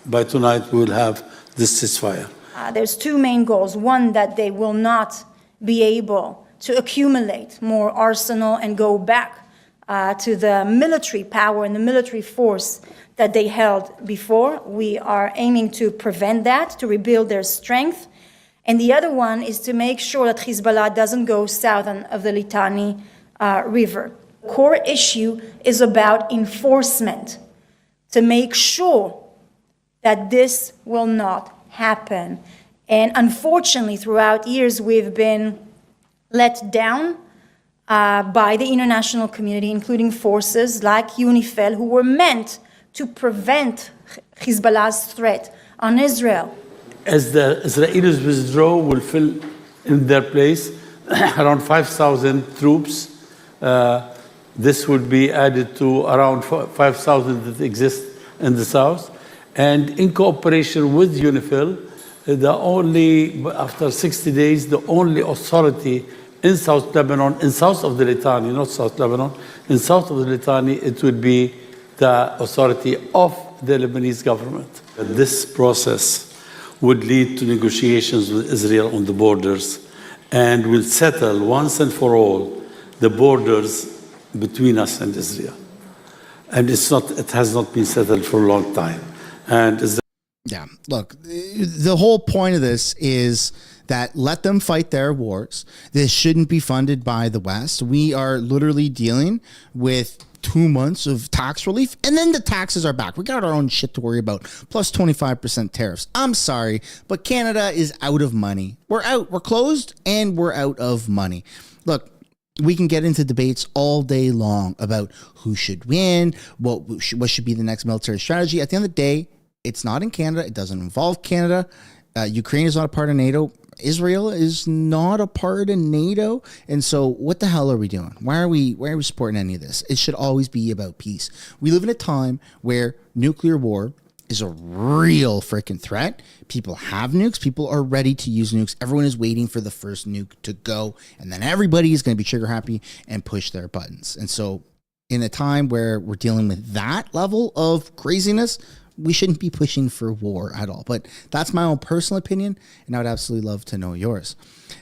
by tonight we will have this ceasefire. There's two main goals. One, that they will not be able to accumulate more arsenal and go back to the military power and the military force that they held before. We are aiming to prevent that, to rebuild their strength. And the other one is to make sure that Hezbollah doesn't go southern of the Litani River. The core issue is about enforcement, to make sure that this will not happen. And unfortunately, throughout years, we've been let down by the international community, including forces like UNIFIL, who were meant to prevent Hezbollah's threat on Israel. As the Israelis withdraw, will fill in their place around 5,000 troops. This will be added to around 5,000 that exist in the south. And in cooperation with UNIFIL, after 60 days, the only authority in South Lebanon, in south of the Litani, not South Lebanon, in south of the Litani, it would be the authority of the Lebanese government. This process would lead to negotiations with Israel on the borders and will settle once and for all the borders between us and Israel. And it has not been settled for a long time. And yeah, look, the whole point of this is that let them fight their wars. This shouldn't be funded by the West. We are literally dealing with 2 months of tax relief, and then the taxes are back. We got our own shit to worry about, plus 25% tariffs. I'm sorry, but Canada is out of money. We're out. We're closed, and we're out of money. Look, we can get into debates all day long about who should win, what should be the next military strategy. At the end of the day, it's not in Canada. It doesn't involve Canada. Ukraine is not a part of NATO. Israel is not a part of NATO. And so what the hell are we doing? Why are we supporting any of this? It should always be about peace. We live in a time where nuclear war is a real freaking threat. People have nukes. People are ready to use nukes. Everyone is waiting for the first nuke to go. And then everybody is going to be trigger happy and push their buttons. And so in a time where we're dealing with that level of craziness, we shouldn't be pushing for war at all. But that's my own personal opinion, and I would absolutely love to know yours.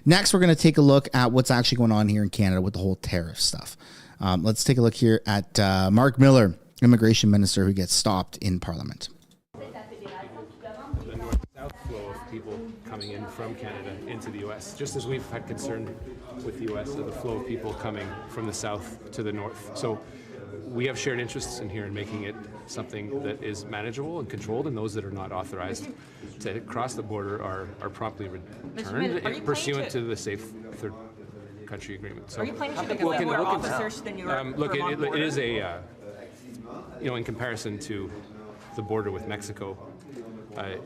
Next, we're going to take a look at what's actually going on here in Canada with the whole tariff stuff. Let's take a look here at Mark Miller, immigration minister, who gets stopped in Parliament. The north-south flow of people coming in from Canada into the U.S., just as we've had concern with the U.S. of the flow of people coming from the south to the north. So we have shared interests in here in making it something that is manageable and controlled, and those that are not authorized to cross the border are promptly returned pursuant to the safe third country agreement. So are you planning to deploy more officers than you are? Look, it is a, in comparison to the border with Mexico,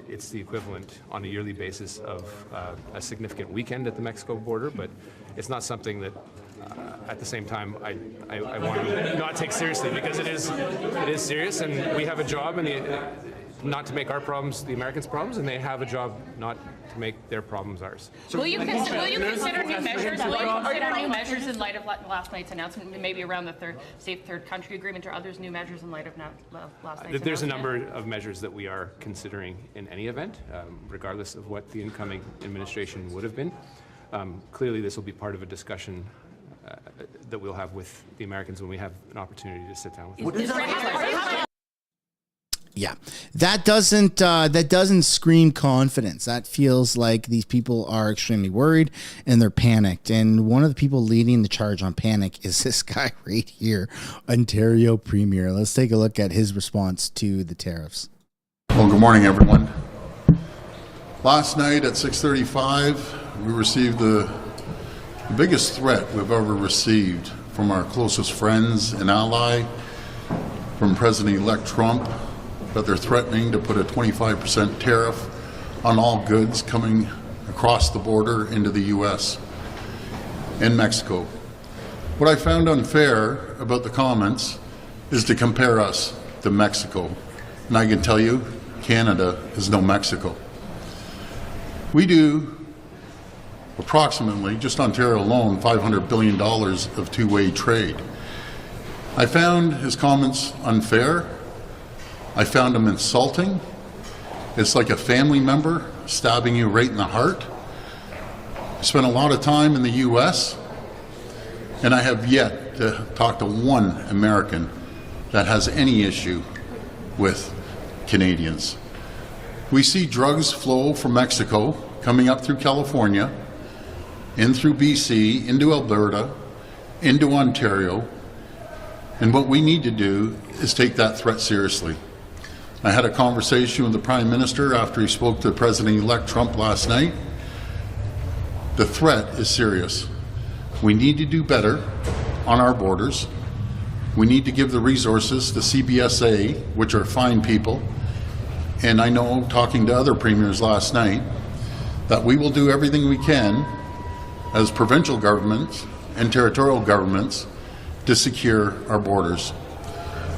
it's the equivalent on a yearly basis of a significant weekend at the Mexico border, but it's not something that at the same time, I want to not take seriously, because it is serious, and we have a job, and not to make our problems the Americans' problems, and they have a job not to make their problems ours. So will you consider new measures? Will you consider new measures in light of last night's announcement, maybe around the safe third country agreement, or others new measures in light of last night's There's a announcement? number of measures that we are considering in any event, regardless of what the incoming administration would have been. Clearly, this will be part of a discussion that we'll have with the Americans when we have an opportunity to sit down with them. Yeah, that doesn't scream confidence. That feels like these people are extremely worried and they're panicked. And one of the people leading the charge on panic is this guy right here, Ontario Premier. Let's take a look at his response to the tariffs. Well, good morning, everyone. Last night at 6:35, we received the biggest threat we've ever received from our closest friends and ally, from President-elect Trump, that they're threatening to put a 25% tariff on all goods coming across the border into the U.S. and Mexico. What I found unfair about the comments is to compare us to Mexico. And I can tell you, Canada is no Mexico. We do approximately, just Ontario alone, $500 billion of two-way trade. I found his comments unfair. I found them insulting. It's like a family member stabbing you right in the heart. I spent a lot of time in the U.S., and I have yet to talk to one American that has any issue with Canadians. We see drugs flow from Mexico coming up through California, in through BC, into Alberta, into Ontario, and what we need to do is take that threat seriously. I had a conversation with the Prime Minister after he spoke to President-elect Trump last night. The threat is serious. We need to do better on our borders. We need to give the resources to CBSA, which are fine people, and I know, talking to other premiers last night, that we will do everything we can as provincial governments and territorial governments to secure our borders.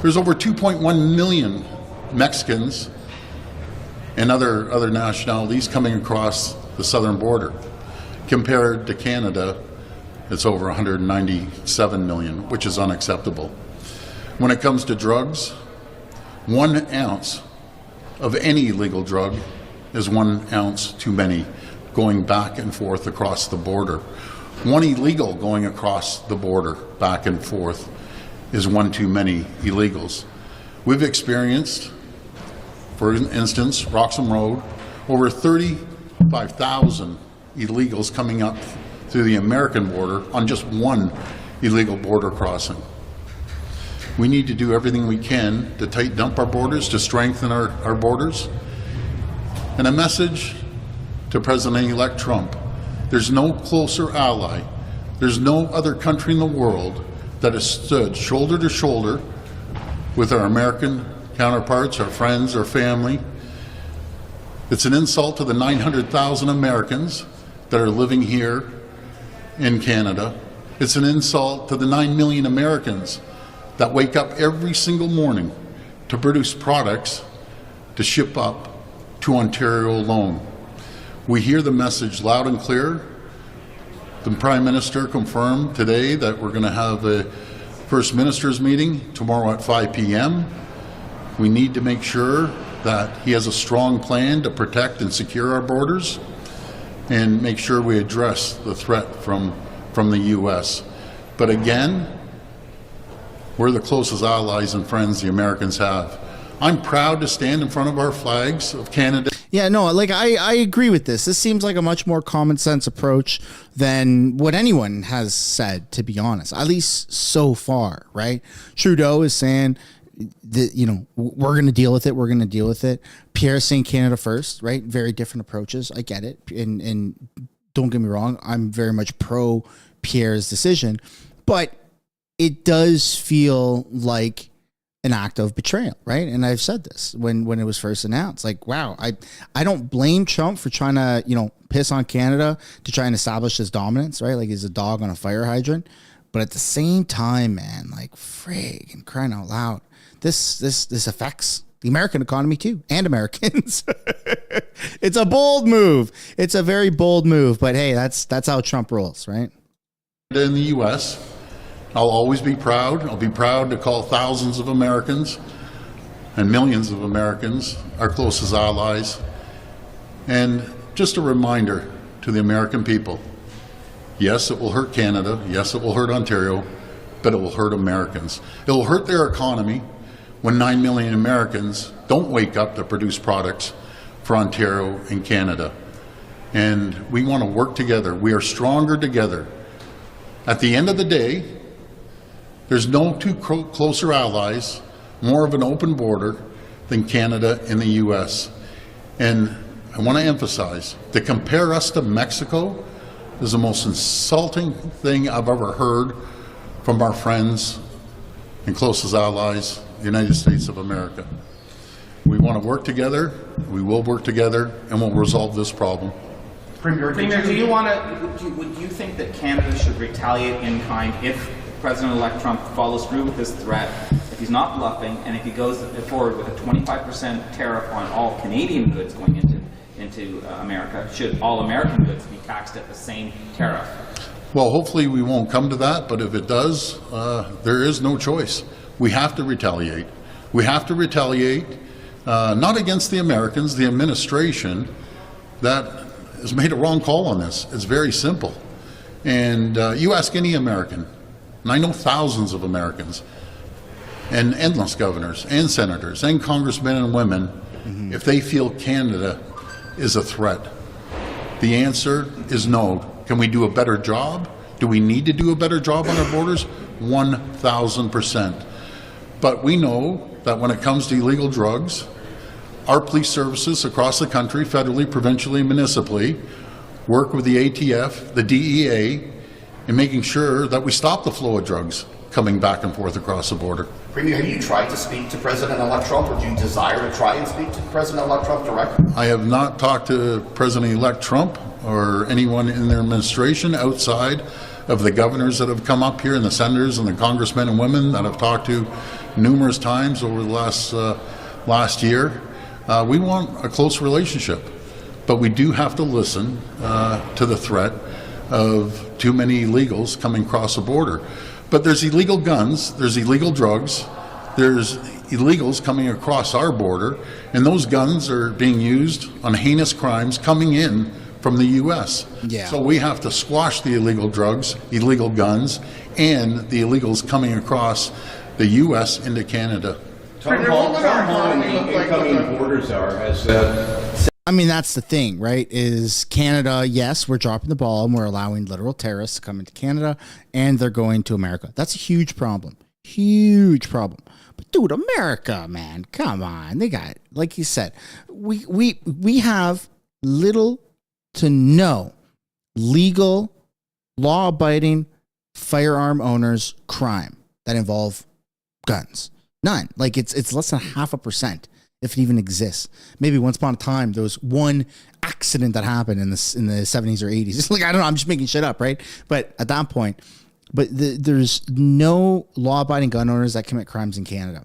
There's over 2.1 million Mexicans and other nationalities coming across the southern border. Compared to Canada, it's over 197 million, which is unacceptable. When it comes to drugs, 1 ounce of any illegal drug is 1 ounce too many going back and forth across the border. 1 illegal going across the border back and forth is 1 too many illegals. We've experienced, for instance, Roxham Road, over 35,000 illegals coming up through the American border on just 1 illegal border crossing. We need to do everything we can to tighten up our borders, to strengthen our borders. And a message to President-elect Trump: there's no closer ally, there's no other country in the world that has stood shoulder to shoulder with our American counterparts, our friends, our family. It's an insult to the 900,000 Americans that are living here in Canada. It's an insult to the 9 million Americans that wake up every single morning to produce products to ship up to Ontario alone. We hear the message loud and clear. The Prime Minister confirmed today that we're going to have a First Minister's meeting tomorrow at 5 p.m. We need to make sure that he has a strong plan to protect and secure our borders and make sure we address the threat from the U.S. But again, we're the closest allies and friends the Americans have. I'm proud to stand in front of our flags of Canada. Yeah, no, like I agree with this. This seems like a much more common sense approach than what anyone has said, to be honest, at least so far, right? Trudeau is saying that, you know, we're going to deal with it. We're going to deal with it. Pierre saying Canada first, right? Very different approaches. I get it. And don't get me wrong, I'm very much pro Pierre's decision, but it does feel like an act of betrayal, right? And I've said this when it was first announced, like, wow, I don't blame Trump for trying to, you know, piss on Canada to try and establish his dominance, right? Like he's a dog on a fire hydrant. But at the same time, man, like, frig and crying out loud, this affects the American economy too, and Americans. It's a bold move. It's a very bold move, but hey, that's how Trump rolls, right? In the U.S., I'll always be proud. I'll be proud to call thousands of Americans and millions of Americans our closest allies. And just a reminder to the American people, yes, it will hurt Canada. Yes, it will hurt Ontario, but it will hurt Americans. It will hurt their economy when 9 million Americans don't wake up to produce products for Ontario and Canada. And we want to work together. We are stronger together. At the end of the day, there's no two closer allies, more of an open border than Canada and the U.S. And I want to emphasize, to compare us to Mexico is the most insulting thing I've ever heard from our friends and closest allies, the United States of America. We want to work together, we will work together, and we'll resolve this problem. Premier, would you think that Canada should retaliate in kind if President-elect Trump follows through with this threat, if he's not bluffing, and if he goes forward with a 25% tariff on all Canadian goods going into America? Should all American goods be taxed at the same tariff? Well, hopefully we won't come to that, but if it does, there is no choice. We have to retaliate. We have to retaliate, not against the Americans, the administration that has made a wrong call on this. It's very simple. And you ask any American, and I know thousands of Americans, and endless governors and senators and congressmen and women, if they feel Canada is a threat. The answer is no. Can we do a better job? Do we need to do a better job on our borders? 1,000%. But we know that when it comes to illegal drugs, our police services across the country, federally, provincially, municipally, work with the ATF, the DEA, in making sure that we stop the flow of drugs coming back and forth across the border. Premier, have you tried to speak to President-elect Trump, or do you desire to try and speak to President-elect Trump directly? I have not talked to President-elect Trump or anyone in their administration outside of the governors that have come up here and the senators and the congressmen and women that I've talked to numerous times over the last year. We want a close relationship, but we do have to listen to the threat of too many illegals coming across the border. But there's illegal guns, there's illegal drugs, there's illegals coming across our border, and those guns are being used on heinous crimes coming in from the U.S. Yeah. So we have to squash the illegal drugs, illegal guns, and the illegals coming across the U.S. into Canada. Tom Hall and the incoming borders are as I mean, that's the thing, right? Is Canada, yes, we're dropping the ball and we're allowing literal terrorists to come into Canada and they're going to America. That's a huge problem. Huge problem. But dude, America, man, come on. They got, like you said, we have little to no legal, law-abiding firearm owners crime that involve guns. None. Like it's less than 0.5%. If it even exists. Maybe once upon a time there was one accident that happened in the 70s or 80s. It's like, I don't know, I'm just making shit up, right? But at that point, there's no law-abiding gun owners that commit crimes in Canada.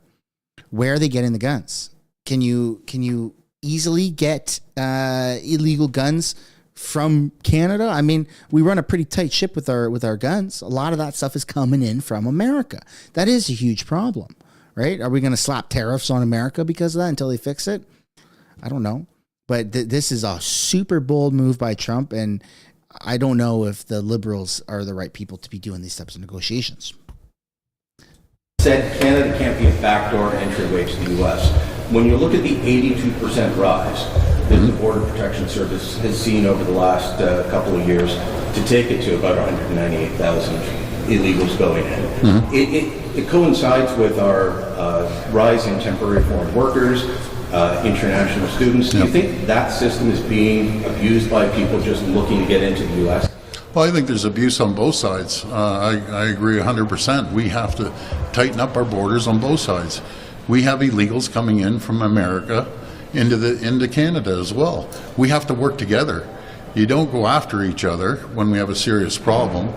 Where are they getting the guns? Can you easily get illegal guns from Canada? I mean, we run a pretty tight ship with our guns. A lot of that stuff is coming in from America. That is a huge problem. Right? Are we going to slap tariffs on America because of that until they fix it? I don't know. But this is a super bold move by Trump, and I don't know if the Liberals are the right people to be doing these types of negotiations. Said Canada can't be a backdoor entryway to the U.S. When you look at the 82% rise that the Border Protection Service has seen over the last couple of years to take it to about 198,000 illegals going in, it coincides with our rise in temporary foreign workers, international students. Do you think that system is being abused by people just looking to get into the U.S.? Well, I think there's abuse on both sides. I agree 100%. We have to tighten up our borders on both sides. We have illegals coming in from America into Canada as well. We have to work together. You don't go after each other when we have a serious problem.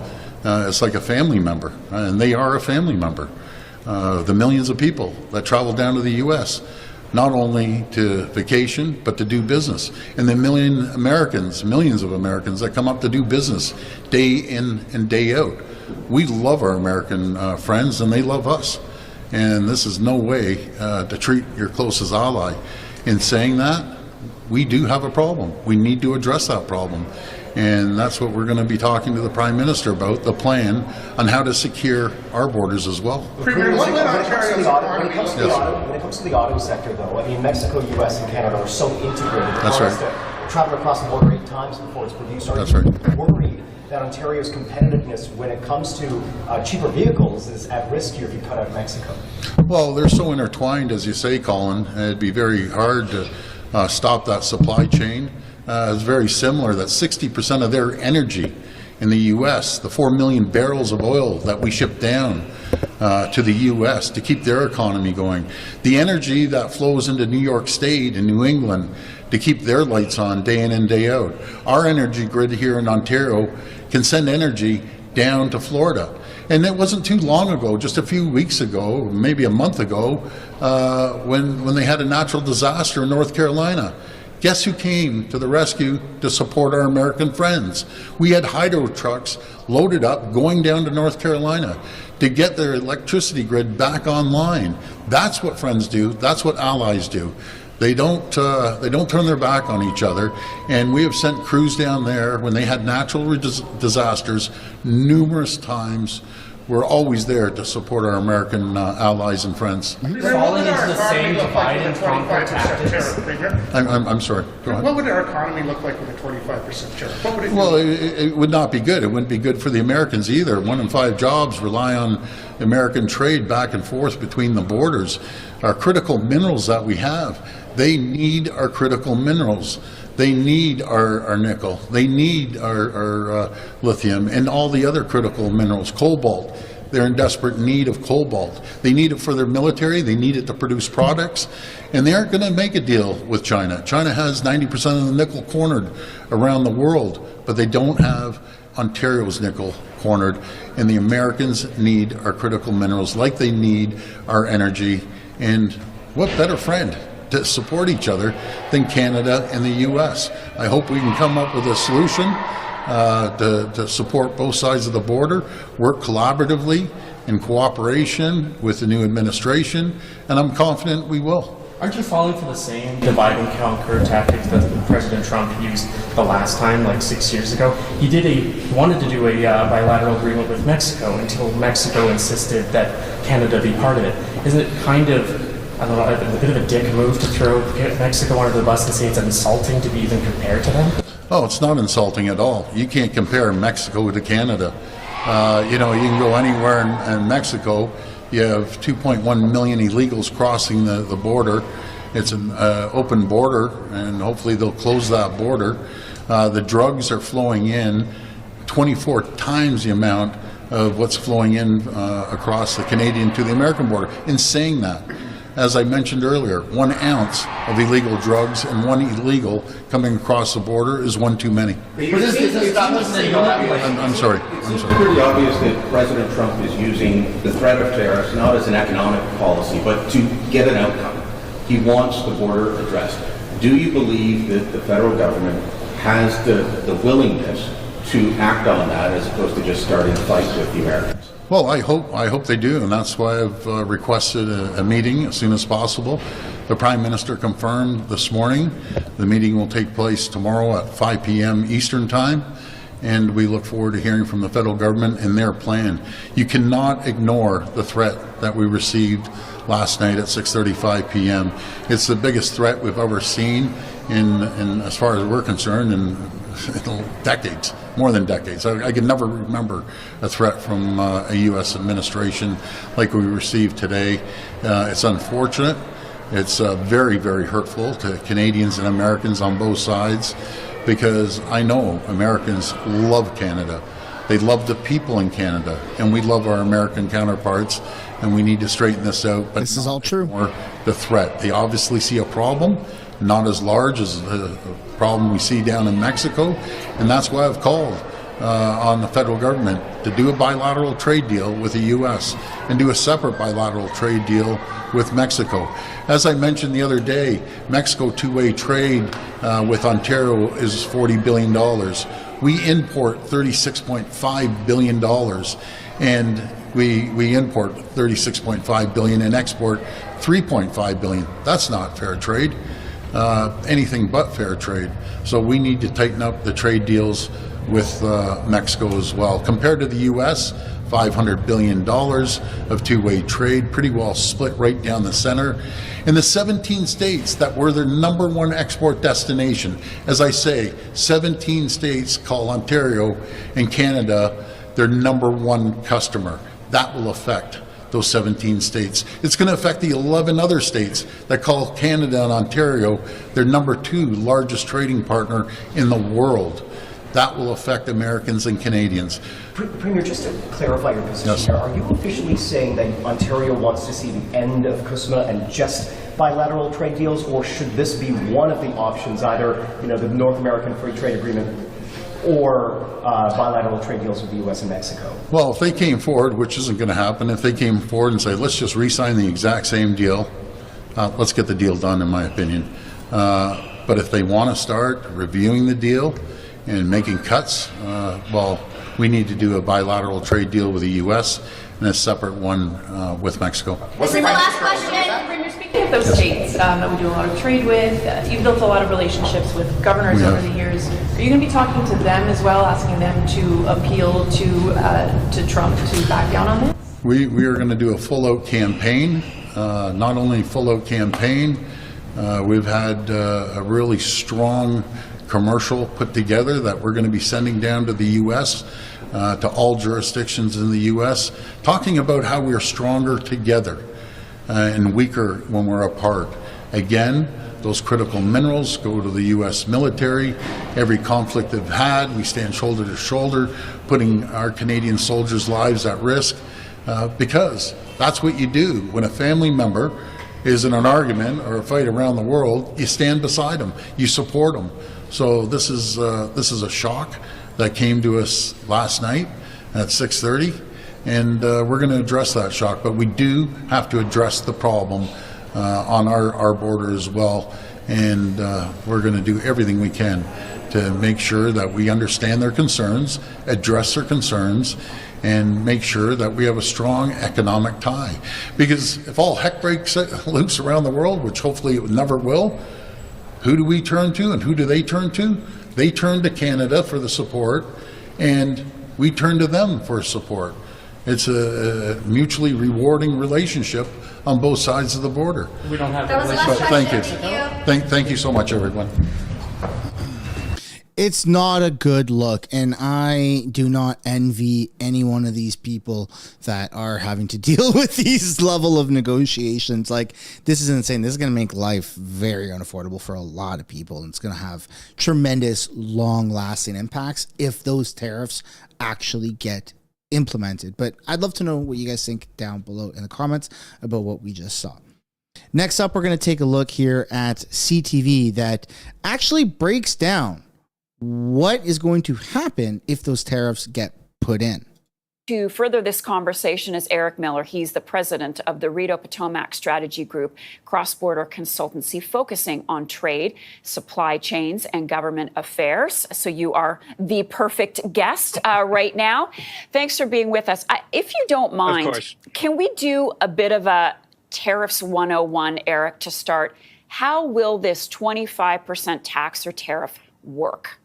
It's like a family member, and they are a family member. The millions of people that travel down to the U.S., not only to vacation, but to do business. And the millions of Americans that come up to do business day in and day out. We love our American friends, and they love us. And this is no way to treat your closest ally. In saying that, we do have a problem. We need to address that problem. And that's what we're going to be talking to the Prime Minister about, the plan on how to secure our borders as well. When it comes to the auto sector, though, I mean, Mexico, U.S., and Canada are so integrated. That's right. Travel across the border 8 times before it's produced. Are you worried that Ontario's competitiveness when it comes to cheaper vehicles is at risk here if you cut out Mexico? Well, they're so intertwined, as you say, Colin. It'd be very hard to stop that supply chain. It's very similar that 60% of their energy in the U.S., the 4 million barrels of oil that we ship down to the U.S. to keep their economy going, the energy that flows into New York State and New England to keep their lights on day in and day out. Our energy grid here in Ontario can send energy down to Florida. And it wasn't too long ago, just a few weeks ago, maybe a month ago, when they had a natural disaster in North Carolina. Guess who came to the rescue to support our American friends? We had hydro trucks loaded up going down to North Carolina to get their electricity grid back online. That's what friends do. That's what allies do. They don't turn their back on each other. And we have sent crews down there when they had natural disasters numerous times. We're always there to support our American allies and friends. Falling into the same divide and conquer tactics. I'm sorry. Go ahead. What would our economy look like with a 25% tariff? What would it Well, it would not be good. It wouldn't be good for the Americans either. 1 in 5 jobs rely on American trade back and forth between the borders. Our critical minerals that we have, they need our critical minerals. They need our nickel. They need our lithium and all the other critical minerals, cobalt. They're in desperate need of cobalt. They need it for their military. They need it to produce products. And they aren't going to make a deal with China. China has 90% of the nickel cornered around the world, but they don't have Ontario's nickel cornered. And the Americans need our critical minerals like they need our energy. And what better friend to support each other than Canada and the U.S. I hope we can come up with a solution to support both sides of the border, work collaboratively in cooperation with the new administration, and I'm confident we will. Aren't you falling for the same divide and conquer tactics that President Trump used the last time, like 6 years ago? He wanted to do a bilateral agreement with Mexico until Mexico insisted that Canada be part of it. Isn't it kind of, I don't know, a bit of a dick move to throw Mexico under the bus and say it's insulting to be even compared to them? Oh, it's not insulting at all. You can't compare Mexico to Canada. You can go anywhere in Mexico. You have 2.1 million illegals crossing the border. It's an open border, and hopefully they'll close that border. The drugs are flowing in 24 times the amount of what's flowing in across the Canadian to the American border. In saying that, as I mentioned earlier, 1 ounce of illegal drugs and one illegal coming across the border is one too many. I'm sorry. It's pretty obvious that President Trump is using the threat of tariffs not as an economic policy, but to get an outcome. He wants the border addressed. Do you believe that the federal government has the willingness to act on that as opposed to just starting a fight with the Americans? Well, I hope they do, and that's why I've requested a meeting as soon as possible. The Prime Minister confirmed this morning the meeting will take place tomorrow at 5 p.m. Eastern Time, and we look forward to hearing from the federal government and their plan. You cannot ignore the threat that we received last night at 6:35 p.m. It's the biggest threat we've ever seen in as far as we're concerned, in decades, more than decades. I can never remember a threat from a U.S. administration like we received today. It's unfortunate. It's very, very hurtful to Canadians and Americans on both sides, because I know Americans love Canada. They love the people in Canada, and we love our American counterparts, and we need to straighten this out. But this is all true. The threat. They obviously see a problem, not as large as the problem we see down in Mexico, and that's why I've called on the federal government to do a bilateral trade deal with the U.S. and do a separate bilateral trade deal with Mexico. As I mentioned the other day, Mexico two-way trade with Ontario is $40 billion. We import $36.5 billion, and we import $36.5 billion and export $3.5 billion. That's not fair trade. Anything but fair trade. So we need to tighten up the trade deals with Mexico as well. Compared to the U.S., $500 billion of two-way trade, pretty well split right down the center. In the 17 states that were their number one export destination, as I say, 17 states call Ontario and Canada their number one customer. That will affect those 17 states. It's going to affect the 11 other states that call Canada and Ontario their number two largest trading partner in the world. That will affect Americans and Canadians. Premier, just to clarify your position here, are you officially saying that Ontario wants to see the end of CUSMA and just bilateral trade deals, or should this be one of the options, either the North American Free Trade Agreement or bilateral trade deals with the U.S. and Mexico? Well, if they came forward, which isn't going to happen, if they came forward and say, let's just re-sign the exact same deal, let's get the deal done, in my opinion. But if they want to start reviewing the deal and making cuts, well, we need to do a bilateral trade deal with the U.S. and a separate one with Mexico. What's the last question? Speaking of those states that we do a lot of trade with, you've built a lot of relationships with governors over the years. Are you going to be talking to them as well, asking them to appeal to Trump to back down on this? We are going to do a full-out campaign. Not only full-out campaign, we've had a really strong commercial put together that we're going to be sending down to the U.S., to all jurisdictions in the U.S., talking about how we are stronger together and weaker when we're apart. Again, those critical minerals go to the U.S. military. Every conflict they've had, we stand shoulder to shoulder, putting our Canadian soldiers' lives at risk, because that's what you do when a family member is in an argument or a fight around the world. You stand beside them, you support them. So this is a shock that came to us last night at 6:30, and we're going to address that shock. But we do have to address the problem on our border as well. And we're going to do everything we can to make sure that we understand their concerns, address their concerns, and make sure that we have a strong economic tie. Because if all heck breaks loose around the world, which hopefully it never will, who do we turn to and who do they turn to? They turn to Canada for the support, and we turn to them for support. It's a mutually rewarding relationship on both sides of the border. We don't have that relationship. Thank you. Thank you so much, everyone. It's not a good look, and I do not envy any one of these people that are having to deal with these level of negotiations. Like, this is insane. This is going to make life very unaffordable for a lot of people, and it's going to have tremendous, long-lasting impacts if those tariffs actually get implemented. But I'd love to know what you guys think down below in the comments about what we just saw. Next up, we're going to take a look here at CTV that actually breaks down what is going to happen if those tariffs get put in. To further this conversation is Eric Miller. He's the president of the Rideau Potomac Strategy Group, cross-border consultancy focusing on trade, supply chains, and government affairs. So you are the perfect guest right now. Thanks for being with us. If you don't mind, can we do a bit of a Tariffs 101, Eric, to start? How will this 25% tax or tariff work?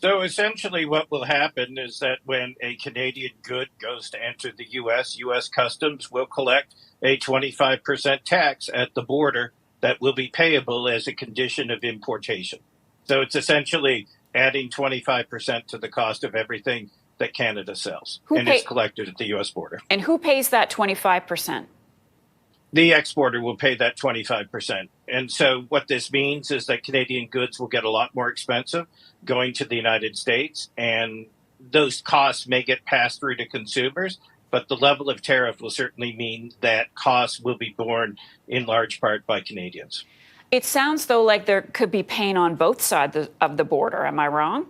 So essentially what will happen is that when a Canadian good goes to enter the U.S., U.S. Customs will collect a 25% tax at the border that will be payable as a condition of importation. So it's essentially adding 25% to the cost of everything that Canada sells, and it's collected at the U.S. border. And who pays that 25%? The exporter will pay that 25%. And so what this means is that Canadian goods will get a lot more expensive going to the United States, and those costs may get passed through to consumers, but the level of tariff will certainly mean that costs will be borne in large part by Canadians. It sounds, though, like there could be pain on both sides of the border. Am I wrong?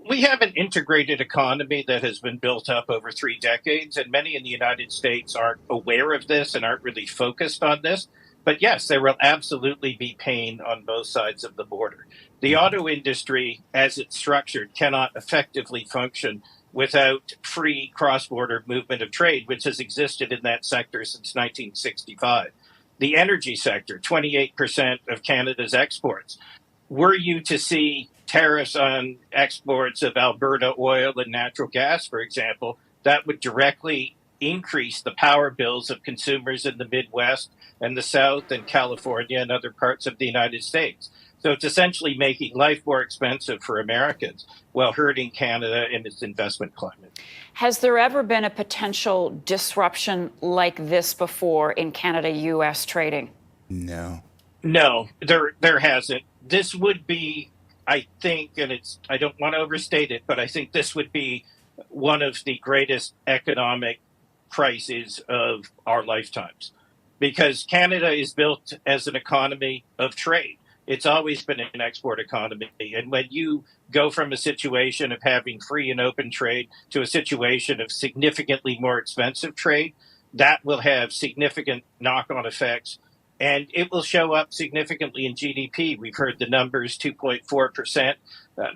We have an integrated economy that has been built up over 3 decades, and many in the United States aren't aware of this and aren't really focused on this. But yes, there will absolutely be pain on both sides of the border. The auto industry, as it's structured, cannot effectively function without free cross-border movement of trade, which has existed in that sector since 1965. The energy sector, 28% of Canada's exports. Were you to see tariffs on exports of Alberta oil and natural gas, for example, that would directly increase the power bills of consumers in the Midwest and the South and California and other parts of the United States. So it's essentially making life more expensive for Americans while hurting Canada in its investment climate. Has there ever been a potential disruption like this before in Canada-U.S. trading? No. No, there hasn't. This would be, I think, and I don't want to overstate it, but I think this would be one of the greatest economic crises of our lifetimes, because Canada is built as an economy of trade. It's always been an export economy. And when you go from a situation of having free and open trade to a situation of significantly more expensive trade, that will have significant knock-on effects. And it will show up significantly in GDP. We've heard the numbers, 2.4%,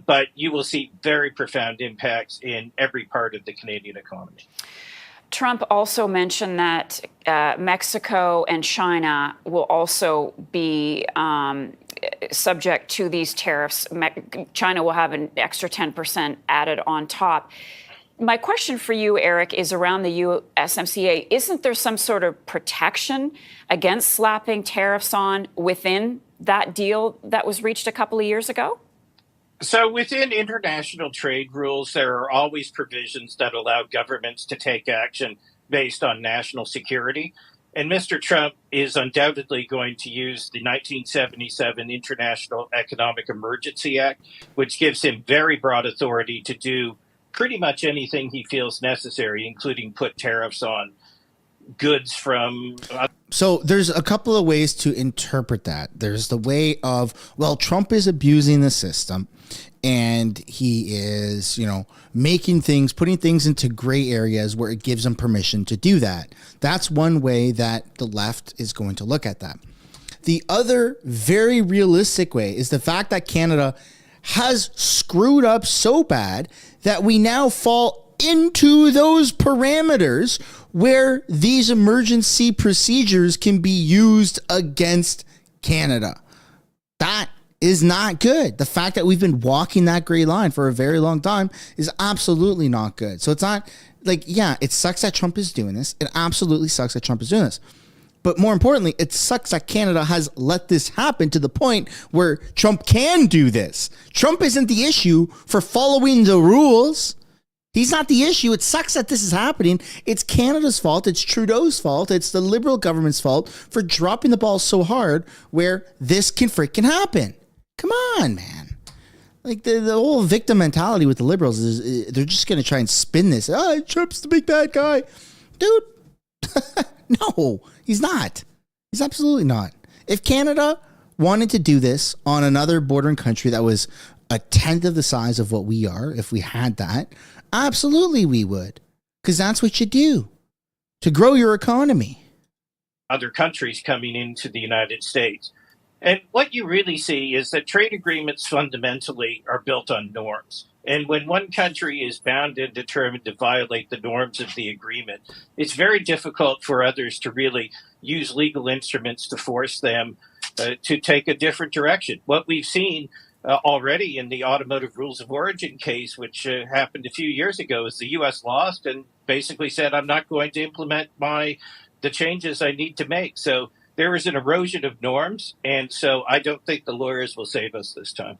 but you will see very profound impacts in every part of the Canadian economy. Trump also mentioned that Mexico and China will also be subject to these tariffs. China will have an extra 10% added on top. My question for you, Eric, is around the USMCA. Isn't there some sort of protection against slapping tariffs on within that deal that was reached a couple of years ago? So within international trade rules, there are always provisions that allow governments to take action based on national security. And Mr. Trump is undoubtedly going to use the 1977 International Economic Emergency Act, which gives him very broad authority to do pretty much anything he feels necessary, including put tariffs on goods from So there's a couple of ways to interpret that. There's the way of, well, Trump is abusing the system and he is, making things, putting things into gray areas where it gives him permission to do that. That's one way that the left is going to look at that. The other very realistic way is the fact that Canada has screwed up so bad that we now fall into those parameters where these emergency procedures can be used against Canada. That is not good. The fact that we've been walking that gray line for a very long time is absolutely not good. So it's not like, yeah, it sucks that Trump is doing this. It absolutely sucks that Trump is doing this. But more importantly, it sucks that Canada has let this happen to the point where Trump can do this. Trump isn't the issue for following the rules. He's not the issue. It sucks that this is happening. It's Canada's fault. It's Trudeau's fault. It's the Liberal government's fault for dropping the ball so hard where this can freaking happen. Come on, man. Like the whole victim mentality with the Liberals is they're just going to try and spin this. Oh, Trump's the big bad guy. Dude, no, he's not. He's absolutely not. If Canada wanted to do this on another bordering country that was a tenth of the size of what we are, if we had that, absolutely we would. Because that's what you do to grow your economy. Other countries coming into the United States. And what you really see is that trade agreements fundamentally are built on norms. And when one country is bound and determined to violate the norms of the agreement, it's very difficult for others to really use legal instruments to force them to take a different direction. What we've seen already in the automotive rules of origin case, which happened a few years ago, is the U.S. lost and basically said, I'm not going to implement the changes I need to make. So there is an erosion of norms, and so I don't think the lawyers will save us this time.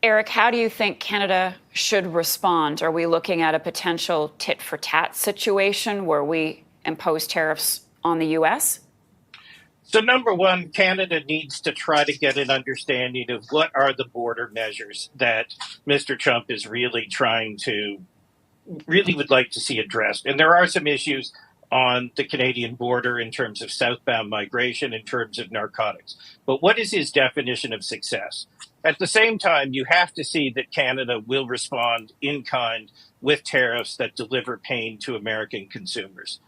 Eric, how do you think Canada should respond? Are we looking at a potential tit-for-tat situation where we impose tariffs on the U.S.? So number one, Canada needs to try to get an understanding of what are the border measures that Mr. Trump is really would like to see addressed. And there are some issues on the Canadian border in terms of southbound migration, in terms of narcotics. But what is his definition of success? At the same time, you have to see that Canada will respond in kind with tariffs that deliver pain to American consumers.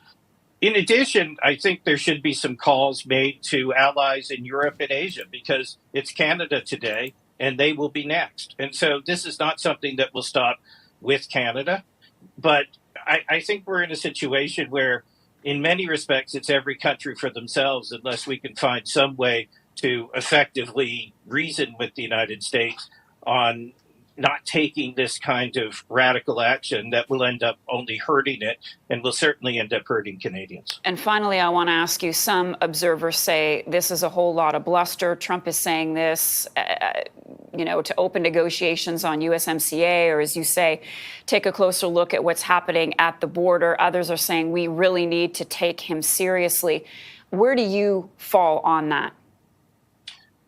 In addition, I think there should be some calls made to allies in Europe and Asia because it's Canada today and they will be next. And so this is not something that will stop with Canada. But I think we're in a situation where in many respects, it's every country for themselves unless we can find some way to effectively reason with the United States on not taking this kind of radical action that will end up only hurting it and will certainly end up hurting Canadians. And finally, I want to ask you, some observers say this is a whole lot of bluster. Trump is saying this, to open negotiations on USMCA, or as you say, take a closer look at what's happening at the border. Others are saying we really need to take him seriously. Where do you fall on that?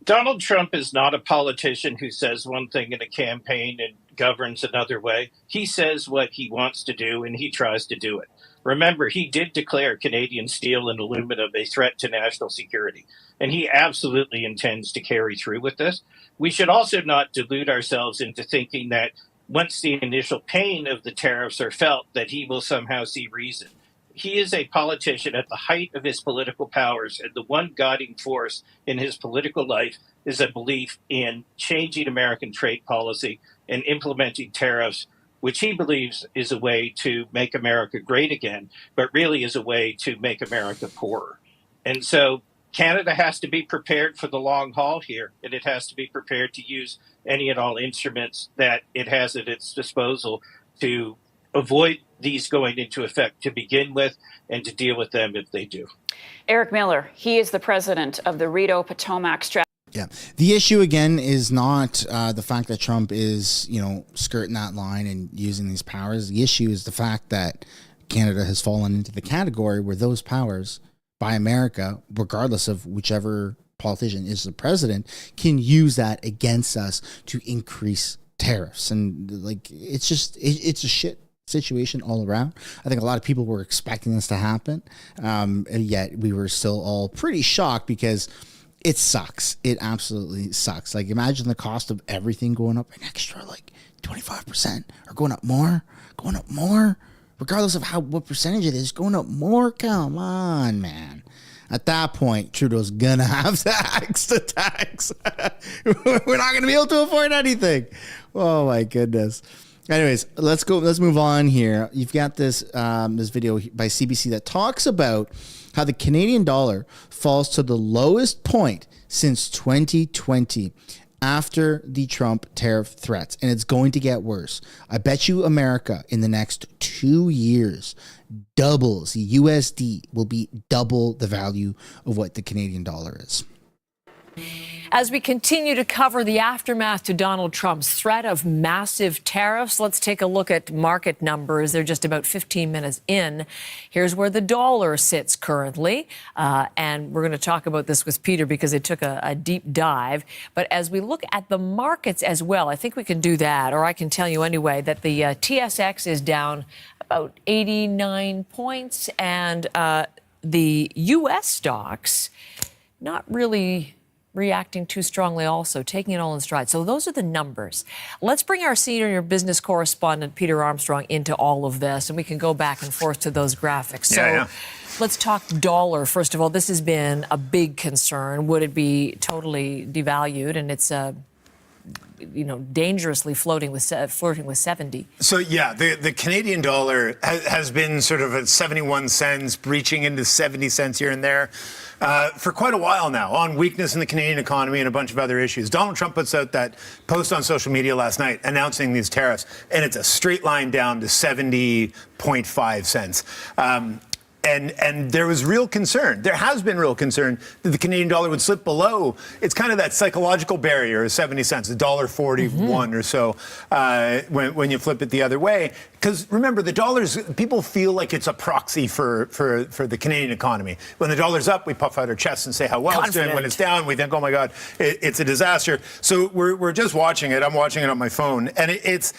Donald Trump is not a politician who says one thing in a campaign and governs another way. He says what he wants to do, and he tries to do it. Remember, he did declare Canadian steel and aluminum a threat to national security, and he absolutely intends to carry through with this. We should also not delude ourselves into thinking that once the initial pain of the tariffs are felt, that he will somehow see reason. He is a politician at the height of his political powers, and the one guiding force in his political life is a belief in changing American trade policy and implementing tariffs, which he believes is a way to make America great again, but really is a way to make America poorer. And so Canada has to be prepared for the long haul here, and it has to be prepared to use any and all instruments that it has at its disposal to avoid these going into effect to begin with and to deal with them if they do. Eric Miller, he is the president of the Rideau Potomac Strategy. Yeah. The issue, again, is not the fact that Trump is, skirting that line and using these powers. The issue is the fact that Canada has fallen into the category where those powers by America, regardless of whichever politician is the president, can use that against us to increase tariffs. And it's a shit situation all around. I think a lot of people were expecting this to happen, and yet we were still all pretty shocked because it sucks. It absolutely sucks. Like, imagine the cost of everything going up an extra like 25% or going up more, regardless of what percentage it is, going up more. Come on, man. At that point, Trudeau's gonna have to tax. We're not gonna be able to afford anything. Oh my goodness. Anyways, let's go. Let's move on here. You've got this this video by CBC that talks about how the Canadian dollar falls to the lowest point since 2020 after the Trump tariff threats, and it's going to get worse. I bet you America in the next 2 years doubles. The USD will be double the value of what the Canadian dollar is. As we continue to cover the aftermath to Donald Trump's threat of massive tariffs, let's take a look at market numbers. They're just about 15 minutes in. Here's where the dollar sits currently. And we're going to talk about this with Peter because it took a deep dive. But as we look at the markets as well, I think we can do that, or I can tell you anyway, that the TSX is down about 89 points. And the U.S. stocks, not really reacting too strongly also, taking it all in stride. So those are the numbers. Let's bring our senior business correspondent, Peter Armstrong, into all of this, and we can go back and forth to those graphics. So let's talk dollar. First of all, this has been a big concern. Would it be totally devalued? And it's dangerously flirting with 70. So yeah, the Canadian dollar has been sort of at 71 cents, breaching into 70 cents here and there for quite a while now, on weakness in the Canadian economy and a bunch of other issues. Donald Trump puts out that post on social media last night announcing these tariffs, and it's a straight line down to 70.5 cents. And there was real concern. There has been real concern that the Canadian dollar would slip below. It's kind of that psychological barrier of 70 cents, $1.41 or so when you flip it the other way. Because remember, the dollar's, people feel like it's a proxy for the Canadian economy. When the dollar's up, we puff out our chests and say how well it's doing. When it's down, we think, oh my God, it's a disaster. So we're just watching it. I'm watching it on my phone, and it's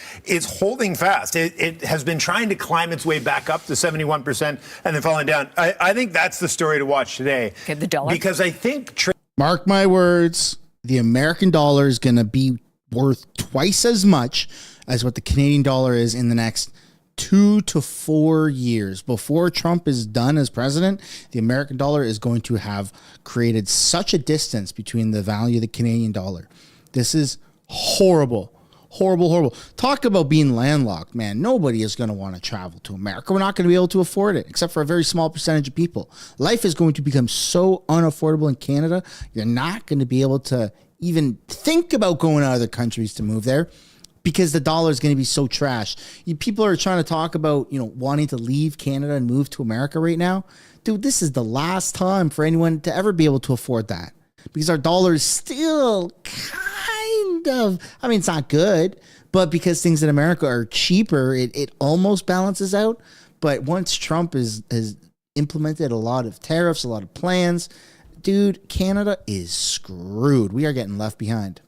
holding fast. It has been trying to climb its way back up to 71% and then falling down. I think that's the story to watch today. Okay, the dollar. Because I think... Mark my words, the American dollar is going to be worth twice as much as what the Canadian dollar is in the next 2 to 4 years. Before Trump is done as president, the American dollar is going to have created such a distance between the value of the Canadian dollar. This is horrible. Horrible. Talk about being landlocked, man. Nobody is going to want to travel to America. We're not going to be able to afford it, except for a very small percentage of people. Life is going to become so unaffordable in Canada, you're not going to be able to even think about going to other countries to move there because the dollar is going to be so trash. People are trying to talk about, wanting to leave Canada and move to America right now. Dude, this is the last time for anyone to ever be able to afford that because our dollar is still kind of, it's not good, but because things in America are cheaper, it almost balances out. But once Trump has implemented a lot of tariffs, a lot of plans, dude, Canada is screwed. We are getting left behind.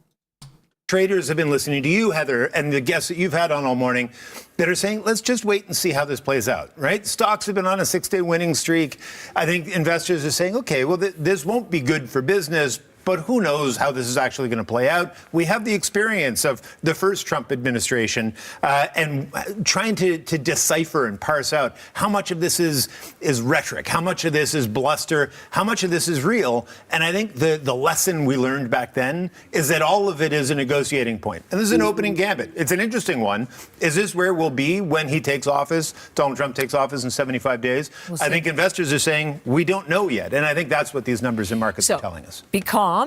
Traders have been listening to you, Heather, and the guests that you've had on all morning that are saying, let's just wait and see how this plays out, right? Stocks have been on a 6-day winning streak. I think investors are saying, okay, well, this won't be good for business, but who knows how this is actually going to play out. We have the experience of the first Trump administration and trying to decipher and parse out how much of this is rhetoric, how much of this is bluster, how much of this is real. And I think the lesson we learned back then is that all of it is a negotiating point. And this is an opening gambit. It's an interesting one. Is this where we'll be when he takes office, Donald Trump takes office in 75 days? I think investors are saying, we don't know yet. And I think that's what these numbers in markets are telling us. Be calm.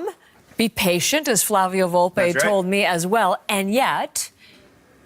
Be patient, as Flavio Volpe told me as well. And yet,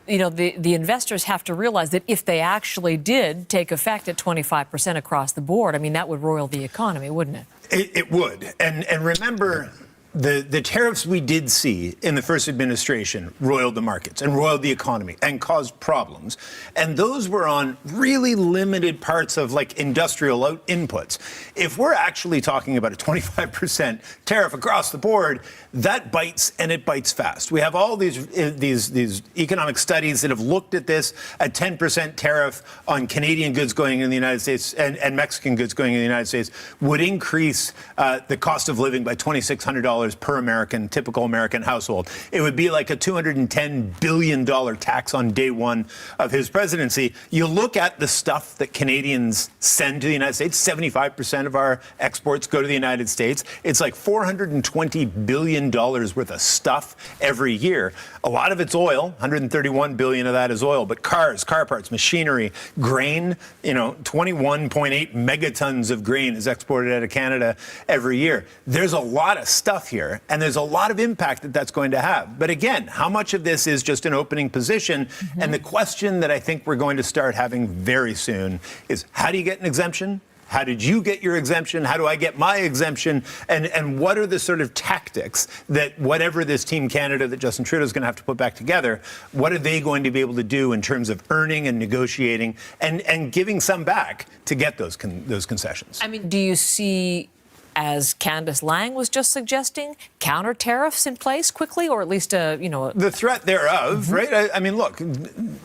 the investors have to realize that if they actually did take effect at 25% across the board, that would roil the economy, wouldn't it? It would. And remember, The tariffs we did see in the first administration roiled the markets and roiled the economy and caused problems. And those were on really limited parts of like industrial inputs. If we're actually talking about a 25% tariff across the board, that bites, and it bites fast. We have all these economic studies that have looked at this. A 10% tariff on Canadian goods going in the United States and Mexican goods going in the United States would increase the cost of living by $2,600 per American, typical American household. It would be like a $210 billion tax on day one of his presidency. You look at the stuff that Canadians send to the United States, 75% of our exports go to the United States. It's like $420 billion worth of stuff every year. A lot of it's oil, 131 billion of that is oil, but cars, car parts, machinery, grain, 21.8 megatons of grain is exported out of Canada every year. There's a lot of stuff here, and there's a lot of impact that that's going to have. But again, how much of this is just an opening position? And the question that I think we're going to start having very soon is, how do you get an exemption? How did you get your exemption? How do I get my exemption? And what are the sort of tactics that whatever this Team Canada that Justin Trudeau is going to have to put back together, what are they going to be able to do in terms of earning and negotiating and giving some back to get those concessions? I mean, do you see, as Candace Lang was just suggesting, counter tariffs in place quickly, or at least the threat thereof, right? I mean, look,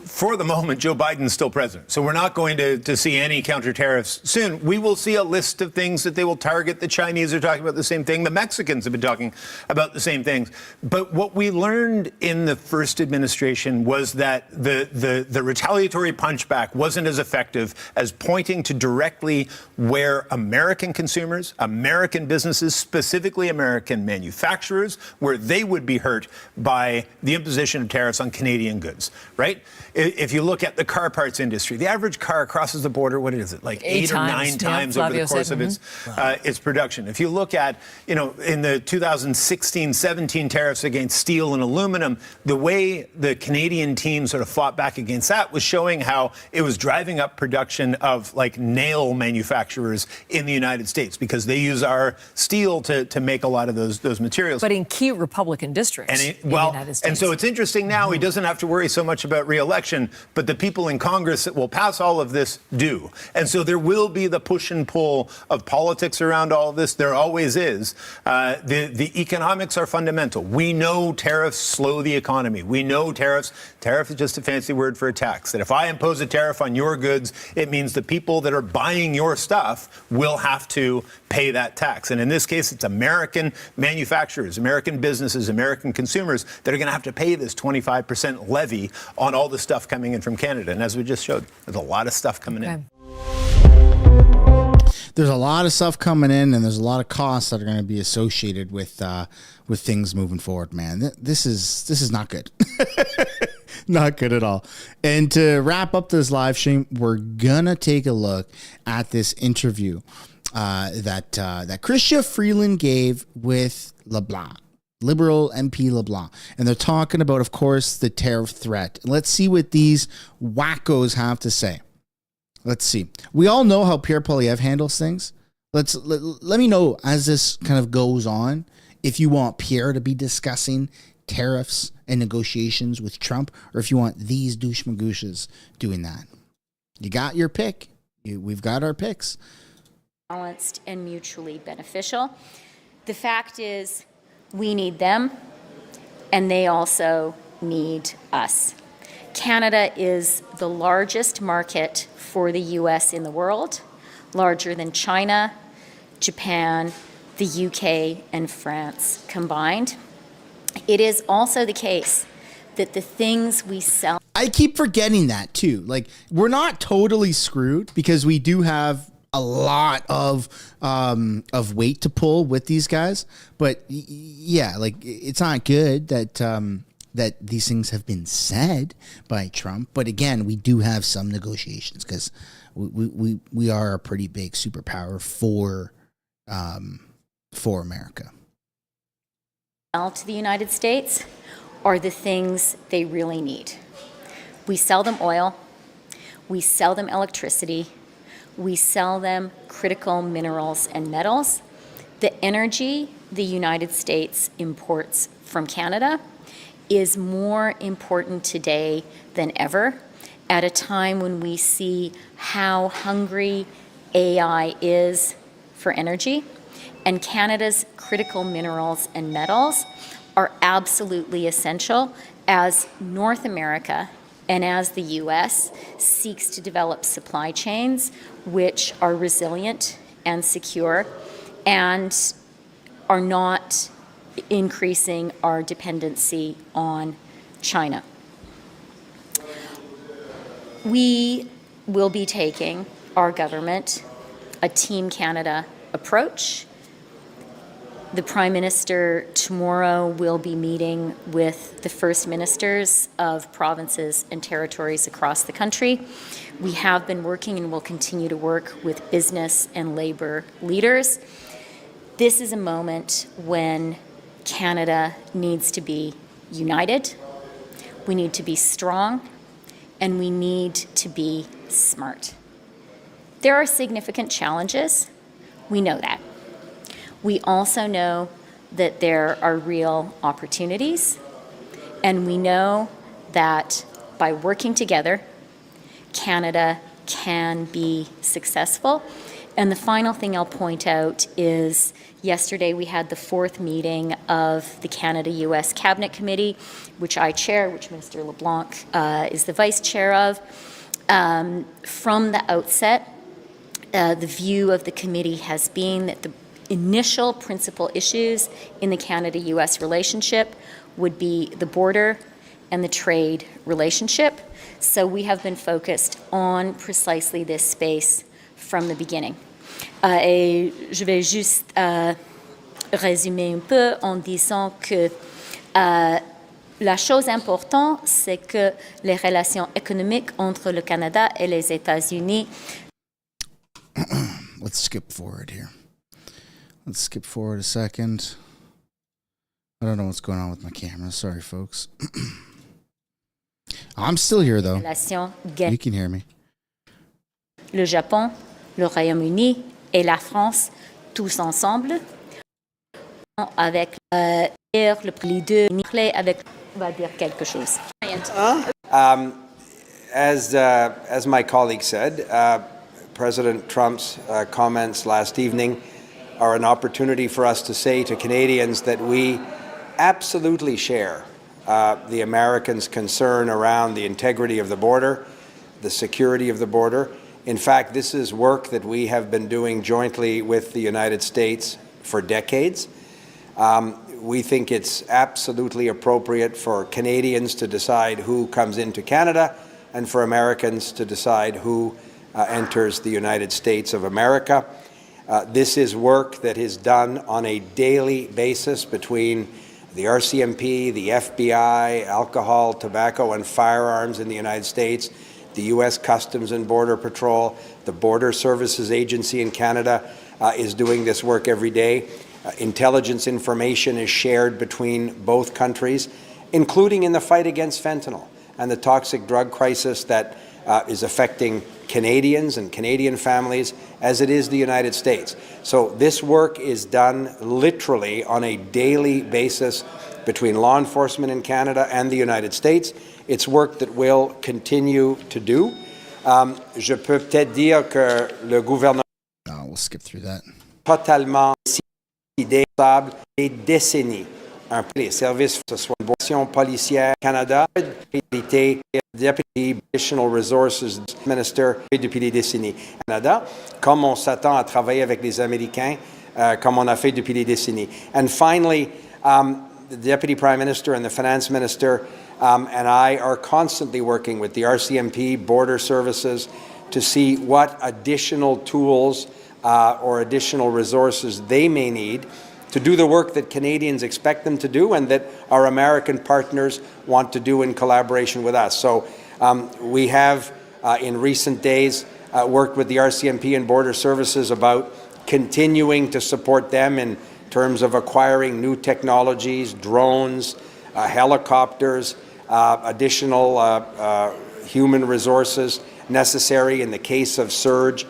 for the moment, Joe Biden's still president, so we're not going to see any counter tariffs soon. We will see a list of things that they will target. The Chinese are talking about the same thing. The Mexicans have been talking about the same things. But what we learned in the first administration was that the retaliatory punchback wasn't as effective as pointing to directly where American consumers, American businesses, specifically American manufacturers, where they would be hurt by the imposition of tariffs on Canadian goods, right? If you look at the car parts industry, the average car crosses the border, what is it, like 8 or 9 times over the course of its production. If you look at, in the 2016-17 tariffs against steel and aluminum, the way the Canadian team sort of fought back against that was showing how it was driving up production of like nail manufacturers in the United States because they use our steel to make a lot of those materials. But in key Republican districts in the United States. And so it's interesting now, he doesn't have to worry so much about re-election, but the people in Congress that will pass all of this do. And so there will be the push and pull of politics around all of this. There always is. The economics are fundamental. We know tariffs slow the economy. We know tariff is just a fancy word for a tax. That if I impose a tariff on your goods, it means the people that are buying your stuff will have to pay that tax. And in this case, it's American manufacturers, American businesses, American consumers that are going to have to pay this 25% levy on all the stuff coming in from Canada. And as we just showed, there's a lot of stuff coming in. There's a lot of stuff coming in, and there's a lot of costs that are going to be associated with things moving forward, man. This is not good. Not good at all. And to wrap up this live stream, we're going to take a look at this interview that Chrystia Freeland gave with LeBlanc, Liberal MP LeBlanc. And they're talking about, of course, the tariff threat. Let's see what these wackos have to say. Let's see. We all know how Pierre Poilievre handles things. Let me know as this kind of goes on if you want Pierre to be discussing tariffs and negotiations with Trump, or if you want these douche magooshes doing that. You got your pick. We've got our picks. Balanced and mutually beneficial. The fact is, we need them, and they also need us. Canada is the largest market for the U.S. in the world, larger than China, Japan, the UK, and France combined. It is also the case that the things we sell... I keep forgetting that, too. Like, we're not totally screwed because we do have a lot of weight to pull with these guys. But yeah, like, it's not good that that these things have been said by Trump. But again, we do have some negotiations because we are a pretty big superpower for America. To the United States are the things they really need. We sell them oil, we sell them electricity, we sell them critical minerals and metals. The energy the United States imports from Canada is more important today than ever, at a time when we see how hungry AI is for energy, and Canada's critical minerals and metals are absolutely essential as North America and as the U.S. seeks to develop supply chains which are resilient and secure and are not increasing our dependency on China. We will be taking, our government, a Team Canada approach. The Prime Minister tomorrow will be meeting with the First Ministers of provinces and territories across the country. We have been working and will continue to work with business and labour leaders. This is a moment when Canada needs to be united, we need to be strong, and we need to be smart. There are significant challenges. We know that. We also know that there are real opportunities, and we know that by working together, Canada can be successful. And the final thing I'll point out is yesterday we had the 4th meeting of the Canada-US Cabinet Committee, which I chair, which Minister LeBlanc is the vice chair of. From the outset, the view of the committee has been that the initial principal issues in the Canada-US relationship would be the border and the trade relationship. So we have been focused on precisely this space from the beginning. Et je vais juste résumer un peu en disant que la chose importante, c'est que les relations économiques entre le Canada et les États-Unis. Let's skip forward here. Let's skip forward a second. I don't know what's going on with my camera. Sorry, folks. I'm still here, though. You can hear me. Le Japon, le Royaume-Uni et la France, tous ensemble, avec les deux avec va dire quelque chose. As my colleague said, President Trump's comments last evening are an opportunity for us to say to Canadians that we absolutely share the Americans' concern around the integrity of the border, the security of the border. In fact, this is work that we have been doing jointly with the United States for decades. We think it's absolutely appropriate for Canadians to decide who comes into Canada and for Americans to decide who enters the United States of America. This is work that is done on a daily basis between the RCMP, the FBI, alcohol, tobacco, and firearms in the United States, the U.S. Customs and Border Patrol, the Border Services Agency in Canada is doing this work every day. Intelligence information is shared between both countries, including in the fight against fentanyl and the toxic drug crisis that is affecting Canadians and Canadian families as it is the United States. So this work is done literally on a daily basis between law enforcement in Canada and the United States. It's work that we'll continue to do. Je peux peut-être dire que le gouvernement we'll skip through that. Totalement décidé des décennies. Les services, que ce soit une policière Canada, Deputy Additional Resources Minister depuis des décennies. Canada, comme on s'attend à travailler avec les Américains, comme on a fait depuis des décennies. And finally, the Deputy Prime Minister and the Finance Minister and I are constantly working with the RCMP, Border Services, to see what additional tools or additional resources they may need to do the work that Canadians expect them to do and that our American partners want to do in collaboration with us. So we have, in recent days, worked with the RCMP and Border Services about continuing to support them in terms of acquiring new technologies, drones, helicopters, additional human resources necessary in the case of surge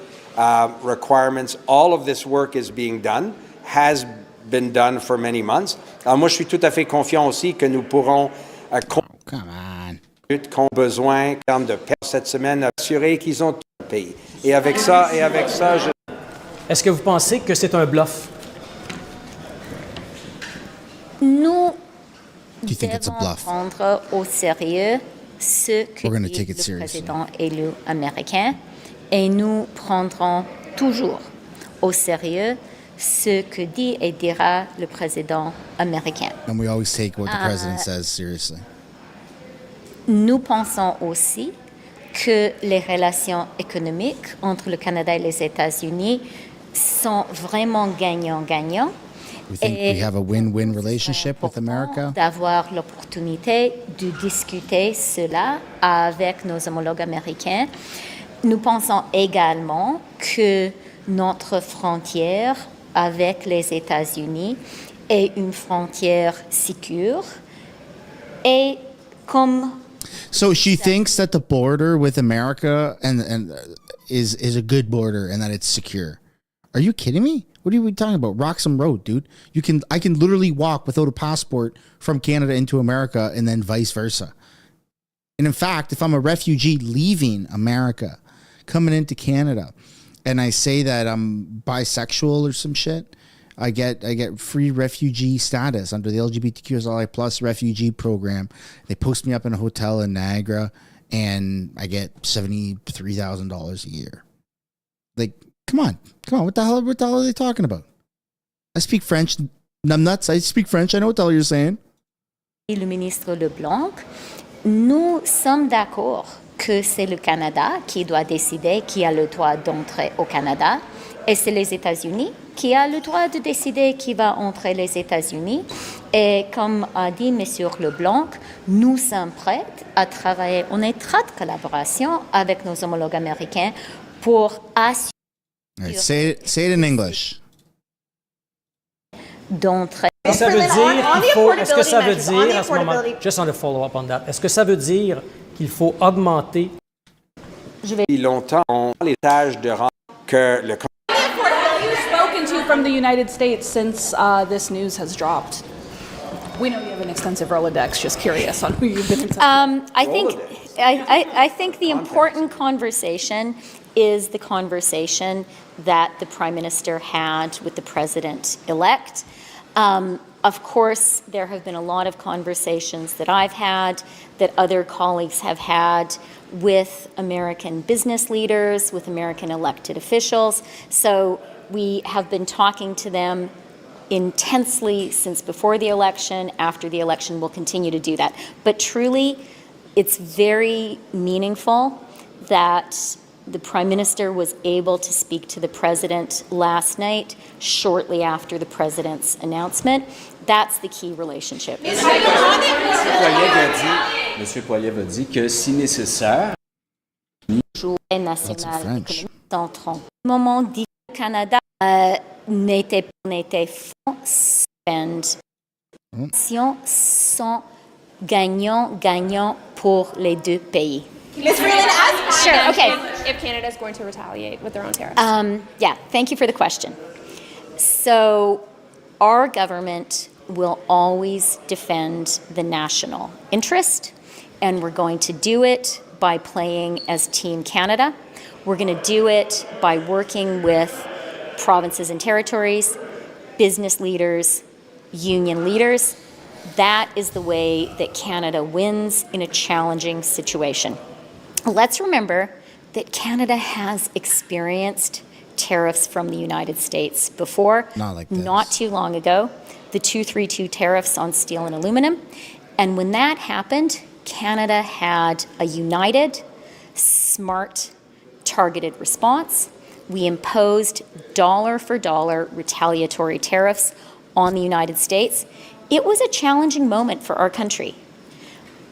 requirements. All of this work is being done, has been done for many months. Alors moi, je suis tout à fait confiant aussi que nous pourrons qu'ont besoin en termes de pertes cette semaine, assurer qu'ils ont tout payé. Et avec ça, je... Est-ce que vous pensez que c'est un bluff? Nous Do you think it's a devons bluff? prendre au sérieux ce que We're gonna dit take it le seriously. président élu américain et nous prendrons toujours au sérieux ce que dit et dira le président américain. And we always take what the president says seriously. Nous pensons aussi que les relations économiques entre le Canada et les États-Unis sont vraiment gagnant-gagnant. We think we have a win-win relationship with America. D'avoir l'opportunité de discuter cela avec nos homologues américains. Nous pensons également que notre frontière avec les États-Unis est une frontière sécure et comme So she thinks that the border with America and is a good border and that it's secure. Are you kidding me? What are we talking about? Roxham Road, dude. I can literally walk without a passport from Canada into America and then vice versa. And in fact, if I'm a refugee leaving America, coming into Canada, and I say that I'm bisexual or some shit, I get free refugee status under the LGBTQI plus refugee program. They post me up in a hotel in Niagara, and I get $73,000 a year. Like, come on, what the hell are they talking about? I speak French. I'm nuts. I speak French. I know what the hell you're saying. le ministre Leblanc, nous sommes d'accord que c'est le Canada qui doit décider qui a le droit d'entrer au Canada et c'est les États-Unis qui a le droit de décider qui va entrer les États-Unis. Et comme a dit M. Leblanc, nous sommes prêts à travailler en étroite collaboration avec nos homologues américains pour assurer All right, say it in English. d'entrer. Ça veut dire qu'il faut, est-ce que ça veut dire, à ce moment, just on a follow-up on that, est-ce que ça veut dire qu'il faut augmenter Depuis longtemps, on a les tâches de rendre que le You've spoken to from the United States since this news has dropped. We know you have an extensive Rolodex. Just curious on who you've been in touch with. I think the important conversation is the conversation that the Prime Minister had with the President-elect. Of course, there have been a lot of conversations that I've had, that other colleagues have had with American business leaders, with American elected officials. So we have been talking to them intensely since before the election. After the election, we'll continue to do that. But truly, it's very meaningful that the Prime Minister was able to speak to the President last night, shortly after the President's announcement. That's the key relationship. Monsieur Poilievre a dit que si nécessaire, national économique central. Au moment du Canada n'était sont gagnant pour les deux pays. Ms. Freeland, Sure, okay. If Canada is going to retaliate with their own tariffs. Yeah, thank you for the question. So, our government will always defend the national interest, and we're going to do it by playing as Team Canada. We're going to do it by working with provinces and territories, business leaders, union leaders. That is the way that Canada wins in a challenging situation. Let's remember that Canada has experienced tariffs from the United States before, not too long ago, the 232 tariffs on steel and aluminum. And when that happened, Canada had a united, smart, targeted response. We imposed dollar for dollar retaliatory tariffs on the United States. It was a challenging moment for our country.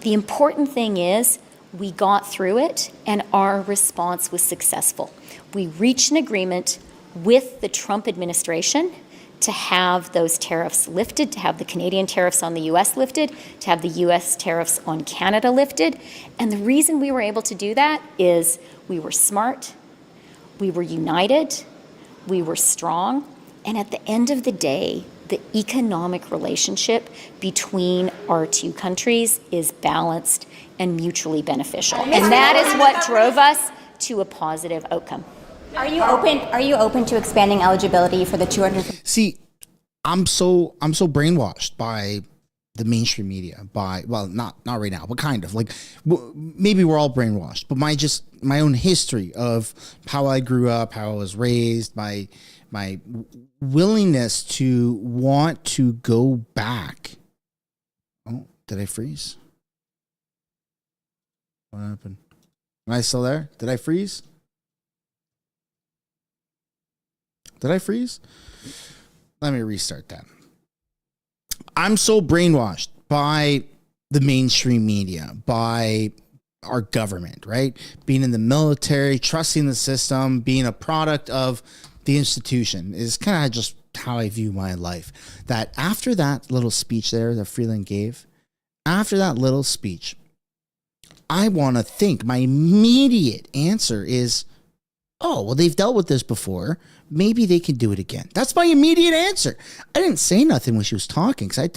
The important thing is we got through it and our response was successful. We reached an agreement with the Trump administration to have those tariffs lifted, to have the Canadian tariffs on the US lifted, to have the US tariffs on Canada lifted. And the reason we were able to do that is we were smart, we were united, we were strong, and at the end of the day, the economic relationship between our two countries is balanced and mutually beneficial. And that is what drove us to a positive outcome. Are you open to expanding eligibility for the 200? See, I'm so brainwashed by the mainstream media, not right now, but kind of like maybe we're all brainwashed, but my own history of how I grew up, how I was raised, my willingness to want to go back. Oh, did I freeze? What happened? Am I still there? Did I freeze? Did I freeze? Let me restart that. I'm so brainwashed by the mainstream media, by our government, right? Being in the military, trusting the system, being a product of the institution is kind of just how I view my life. That after that little speech there that Freeland gave, after that little speech, I want to think my immediate answer is, oh, well, they've dealt with this before. Maybe they can do it again. That's my immediate answer. I didn't say nothing when she was talking because I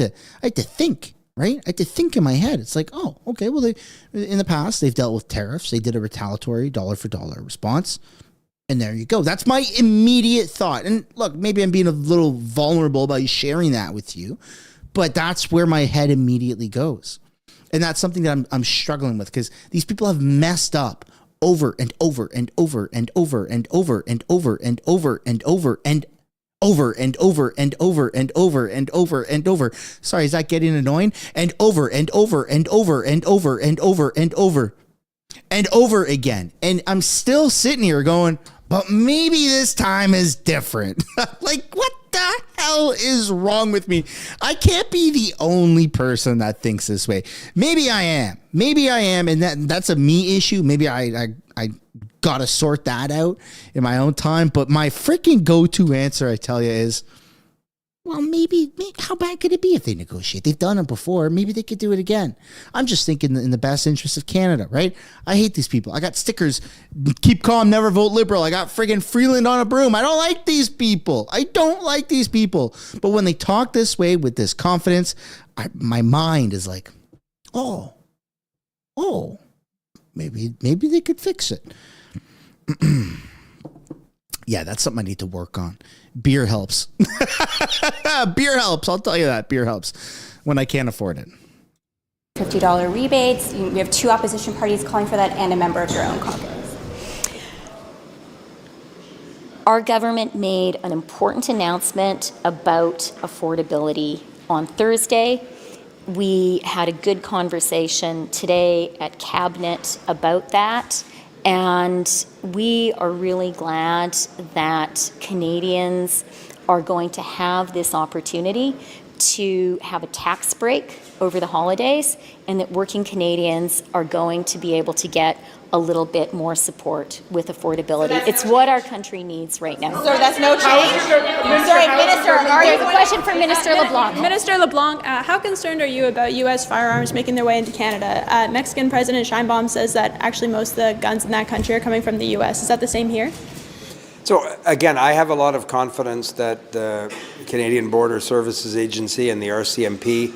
had to think, right? I had to think in my head. It's like, oh, okay, well, in the past, they've dealt with tariffs. They did a retaliatory dollar for dollar response. And there you go. That's my immediate thought. And look, maybe I'm being a little vulnerable by sharing that with you, but that's where my head immediately goes. And that's something that I'm struggling with because these people have messed up over and over and over and over and over and over and over and over and over and over and over and over and over and over. Sorry, is that getting annoying? And over and over and over and over and over and over and over again. And I'm still sitting here going, but maybe this time is different. Like, what the hell is wrong with me? I can't be the only person that thinks this way. Maybe I am. And that's a me issue. Maybe I got to sort that out in my own time. But my freaking go-to answer, I tell you, is, well, maybe how bad could it be if they negotiate? They've done it before. Maybe they could do it again. I'm just thinking in the best interest of Canada, right? I hate these people. I got stickers, keep calm, never vote Liberal. I got friggin' Freeland on a broom. I don't like these people. But when they talk this way with this confidence, my mind is like, oh, maybe they could fix it. Yeah, that's something I need to work on. Beer helps. Beer helps. I'll tell you that. Beer helps when I can't afford it. $50 rebates. We have two opposition parties calling for that and a member of your own caucus. Our government made an important announcement about affordability on Thursday. We had a good conversation today at Cabinet about that. And we are really glad that Canadians are going to have this opportunity to have a tax break over the holidays, and that working Canadians are going to be able to get a little bit more support with affordability. It's what our country needs right now. So that's no change? Sorry, Minister, there's a question for Minister LeBlanc. Minister LeBlanc, how concerned are you about U.S. firearms making their way into Canada? Mexican President Sheinbaum says that actually most of the guns in that country are coming from the U.S. Is that the same here? So again, I have a lot of confidence that the Canadian Border Services Agency and the RCMP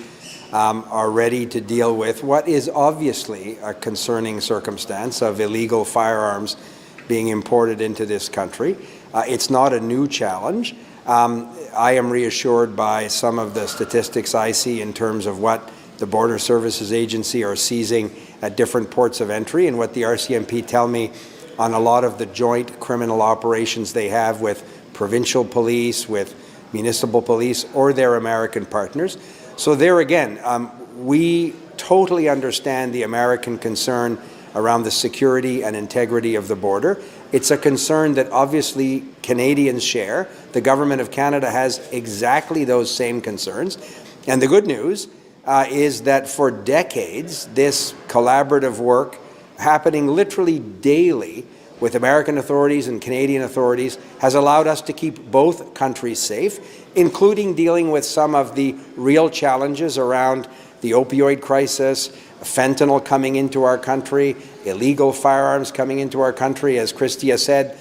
are ready to deal with what is obviously a concerning circumstance of illegal firearms being imported into this country. It's not a new challenge. I am reassured by some of the statistics I see in terms of what the Border Services Agency are seizing at different ports of entry and what the RCMP tell me on a lot of the joint criminal operations they have with provincial police, with municipal police, or their American partners. So there again, we totally understand the American concern around the security and integrity of the border. It's a concern that obviously Canadians share. The Government of Canada has exactly those same concerns. And the good news is that for decades, this collaborative work happening literally daily with American authorities and Canadian authorities has allowed us to keep both countries safe, including dealing with some of the real challenges around the opioid crisis, fentanyl coming into our country, illegal firearms coming into our country. As Christia said,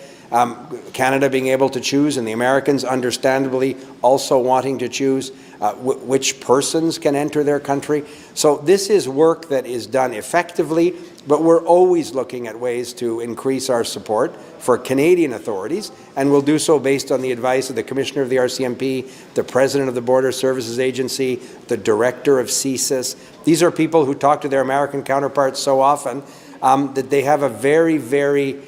Canada being able to choose, and the Americans understandably also wanting to choose which persons can enter their country. So this is work that is done effectively, but we're always looking at ways to increase our support for Canadian authorities, and we'll do so based on the advice of the Commissioner of the RCMP, the President of the Border Services Agency, the Director of CSIS. These are people who talk to their American counterparts so often that they have a very, very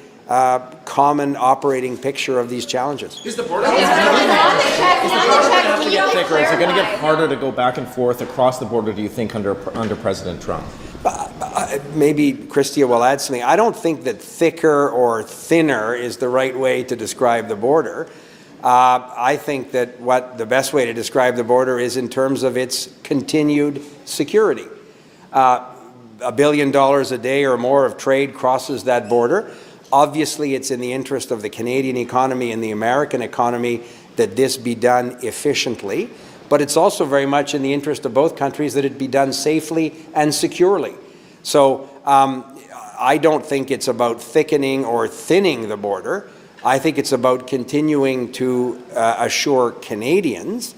common operating picture of these challenges. Is the border going to have to get thicker? Is it going to get harder to go back and forth across the border, do you think, under President Trump? Maybe Christia will add something. I don't think that thicker or thinner is the right way to describe the border. I think that what the best way to describe the border is in terms of its continued security. $1 billion a day or more of trade crosses that border. Obviously, it's in the interest of the Canadian economy and the American economy that this be done efficiently, but it's also very much in the interest of both countries that it be done safely and securely. So I don't think it's about thickening or thinning the border. I think it's about continuing to assure Canadians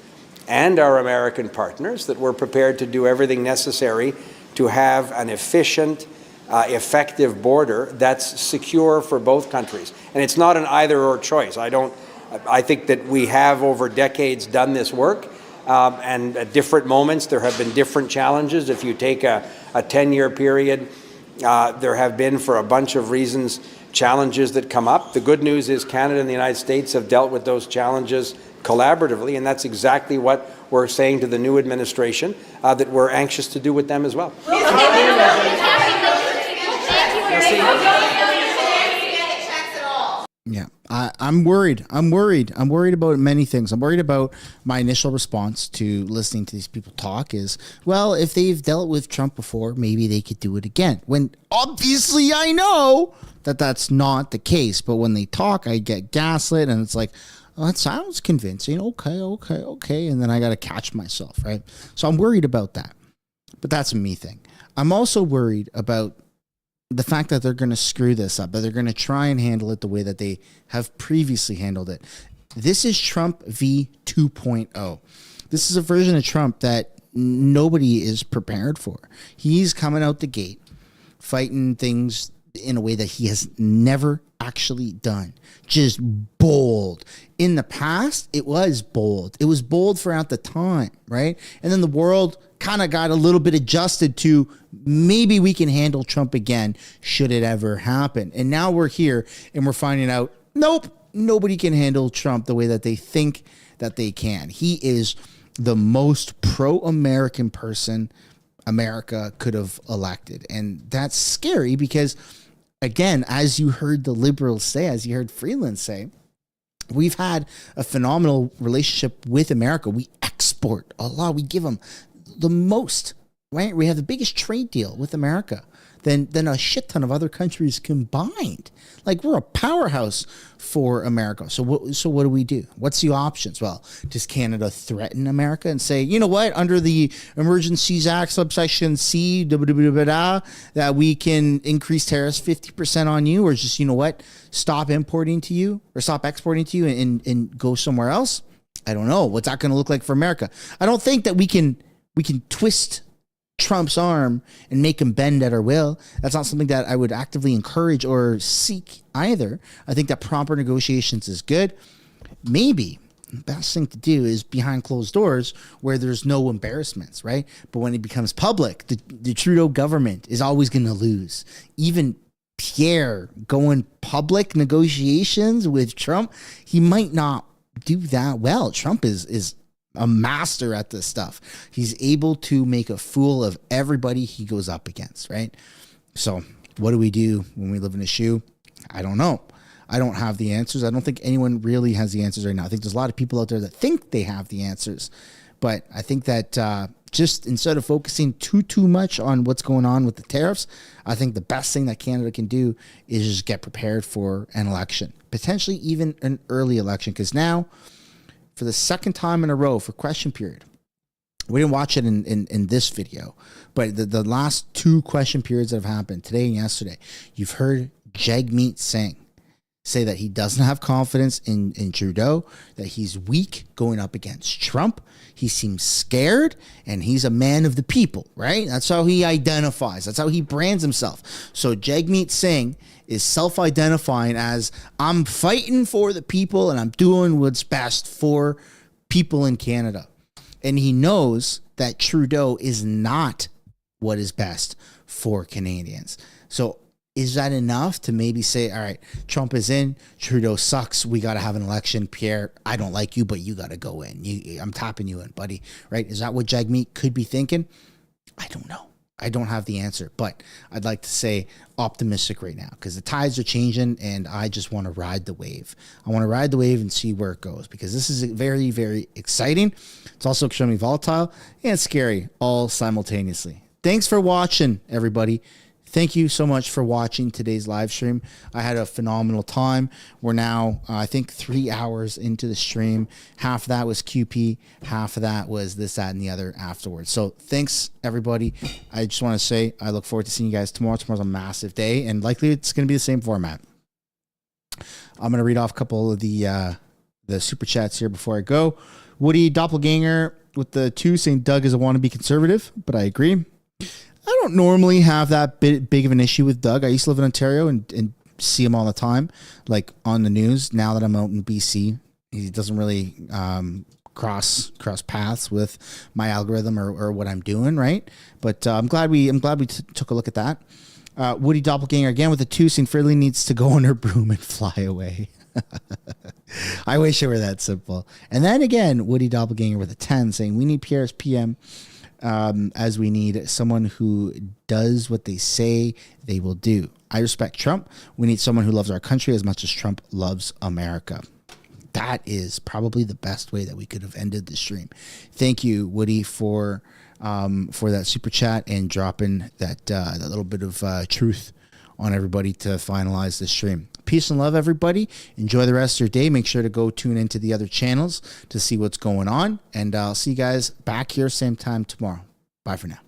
and our American partners that we're prepared to do everything necessary to have an efficient, effective border that's secure for both countries. And it's not an either-or choice. I think that we have over decades done this work, and at different moments there have been different challenges. If you take a 10-year period, there have been, for a bunch of reasons, challenges that come up. The good news is Canada and the United States have dealt with those challenges collaboratively, and that's exactly what we're saying to the new administration, that we're anxious to do with them as well. Yeah, I'm worried. I'm worried about many things. I'm worried about my initial response to listening to these people talk is, well, if they've dealt with Trump before, maybe they could do it again. When obviously I know that that's not the case. But when they talk, I get gaslit, and it's like, oh, that sounds convincing. Okay. And then I got to catch myself, right? So I'm worried about that. But that's a me thing. I'm also worried about the fact that they're going to screw this up, that they're going to try and handle it the way that they have previously handled it. This is Trump v 2.0. This is a version of Trump that nobody is prepared for. He's coming out the gate, fighting things in a way that he has never actually done. Just bold. In the past, it was bold. It was bold throughout the time, right? And then the world kind of got a little bit adjusted to maybe we can handle Trump again should it ever happen. And now we're here and we're finding out, nope, nobody can handle Trump the way that they think that they can. He is the most pro-American person America could have elected. And that's scary because, again, as you heard the liberals say, as you heard Freeland say, we've had a phenomenal relationship with America. We export a lot. We give them the most, right? We have the biggest trade deal with America than a shit ton of other countries combined. Like, we're a powerhouse for America. So what do we do? What's the options? Well, does Canada threaten America and say, you know what, under the Emergencies Act, subsection C, that we can increase tariffs 50% on you, or just, you know what, stop importing to you or stop exporting to you and go somewhere else? I don't know. What's that going to look like for America? I don't think that we can twist Trump's arm and make him bend at our will. That's not something that I would actively encourage or seek either. I think that proper negotiations is good. Maybe the best thing to do is behind closed doors where there's no embarrassments, right? But when it becomes public, the Trudeau government is always going to lose. Even Pierre going public negotiations with Trump, he might not do that well. Trump is a master at this stuff. He's able to make a fool of everybody he goes up against, right? So what do we do when we live in a shoe? I don't know. I don't have the answers. I don't think anyone really has the answers right now. I think there's a lot of people out there that think they have the answers, but I think that just instead of focusing too much on what's going on with the tariffs, I think the best thing that Canada can do is just get prepared for an election, potentially even an early election, because now, for the second time in a row for question period, we didn't watch it in this video, but the last two question periods that have happened today and yesterday, you've heard Jagmeet Singh say that he doesn't have confidence in Trudeau, that he's weak going up against Trump. He seems scared, and he's a man of the people, right? That's how he identifies. That's how he brands himself. So Jagmeet Singh is self-identifying as, I'm fighting for the people and I'm doing what's best for people in Canada. And he knows that Trudeau is not what is best for Canadians. So is that enough to maybe say, all right, Trump is in, Trudeau sucks, we got to have an election, Pierre, I don't like you, but you got to go in. I'm tapping you in, buddy, right? Is that what Jagmeet could be thinking? I don't know. I don't have the answer, but I'd like to say optimistic right now because the tides are changing and I just want to ride the wave. I want to ride the wave and see where it goes because this is very, very exciting. It's also extremely volatile and scary all simultaneously. Thanks for watching, everybody. Thank you so much for watching today's live stream. I had a phenomenal time. We're now, I think, 3 hours into the stream. Half of that was QP. Half of that was this, that, and the other afterwards. So thanks, everybody. I just want to say I look forward to seeing you guys tomorrow. Tomorrow's a massive day, and likely it's going to be the same format. I'm going to read off a couple of the super chats here before I go. Woody Doppelganger with the 2 saying Doug is a wannabe conservative, but I agree. I don't normally have that big of an issue with Doug. I used to live in Ontario and see him all the time, like on the news. Now that I'm out in BC, he doesn't really cross paths with my algorithm or what I'm doing, right? But I'm glad we took a look at that. Woody Doppelganger again with the 2 saying Fairley needs to go on her broom and fly away. I wish it were that simple. And then again, Woody Doppelganger with a 10 saying we need Pierre's PM. As we need someone who does what they say they will do. I respect Trump. We need someone who loves our country as much as Trump loves America. That is probably the best way that we could have ended the stream. Thank you, Woody, for that super chat and dropping that little bit of truth on everybody to finalize the stream. Peace and love, everybody. Enjoy the rest of your day. Make sure to go tune into the other channels to see what's going on. And I'll see you guys back here same time tomorrow. Bye for now.